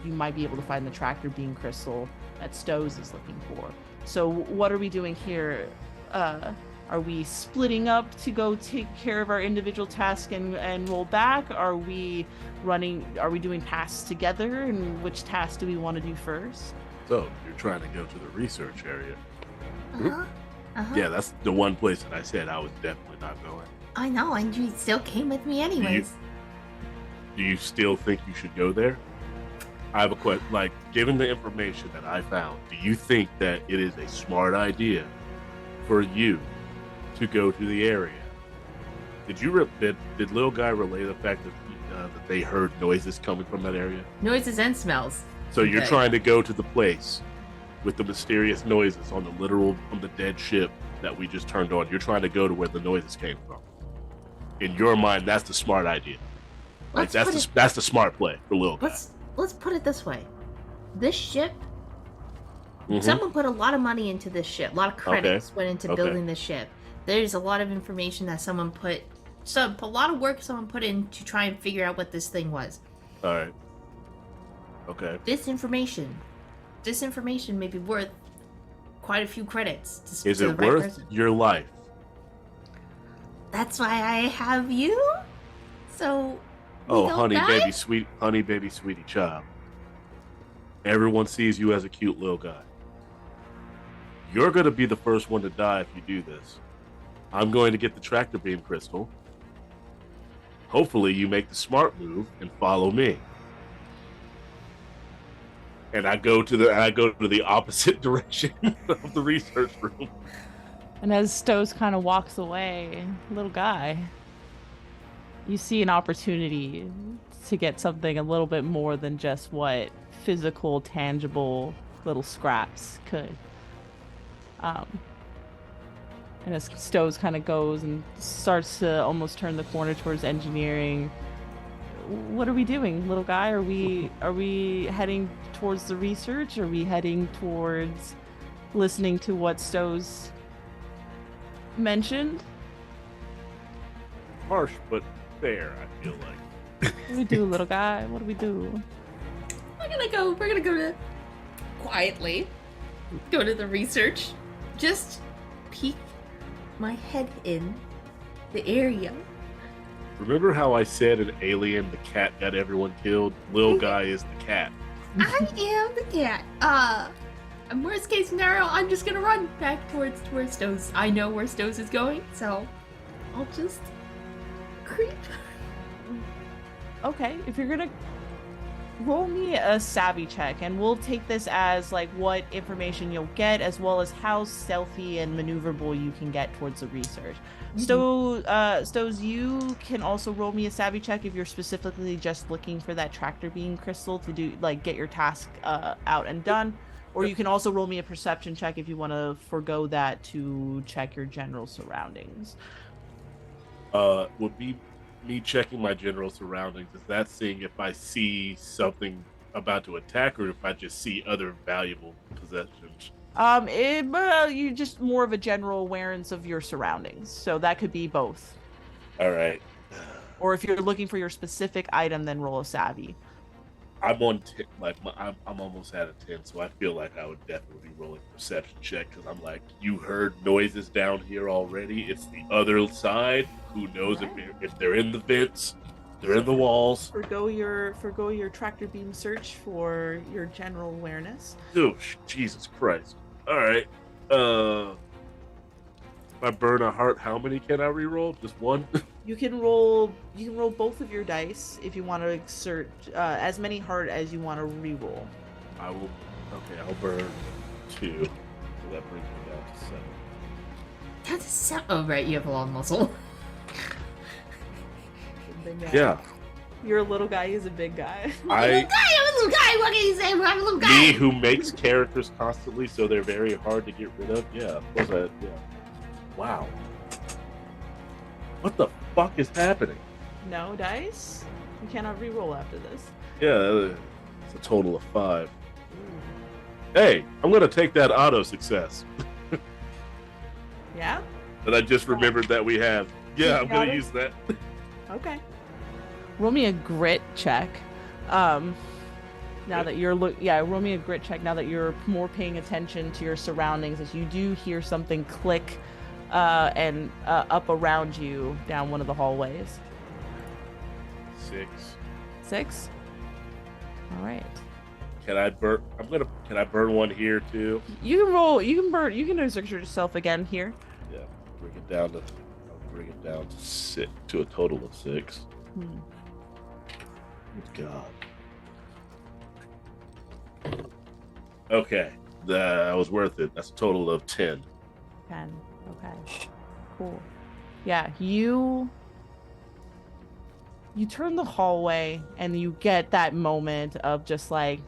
you might be able to find the tractor beam crystal that Stows is looking for. So what are we doing here? Are we splitting up to go take care of our individual tasks and roll back? Are we doing tasks together? And which task do we want to do first? So you're trying to go to the research area. Uh-huh. Uh-huh. Yeah, that's the one place that I said I was definitely not going. I know, and you still came with me anyways. Do you still think you should go there? I have a question. Like, given the information that I found, do you think that it is a smart idea for you to go to the area? Did little guy relay the fact that they heard noises coming from that area? Noises and smells. So you're Okay. trying to go to the place with the mysterious noises on the dead ship that we just turned on. You're trying to go to where the noises came from. In your mind, that's the smart idea. Like that's the smart play for little guy. Let's put it this way. This ship, Mhm. someone put a lot of money into this ship. A lot of credits went into Okay. building this ship. There's a lot of information that someone put, a lot of work someone put in to try and figure out what this thing was. All right. Okay. This information may be worth quite a few credits. Is to the it right worth person. your life? That's why I have you. So. we Oh, don't honey, die? baby, sweetie child. Everyone sees you as a cute little guy. You're going to be the first one to die if you do this. I'm going to get the tractor beam crystal. Hopefully you make the smart move and follow me. And I go to the opposite direction of the research room. And as Stowe's kind of walks away, little guy, you see an opportunity to get something a little bit more than just what physical, tangible little scraps could. And as Stowe's kind of goes and starts to almost turn the corner towards engineering, what are we doing, little guy? Are we heading towards the research? Are we heading towards listening to what Stowe's mentioned? Harsh, but fair, I feel like. What do we do, little guy? What do we do? We're gonna go to quietly go to the research. Just peek my head in the area. Remember how I said in Alien the cat got everyone killed? Lil guy is the cat. I am the cat. And worst case scenario, I'm just gonna run back towards where Stowe's. I know where Stowe's is going, so I'll just creep. Okay, if you're gonna roll me a savvy check, and we'll take this as like what information you'll get, as well as how stealthy and maneuverable you can get towards the research. Stowe's, you can also roll me a savvy check if you're specifically just looking for that tractor beam crystal to do like get your task out and done. Or you can also roll me a perception check if you want to forego that to check your general surroundings. Would be me checking my general surroundings. Is that seeing if I see something about to attack, or if I just see other valuable possessions? You just more of a general awareness of your surroundings, so that could be both. All right. Or if you're looking for your specific item, then roll a savvy. I'm on 10, I'm almost at a 10, so I feel like I would definitely be rolling a perception check, because I'm like, you heard noises down here already. It's the other side. Who knows if they're in the vents, they're in the walls. Forgo your tractor beam search for your general awareness. Oh, Jesus Christ! All right. If I burn a heart, how many can I reroll? Just one. You can roll both of your dice if you want to exert as many heart as you want to reroll. I will. Okay, I'll burn 2. So that brings me down to 7. That's a sound. Oh right, you have a long muscle. Yeah. Your little guy is a big guy. I'm a little guy. What can you say? I'm a little guy. Me who makes characters constantly, so they're very hard to get rid of. Yeah, of course. Yeah. Wow. What the fuck is happening? No dice? You cannot reroll after this. Yeah, it's a total of 5. Hey, I'm gonna take that auto success. Yeah? And I just remembered that we have. Yeah, I'm gonna Got it? use that. Okay. Roll me a grit check. Now that you're roll me a grit check now that you're more paying attention to your surroundings, as you do hear something click and up around you down one of the hallways. 6. 6? All right. Can I burn? Can I burn one here too? You can roll. You can exert yourself again here. Yeah. Bring it down to. I'll bring it down to 6, to a total of 6. Good God. Okay, that was worth it. That's a total of 10. 10. Okay. Cool. Yeah, you turn the hallway and you get that moment of just like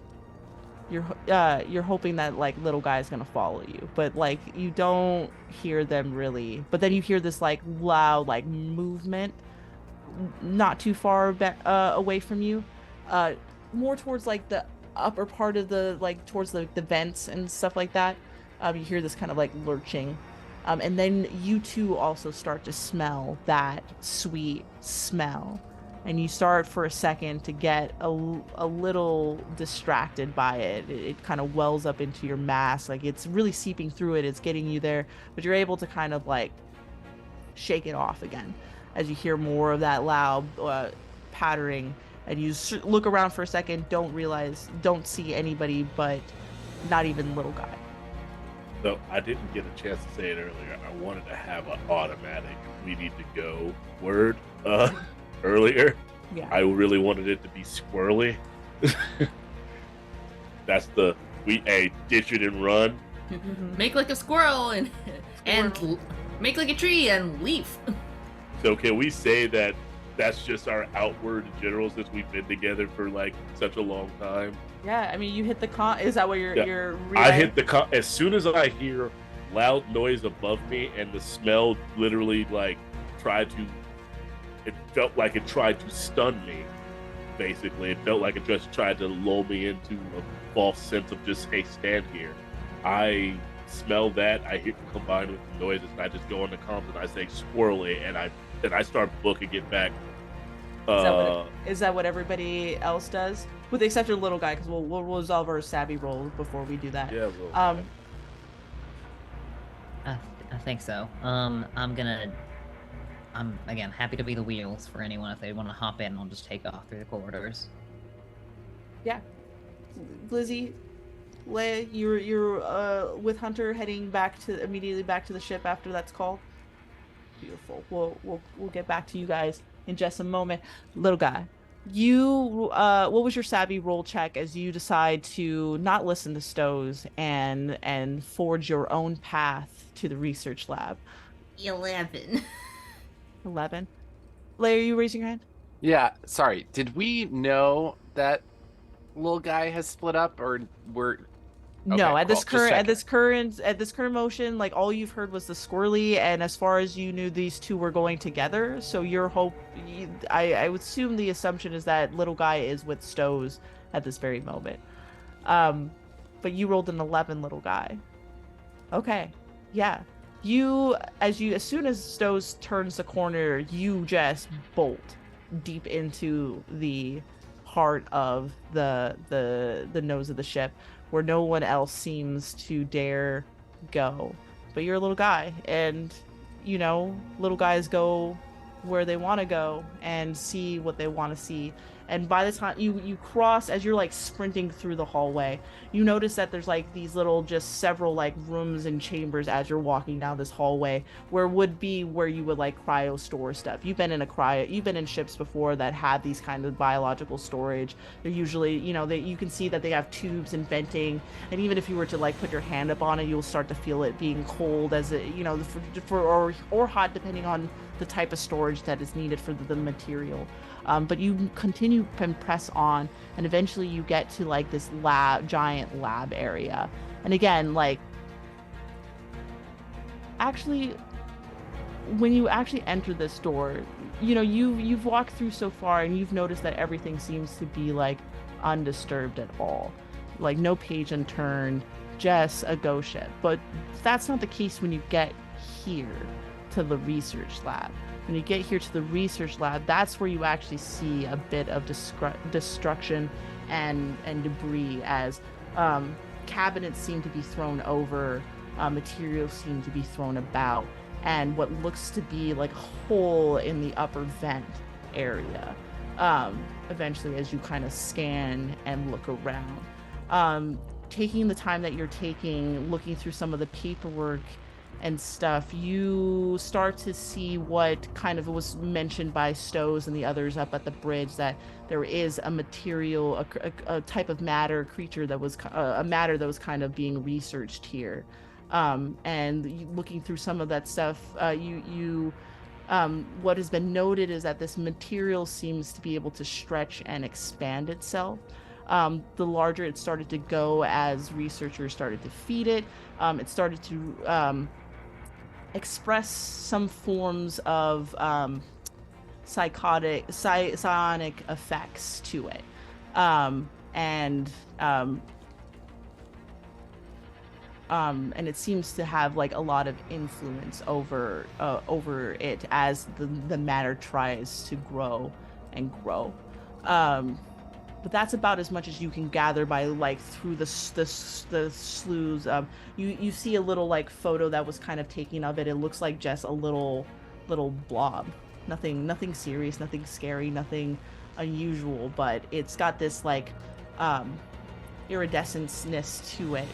you're hoping that like little guy's gonna follow you, but like you don't hear them really. But then you hear this like loud like movement, not too far away from you, more towards like the upper part of the like towards the vents and stuff like that. You hear this kind of like lurching. And then you too also start to smell that sweet smell and you start for a second to get a little distracted by it. It kind of wells up into your mask, like it's really seeping through it. It's getting you there, but you're able to kind of like shake it off again as you hear more of that loud pattering, and you look around for a second, don't see anybody, but not even little guy. So I didn't get a chance to say it earlier. I wanted to have an automatic "we need to go" word earlier. Yeah. I really wanted it to be squirrely. That's the ditch it and run. Make like a squirrel and make like a tree and leaf. So can we say that that's just our outward in general, since we've been together for like such a long time? Yeah, I mean, you hit the is that what you're Yeah. you're I hit the as soon as I hear loud noise above me and the smell literally like it felt like it tried to stun me. Basically, it felt like it just tried to lull me into a false sense of just, hey, stand here. I smell that, I hear combined with the noises, and I just go on the comms and I say squirrely, and I start booking it back. Is that what everybody else does, with the exception of little guy? Because we'll resolve our savvy roll before we do that. Yeah. I think so. I'm again happy to be the wheels for anyone if they want to hop in. I'll just take off through the corridors. Yeah, Lizzie, Leia, you're with Hunter heading immediately back to the ship after that's called. Beautiful. We'll get back to you guys in just a moment. Little guy, what was your savvy roll check as you decide to not listen to Stowe's and forge your own path to the research lab? 11. 11. Leia, are you raising your hand? Yeah, sorry. Did we know that little guy has split up, or we're No, Okay, at this cool. Just current at this current motion, like all you've heard was the squirrely, and as far as you knew, these two were going together. So I would assume the assumption is that little guy is with Stowe's at this very moment. But you rolled an 11, little guy. Okay, yeah. As soon as Stowe's turns the corner, you just bolt deep into the heart of the nose of the ship, where no one else seems to dare go. But you're a little guy, and little guys go where they want to go and see what they want to see. And by the time you cross, as you're like sprinting through the hallway, you notice that there's like these little, just several like rooms and chambers as you're walking down this hallway, where you would like cryo store stuff. You've been in ships before that had these kind of biological storage. They're usually, you can see that they have tubes and venting, and even if you were to like put your hand up on it, you'll start to feel it being cold as it, or hot, depending on the type of storage that is needed for the material. But you continue and press on, and eventually you get to like this giant lab area. And again, like, actually, when you actually enter this door, you've walked through so far, and you've noticed that everything seems to be like undisturbed at all, like no page unturned, just a ghost ship. But that's not the case when you get here to the research lab. When you get here to the research lab, that's where you actually see a bit of destruction and debris, as cabinets seem to be thrown over, materials seem to be thrown about, and what looks to be like a hole in the upper vent area. Eventually, as you kind of scan and look around, taking the time that you're taking, looking through some of the paperwork and stuff, you start to see what kind of was mentioned by Stowe's and the others up at the bridge, that there is a material, a type of matter, creature that was a matter that was kind of being researched here. And looking through some of that stuff, what has been noted is that this material seems to be able to stretch and expand itself. The larger it started to go as researchers started to feed it, it started to express some forms of psionic effects to it, and it seems to have like a lot of influence over it as the matter tries to grow and grow. But that's about as much as you can gather by like through the sloughs. You see a little like photo that was kind of taken of it. It looks like just a little blob. Nothing serious, nothing scary, nothing unusual, but it's got this like iridescence to it,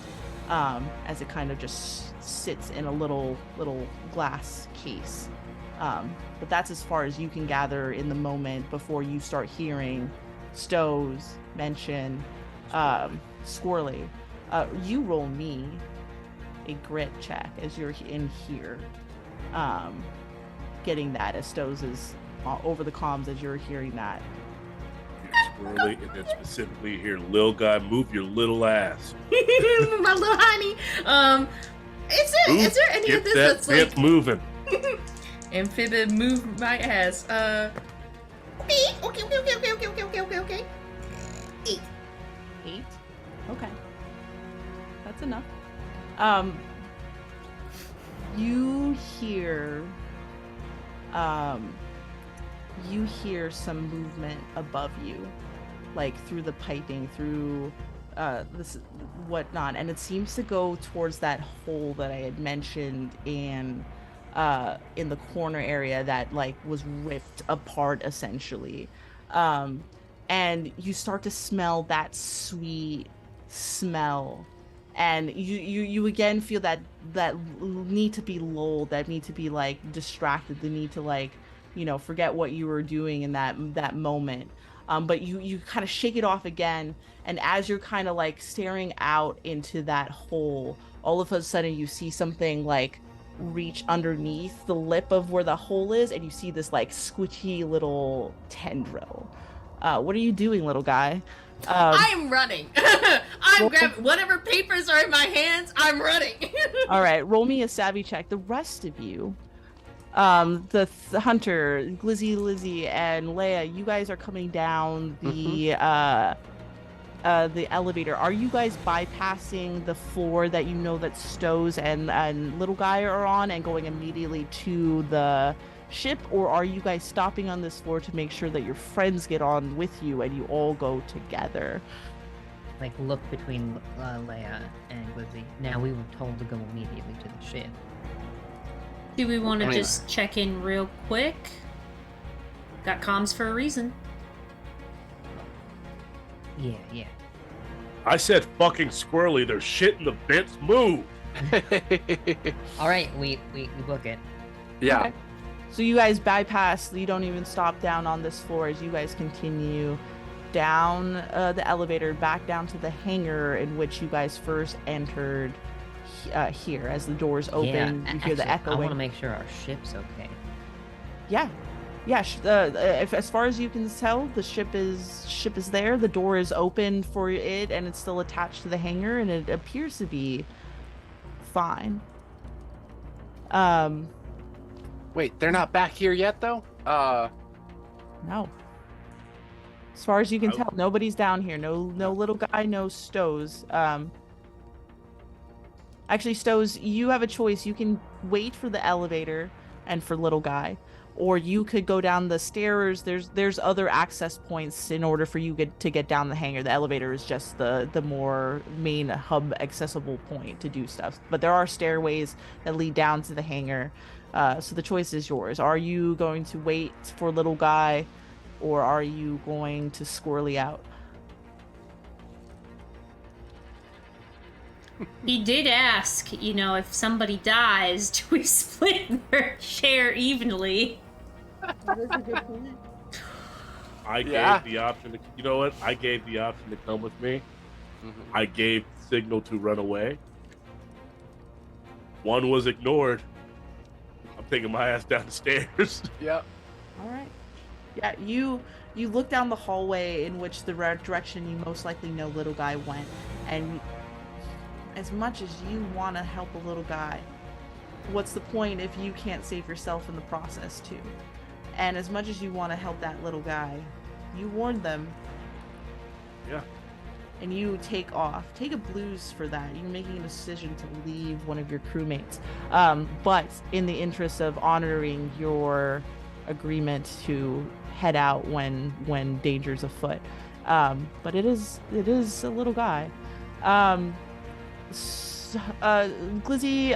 as it kind of just sits in a little glass case. But that's as far as you can gather in the moment before you start hearing Stowe's mention Squirrely. You roll me a grit check as you're in here, getting that as Stowe's is over the comms as you're hearing that. Squirrely, and then specifically here, little guy, move your little ass. My little honey. Is there any Get of this that that's hip like moving. Amphibia, move my ass. Okay. 8. 8? Okay. That's enough. You hear some movement above you, like through the piping, through this whatnot, and it seems to go towards that hole that I had mentioned in the corner area that like was ripped apart essentially. And you start to smell that sweet smell, and you again feel that need to be lulled, that need to be like distracted, the need to like, you know, forget what you were doing in that moment. But you kind of shake it off again, and as you're kind of like staring out into that hole, all of a sudden you see something like reach underneath the lip of where the hole is, and you see this like squishy little tendril. What are you doing, little guy? I'm running. I'm grabbing whatever papers are in my hands. I'm running. All right, roll me a savvy check. The rest of you, the Hunter, Glizzy, Lizzie, and Leia, you guys are coming down the elevator. Are you guys bypassing the floor that you know that Stowe's and Little Guy are on and going immediately to the ship, or are you guys stopping on this floor to make sure that your friends get on with you and you all go together? Like, look between Leia and Glizzy. Now, we were told to go immediately to the ship. Do we want to I mean- just check in real quick? Got comms for a reason. Yeah. I said fucking squirrely, there's shit in the vents, move! All right, we book it. Yeah. Okay. So you guys bypass, you don't even stop down on this floor as you guys continue down the elevator back down to the hangar in which you guys first entered here. As the doors open, you hear the actually, I want to echoing. make sure our ship's okay. Yeah. If as far as you can tell, the ship is there. The door is open for it, and it's still attached to the hangar, and it appears to be fine. Wait, they're not back here yet, though? No. As far as you can Oh. tell, nobody's down here. No little guy, no Stowe's. Actually, Stowe's, you have a choice. You can wait for the elevator and for little guy, or you could go down the stairs. There's other access points in order for you to get down the hangar. The elevator is just the more main hub accessible point to do stuff. But there are stairways that lead down to the hangar. So the choice is yours. Are you going to wait for little guy, or are you going to squirrely out? He did ask, if somebody dies, do we split their share evenly? I Yeah. gave the option to, you know what? I gave the option to come with me. I gave the signal to run away. One was ignored. I'm taking my ass down the stairs. Yep. All right. Yeah, you look down the hallway in which the direction you most likely know little guy went, and as much as you want to help a little guy, what's the point if you can't save yourself in the process too? And as much as you want to help that little guy, you warned them. Yeah. And you take off. Take a blues for that. You're making a decision to leave one of your crewmates. But in the interest of honoring your agreement to head out when danger's afoot. But it is a little guy. Glizzy,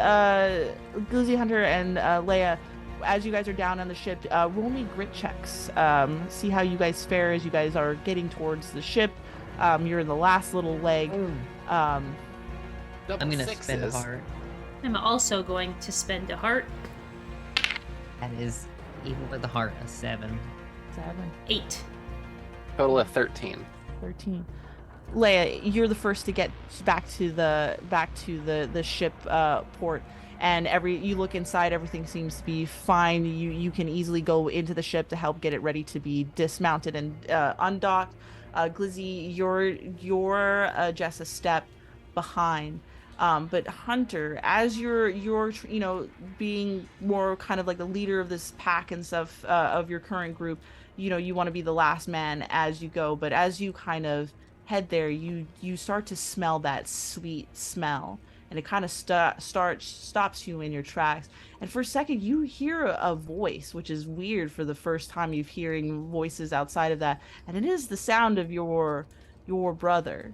Hunter, and Leia, as you guys are down on the ship, roll me grit checks. See how you guys fare as you guys are getting towards the ship. You're in the last little leg. I'm gonna spend a heart. I'm also going to spend a heart. That is, even with the heart, a 7. 8. Total of 13. 13. Leia, you're the first to get back to the ship port, and you look inside, everything seems to be fine. You can easily go into the ship to help get it ready to be dismounted and undocked. Glizzy, you're just a step behind. But Hunter, as you're being more kind of like the leader of this pack and stuff of your current group, you want to be the last man as you go. But as you kind of head there, you start to smell that sweet smell, and it kind of stops you in your tracks. And for a second, you hear a voice, which is weird for the first time you've hearing voices outside of that, and it is the sound of your brother,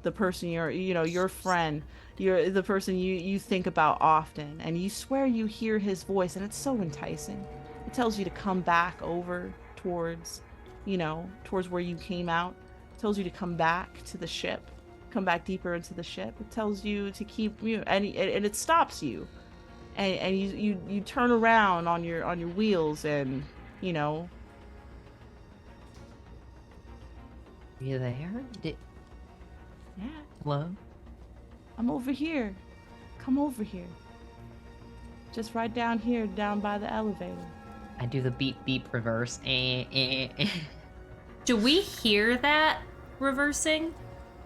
the person your friend. You're the person you think about often, and you swear you hear his voice, and it's so enticing. It tells you to come back over towards where you came out. It tells you to come back to the ship, come back deeper into the ship. It tells you to keep and it stops you, and you turn around on your wheels, and You there? yeah. Hello? I'm over here. Come over here. Just right down here, down by the elevator. I do the beep beep reverse. Do we hear that reversing?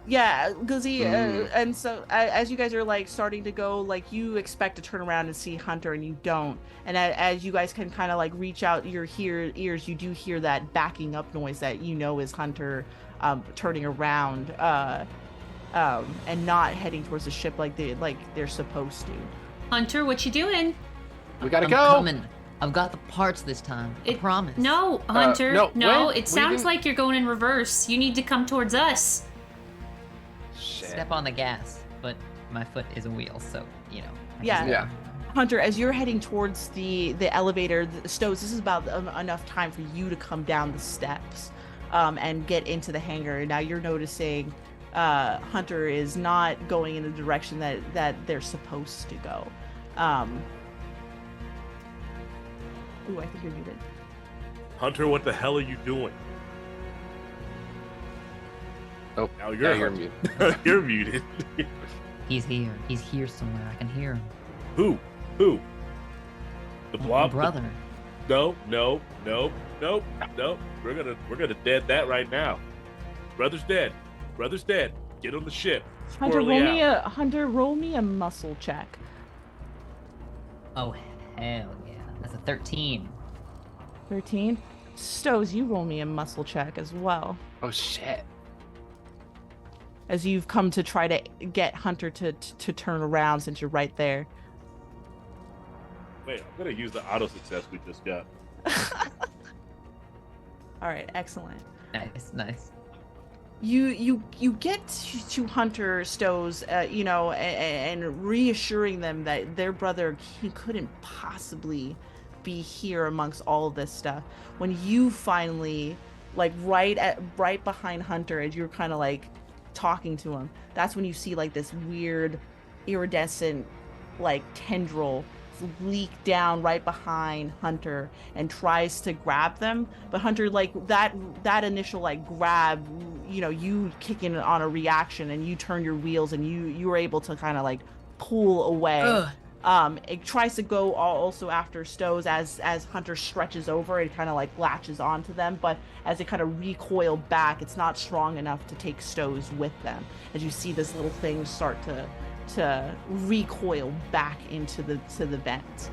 Yeah, Glizzy, and so as you guys are like starting to go, like you expect to turn around and see Hunter, and you don't. And as you guys can kind of like reach out your ears, you do hear that backing up noise that is Hunter turning around. And not heading towards the ship like they're supposed to. Hunter, what you doing? We gotta I'm go. Coming. I've got the parts this time. I promise. No, Hunter. no, no, when? It sounds like you're going in reverse. You need to come towards us. Shit. Step on the gas, but my foot is a wheel, so I Yeah. just- Yeah. Hunter, as you're heading towards the elevator, the stoves, this is about enough time for you to come down the steps and get into the hangar. And now you're noticing Hunter is not going in the direction that they're supposed to go. Ooh, I think you're muted. Hunter, what the hell are you doing? Oh, Now you're you're muted. You're muted. He's here. He's here somewhere. I can hear him. Who? The My blob? brother. No. We're gonna dead that right now. Brother's dead. Get on the ship. Hunter, Squirrely roll me a muscle check. Oh, hell yeah. That's a 13. 13. Stows, you roll me a muscle check as well, Oh shit. as you've come to try to get Hunter to turn around since you're right there. Wait, I'm gonna use the auto success we just got. All right, excellent. Nice. You get to Hunter Stows, and reassuring them that their brother, he couldn't possibly be here amongst all of this stuff. When you finally, like right behind Hunter, as you're kind of like talking to him, that's when you see like this weird iridescent like tendril leak down right behind Hunter and tries to grab them, but Hunter, like that initial like grab, you kick in on a reaction and you turn your wheels and you were able to kind of like pull away. It tries to go also after Stows as Hunter stretches over, it kind of like latches onto them, but as it kind of recoil back, it's not strong enough to take Stows with them. As you see this little thing start to recoil back into the vents.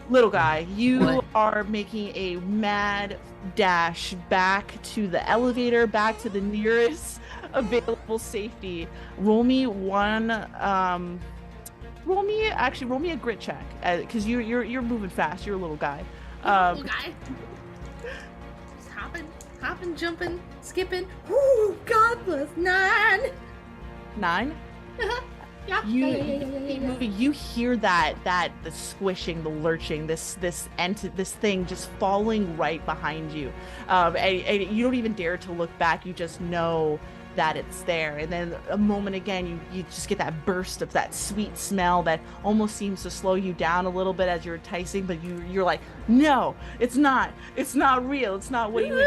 Little guy, you What? are making a mad dash back to the elevator, back to the nearest available safety. Roll me a grit check, because you're moving fast. You're a little guy. Little guy. Just hopping, jumping, skipping. Ooh, God bless 9. 9. Yeah. Keep moving. You hear the squishing, the lurching, this thing just falling right behind you, and you don't even dare to look back. You just know that it's there, and then a moment again, you just get that burst of that sweet smell that almost seems to slow you down a little bit as you're enticing, but you're like, no, it's not real, it's not what you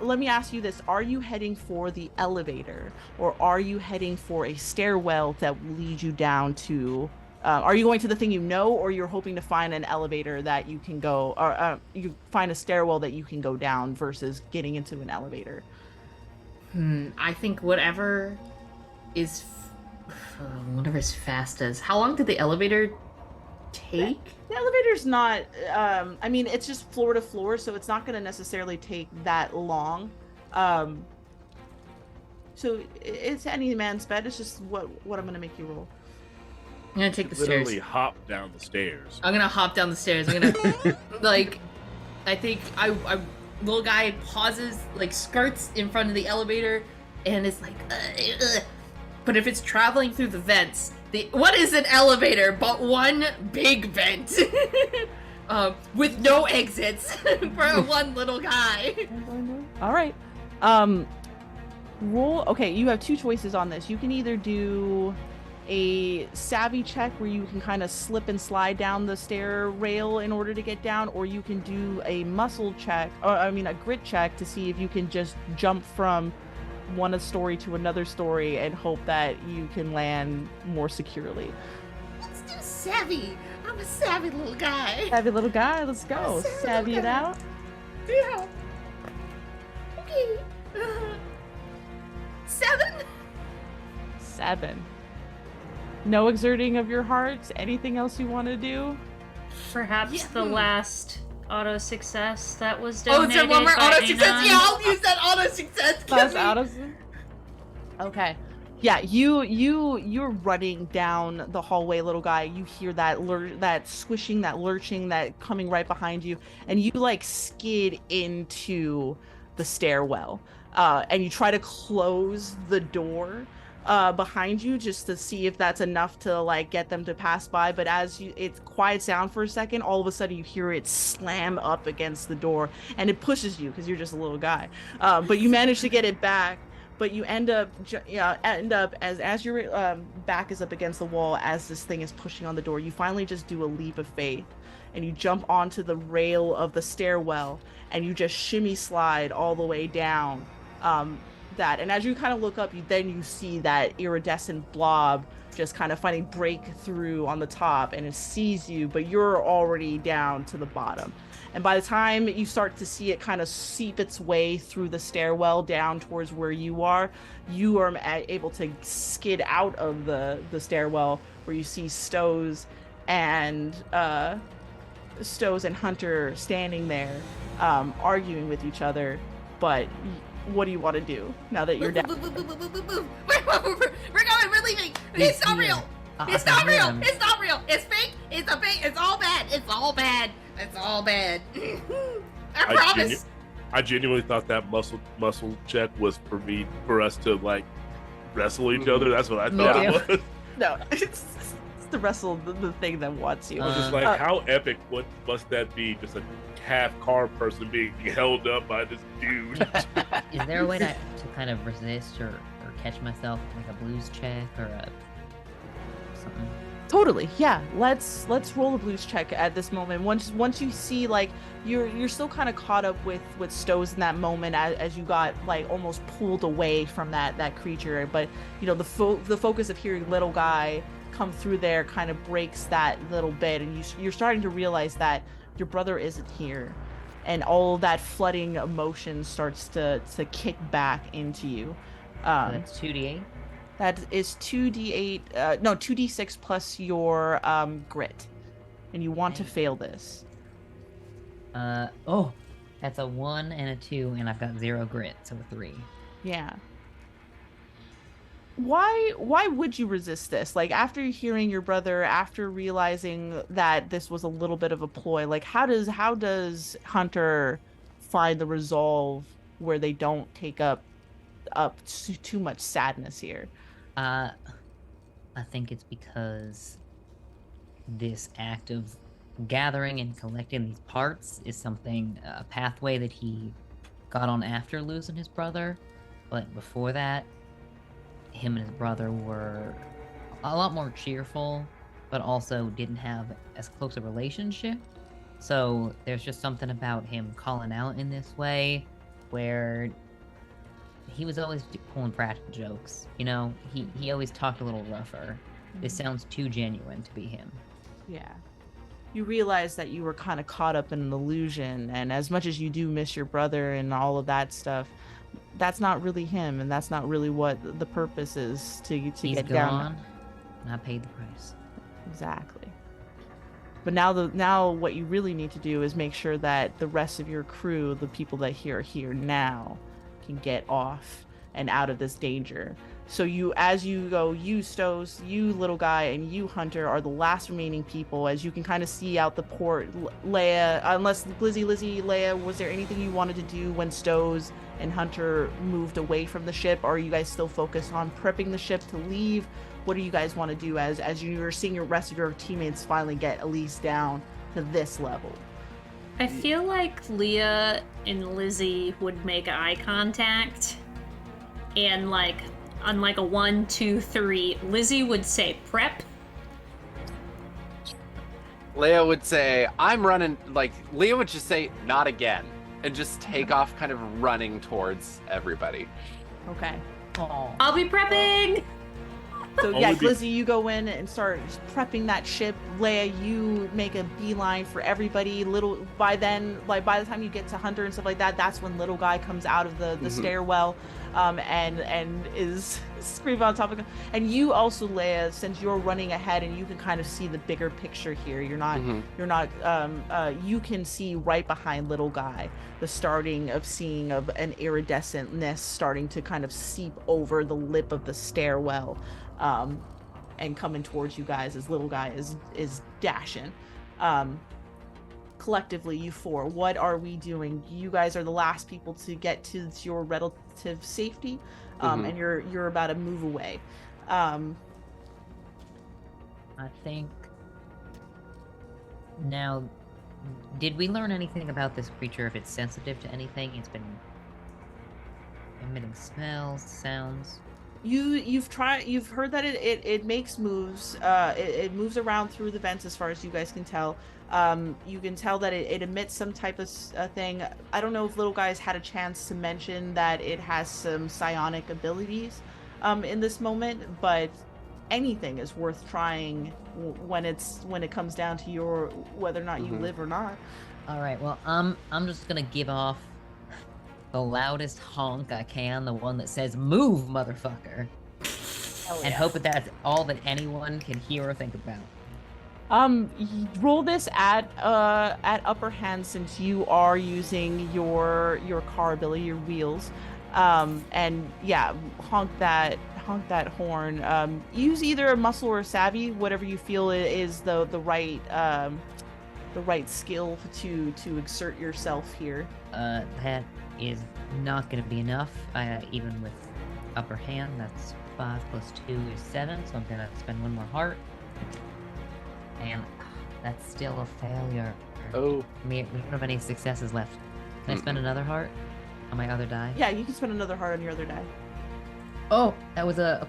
let me ask you this: are you heading for the elevator, or are you heading for a stairwell that will lead you down to are you going to the thing you know, or you're hoping to find an elevator that you can go, or you find a stairwell that you can go down versus getting into an elevator? I think whatever is fast as. How long did the elevator take? The elevator's not, I mean, it's just floor to floor, so it's not going to necessarily take that long. So it's any man's bet. It's just what I'm going to make you roll. I'm gonna take the Literally stairs. hop down the stairs. I'm gonna hop down the stairs. I'm gonna like. I think I little guy pauses, like skirts in front of the elevator, and it's like. But if it's traveling through the vents, what is an elevator but one big vent with no exits for one little guy? All right. Roll. Okay, you have two choices on this. You can either do a savvy check where you can kind of slip and slide down the stair rail in order to get down, or you can do a muscle check, or I mean a grit check, to see if you can just jump from one story to another story and hope that you can land more securely. Let's do savvy. I'm a savvy little guy. Savvy little guy, let's go. Savvy it out. Yeah. Okay. 7. 7. No exerting of your heart. Anything else you want to do? Perhaps the last auto success that was Oh, donated. is there one more by auto success? Anon? Yeah, I'll use that auto success. Plus auto. Okay. Yeah, you're running down the hallway, little guy. You hear that that squishing, that lurching, that coming right behind you, and you like skid into the stairwell. And you try to close the door behind you just to see if that's enough to like get them to pass by, but as it quiets down for a second, all of a sudden you hear it slam up against the door, and it pushes you because you're just a little guy, but you manage to get it back. But you end up as your back is up against the wall, as this thing is pushing on the door, you finally just do a leap of faith and you jump onto the rail of the stairwell and you just shimmy slide all the way down that. And as you kind of look up, you see that iridescent blob just kind of finally break through on the top, and it sees you, but you're already down to the bottom. And by the time you start to see it kind of seep its way through the stairwell down towards where you are able to skid out of the stairwell, where you see Stows and Hunter standing there arguing with each other. But what do you want to do now that you're down? We're going. We're leaving. It's not real. It's not real. It's not real. It's fake. It's a fake. It's all bad. It's all bad. It's all bad. I promise. I genuinely thought that muscle check was for us to like wrestle each other. That's what I thought it was. No, it's the wrestle, the thing that wants you. I was just like, how epic must that be? Just a half car person being held up by this dude. Is there a way to kind of resist or catch myself, like a blues check or something? Totally, yeah. Let's roll a blues check at this moment. Once you see, like, you're still kind of caught up with Stows in that moment as you got like almost pulled away from that creature. But you know the focus of hearing little guy come through there kind of breaks that little bit, and you're starting to realize that your brother isn't here, and all that flooding emotion starts to kick back into you. That's 2d8. That is 2d8, no, 2d6 plus your grit, and you want to fail this. That's a 1 and a 2, and I've got 0 grit, so a 3. Yeah. why would you resist this? Like, after hearing your brother, after realizing that this was a little bit of a ploy, like how does Hunter find the resolve where they don't take up too much sadness here? Uh, I think it's because this act of gathering and collecting these parts is something, a pathway that he got on after losing his brother. But before that, him and his brother were a lot more cheerful, but also didn't have as close a relationship. So there's just something about him calling out in this way where he was always pulling practical jokes. You know, he always talked a little rougher. This sounds too genuine to be him. Yeah. You realize that you were kind of caught up in an illusion, and as much as you do miss your brother and all of that stuff, that's not really him, and that's not really what the purpose is to He's get gone, down. and I paid the price. Exactly. But now what you really need to do is make sure that the rest of your crew, the people that are here now, can get off and out of this danger. So as you go, you Stows, you little guy, and you Hunter are the last remaining people. As you can kind of see out the port, Leia, unless Lizzie, Leia, was there anything you wanted to do when Stows and Hunter moved away from the ship? Or are you guys still focused on prepping the ship to leave? What do you guys want to do as you're seeing your rest of your teammates finally get at least down to this level? I feel like Leah and Lizzie would make eye contact, and like on like a 1, 2, 3, Lizzie would say prep. Leia would say, I'm running, like, Leia would just say, not again, and just take off kind of running towards everybody. Okay. Oh. I'll be prepping! So Only yeah, be- Glizzy, you go in and start prepping that ship. Leia, you make a beeline for everybody. By the time you get to Hunter and stuff like that, that's when little guy comes out of the stairwell, and is screaming on top of him. And you also, Leia, since you're running ahead and you can kind of see the bigger picture here. You can see right behind little guy the starting of seeing of an iridescentness starting to kind of seep over the lip of the stairwell. And coming towards you guys as little guy is dashing. Collectively, you four, what are we doing? You guys are the last people to get to your relative safety, and you're about to move away. I think now, did we learn anything about this creature? If it's sensitive to anything, it's been emitting smells, sounds. You've heard that it makes moves. It moves around through the vents as far as you guys can tell. You can tell that it emits some type of thing. I don't know if little guys had a chance to mention that it has some psionic abilities in this moment, but anything is worth trying when it comes down to your whether or not you live or not. All right, well, I'm just gonna give off the loudest honk I can, the one that says "Move, motherfucker," and hope that that's all that anyone can hear or think about. Roll this at upper hand, since you are using your car ability, your wheels. And yeah, honk that horn. Use either a muscle or a savvy, whatever you feel is the right skill to exert yourself here. That is not gonna be enough. Even with upper hand, that's 5 plus 2 is 7, so I'm gonna spend 1 more heart. And that's still a failure. Oh. We don't have any successes left. Can I spend another heart on my other die? Yeah, you can spend another heart on your other die. Oh, that was a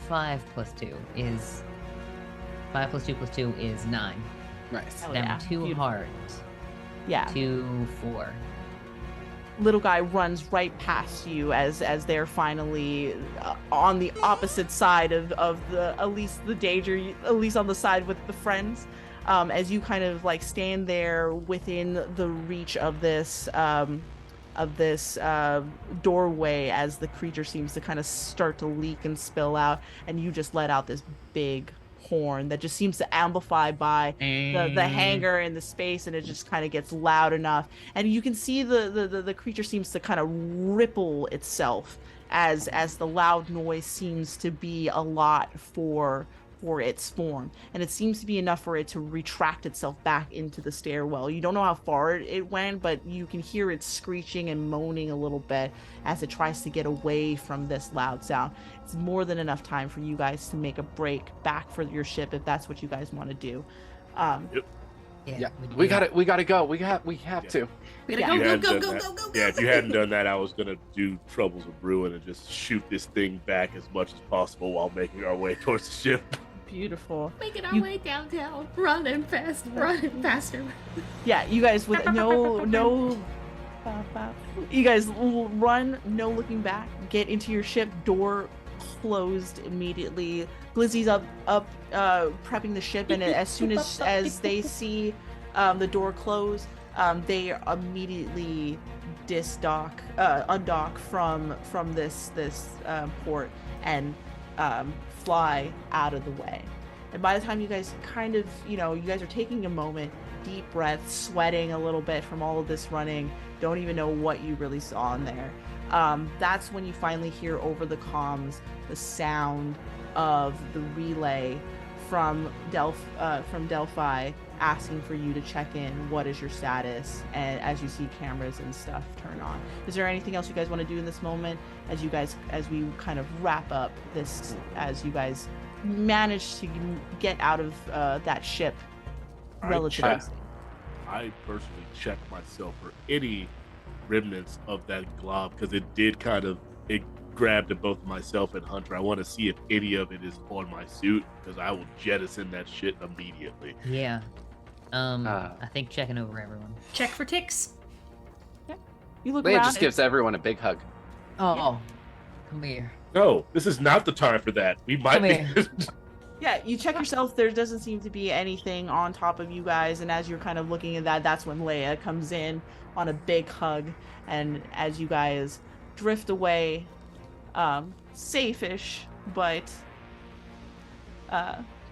5 plus 2 is 5 plus 2 plus 2 is 9. Nice. Oh, Down yeah. 2 Beautiful. hearts. Yeah. 2, 4. Little guy runs right past you as they're finally on the opposite side of the at least the danger, at least on the side with the friends, as you kind of like stand there within the reach of this doorway as the creature seems to kind of start to leak and spill out, and you just let out this big horn that just seems to amplify by the hangar and the space, and it just kind of gets loud enough, and you can see the creature seems to kind of ripple itself as the loud noise seems to be a lot for its form, and it seems to be enough for it to retract itself back into the stairwell. You don't know how far it went, but you can hear it screeching and moaning a little bit as it tries to get away from this loud sound. It's more than enough time for you guys to make a break back for your ship if that's what you guys want to do. Yeah, we gotta go. We have to. We Yeah. gotta You go, hadn't go, done go, that. go, go, go, Yeah, if go. you hadn't done that, I was gonna do Troubles with Bruin and just shoot this thing back as much as possible while making our way towards the ship. Beautiful. Making our You- way downtown, running faster. Yeah, you guys with no you guys run, no looking back, get into your ship, door closed immediately. Glizzy's up prepping the ship, and as soon as they see the door close, they immediately undock from this port and fly out of the way. And by the time you guys kind of, you guys are taking a moment, deep breath, sweating a little bit from all of this running, don't even know what you really saw in there. That's when you finally hear over the comms the sound of the relay from DEL-PHI asking for you to check in. What is your status? And as you see cameras and stuff turn on. Is there anything else you guys want to do in this moment as we kind of wrap up this, as you guys manage to get out of that ship relatively? I personally checked myself for any remnants of that glob because it grabbed at both myself and Hunter. I want to see if any of it is on my suit because I will jettison that shit immediately. Yeah. I think checking over everyone. Check for ticks. You look Leia around. just gives everyone a big hug. Oh, come here. No, this is not the time for that. We might Come be. here. Yeah, you check yourself. There doesn't seem to be anything on top of you guys, and as you're kind of looking at that, that's when Leia comes in on a big hug, and as you guys drift away, safe-ish, but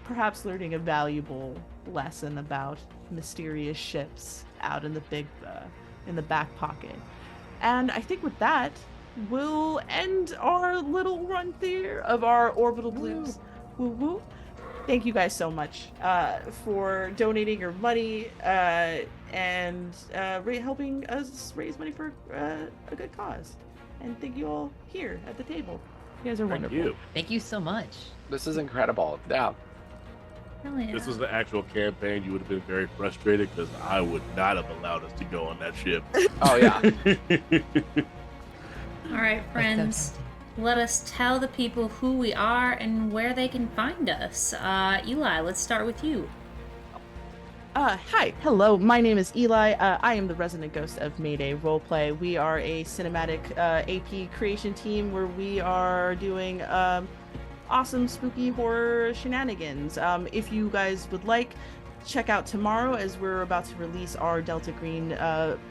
perhaps learning a valuable lesson about mysterious ships out in the back pocket. And I think with that, we'll end our little run there of our Orbital Blues. Woo woo. Thank you guys so much for donating your money and helping us raise money for a good cause. And thank you all here at the table. You guys are Thank wonderful. you. Thank you so much. This is incredible. Yeah. Hell yeah. If this was the actual campaign, you would have been very frustrated because I would not have allowed us to go on that ship. Oh yeah. All right, friends. Let us tell the people who we are and where they can find us. Eli, let's start with you. Hi, hello, my name is Eli. I am the resident ghost of Mayday Roleplay. We are a cinematic AP creation team where we are doing awesome spooky horror shenanigans. If you guys would like, check out tomorrow as we're about to release our Delta Green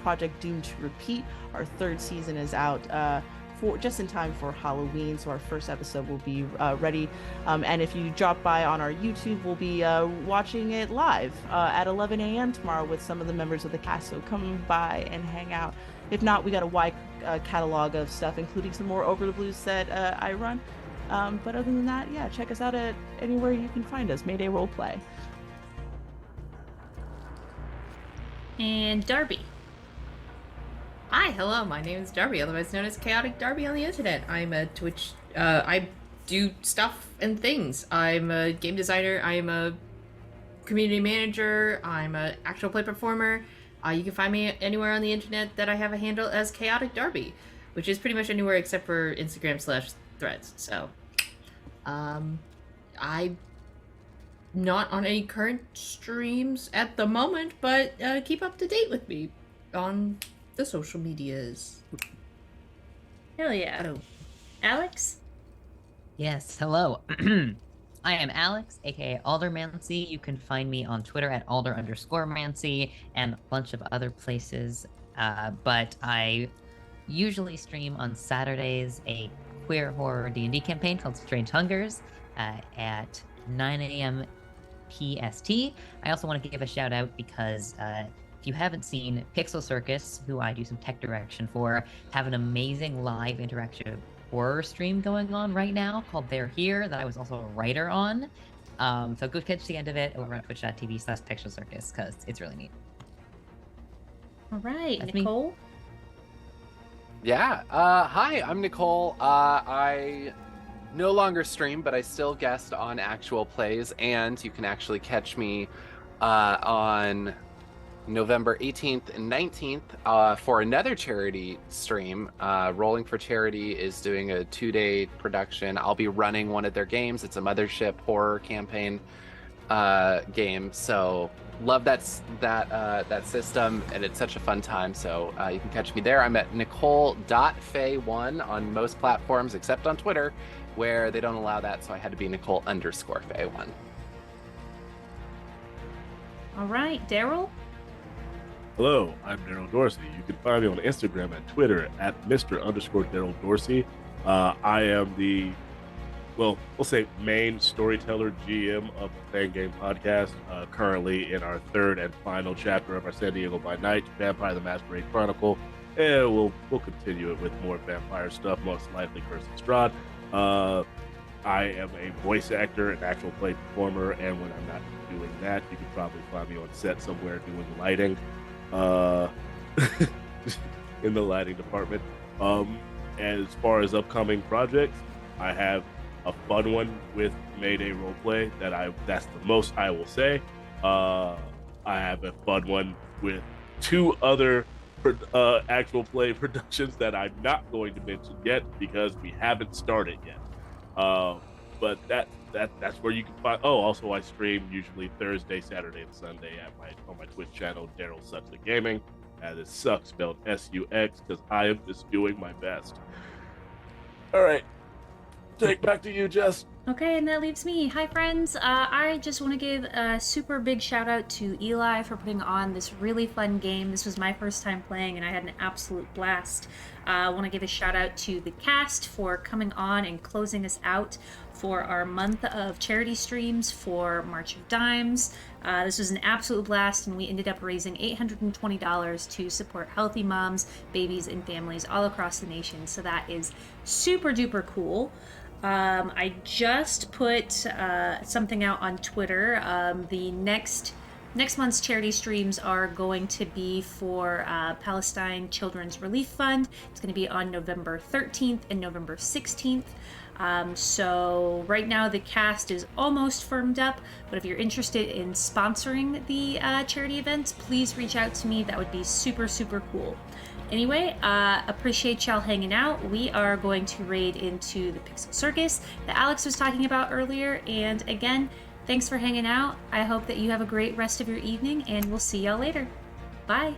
Project Doomed to Repeat. Our third season is out for just in time for Halloween, so our first episode will be ready. And if you drop by on our YouTube, we'll be watching it live at 11 a.m. tomorrow with some of the members of the cast, so come by and hang out. If not, we got a wide catalog of stuff, including some more Over the Blues that I run. But other than that, yeah, check us out at anywhere you can find us, Mayday Roleplay. And Darby. Hi, hello, my name is Darby, otherwise known as Chaotic Darby on the internet. I'm a Twitch, I do stuff and things. I'm a game designer, I'm a community manager, I'm an actual play performer. You can find me anywhere on the internet that I have a handle as Chaotic Darby, which is pretty much anywhere except for Instagram/Threads. So, I'm not on any current streams at the moment, but keep up to date with me on the social medias. Hell yeah. Hello. Alex? Yes, hello. I am Alex, aka Aldermancy. You can find me on Twitter at Alder_Mancy and a bunch of other places. But I usually stream on Saturdays a queer horror D&D campaign called Strange Hungers at 9 a.m. PST. I also want to give a shout out because if you haven't seen Pixel Circus, who I do some tech direction for, have an amazing live interaction horror stream going on right now called They're Here that I was also a writer on. So go catch the end of it over on twitch.tv/Pixel Circus because it's really neat. All right, That's me. Nicole. Yeah. Hi, I'm Nicole. I no longer stream, but I still guest on actual plays, and you can actually catch me on November 18th and 19th for another charity stream. Rolling for Charity is doing a 2-day production. I'll be running one of their games. It's a Mothership horror campaign game. So love that system, and it's such a fun time. So you can catch me there. I'm at Nicole.Fay1 on most platforms except on Twitter, where they don't allow that. So I had to be Nicole_Fay1. All right, Daryl. Hello, I'm Daryl Dorsey. You can find me on Instagram and Twitter at Mr_Daryl Dorsey. I am the, well, we'll say main storyteller GM of the Fan Game podcast. Currently in our third and final chapter of our San Diego by Night Vampire the Masquerade Chronicle, and we'll continue it with more vampire stuff, most likely Curse and Strahd. I am a voice actor, an actual play performer, and when I'm not doing that, you can probably find me on set somewhere doing lighting. In the lighting department. As far as upcoming projects, I have a fun one with Mayday Roleplay that's the most I will say. I have a fun one with 2 other actual play productions that I'm not going to mention yet because we haven't started yet. But that's where you can find. Oh, also I stream usually Thursday, Saturday, and Sunday on my Twitch channel, Daryl Sucks at Gaming. That is Sucks spelled S-U-X because I am just doing my best. All right, back to you, Jess. Okay, and that leaves me. Hi, friends. I just want to give a super big shout out to Eli for putting on this really fun game. This was my first time playing, and I had an absolute blast. I want to give a shout out to the cast for coming on and closing us out for our month of charity streams for March of Dimes. This was an absolute blast, and we ended up raising $820 to support healthy moms, babies, and families all across the nation. So that is super duper cool. I just put something out on Twitter. The next month's charity streams are going to be for Palestine Children's Relief Fund. It's going to be on November 13th and November 16th. So right now the cast is almost firmed up, but if you're interested in sponsoring the charity events, please reach out to me. That would be super, super cool. Anyway, appreciate y'all hanging out. We are going to raid into the Pixel Circus that Alex was talking about earlier. And again, thanks for hanging out. I hope that you have a great rest of your evening, and we'll see y'all later. Bye.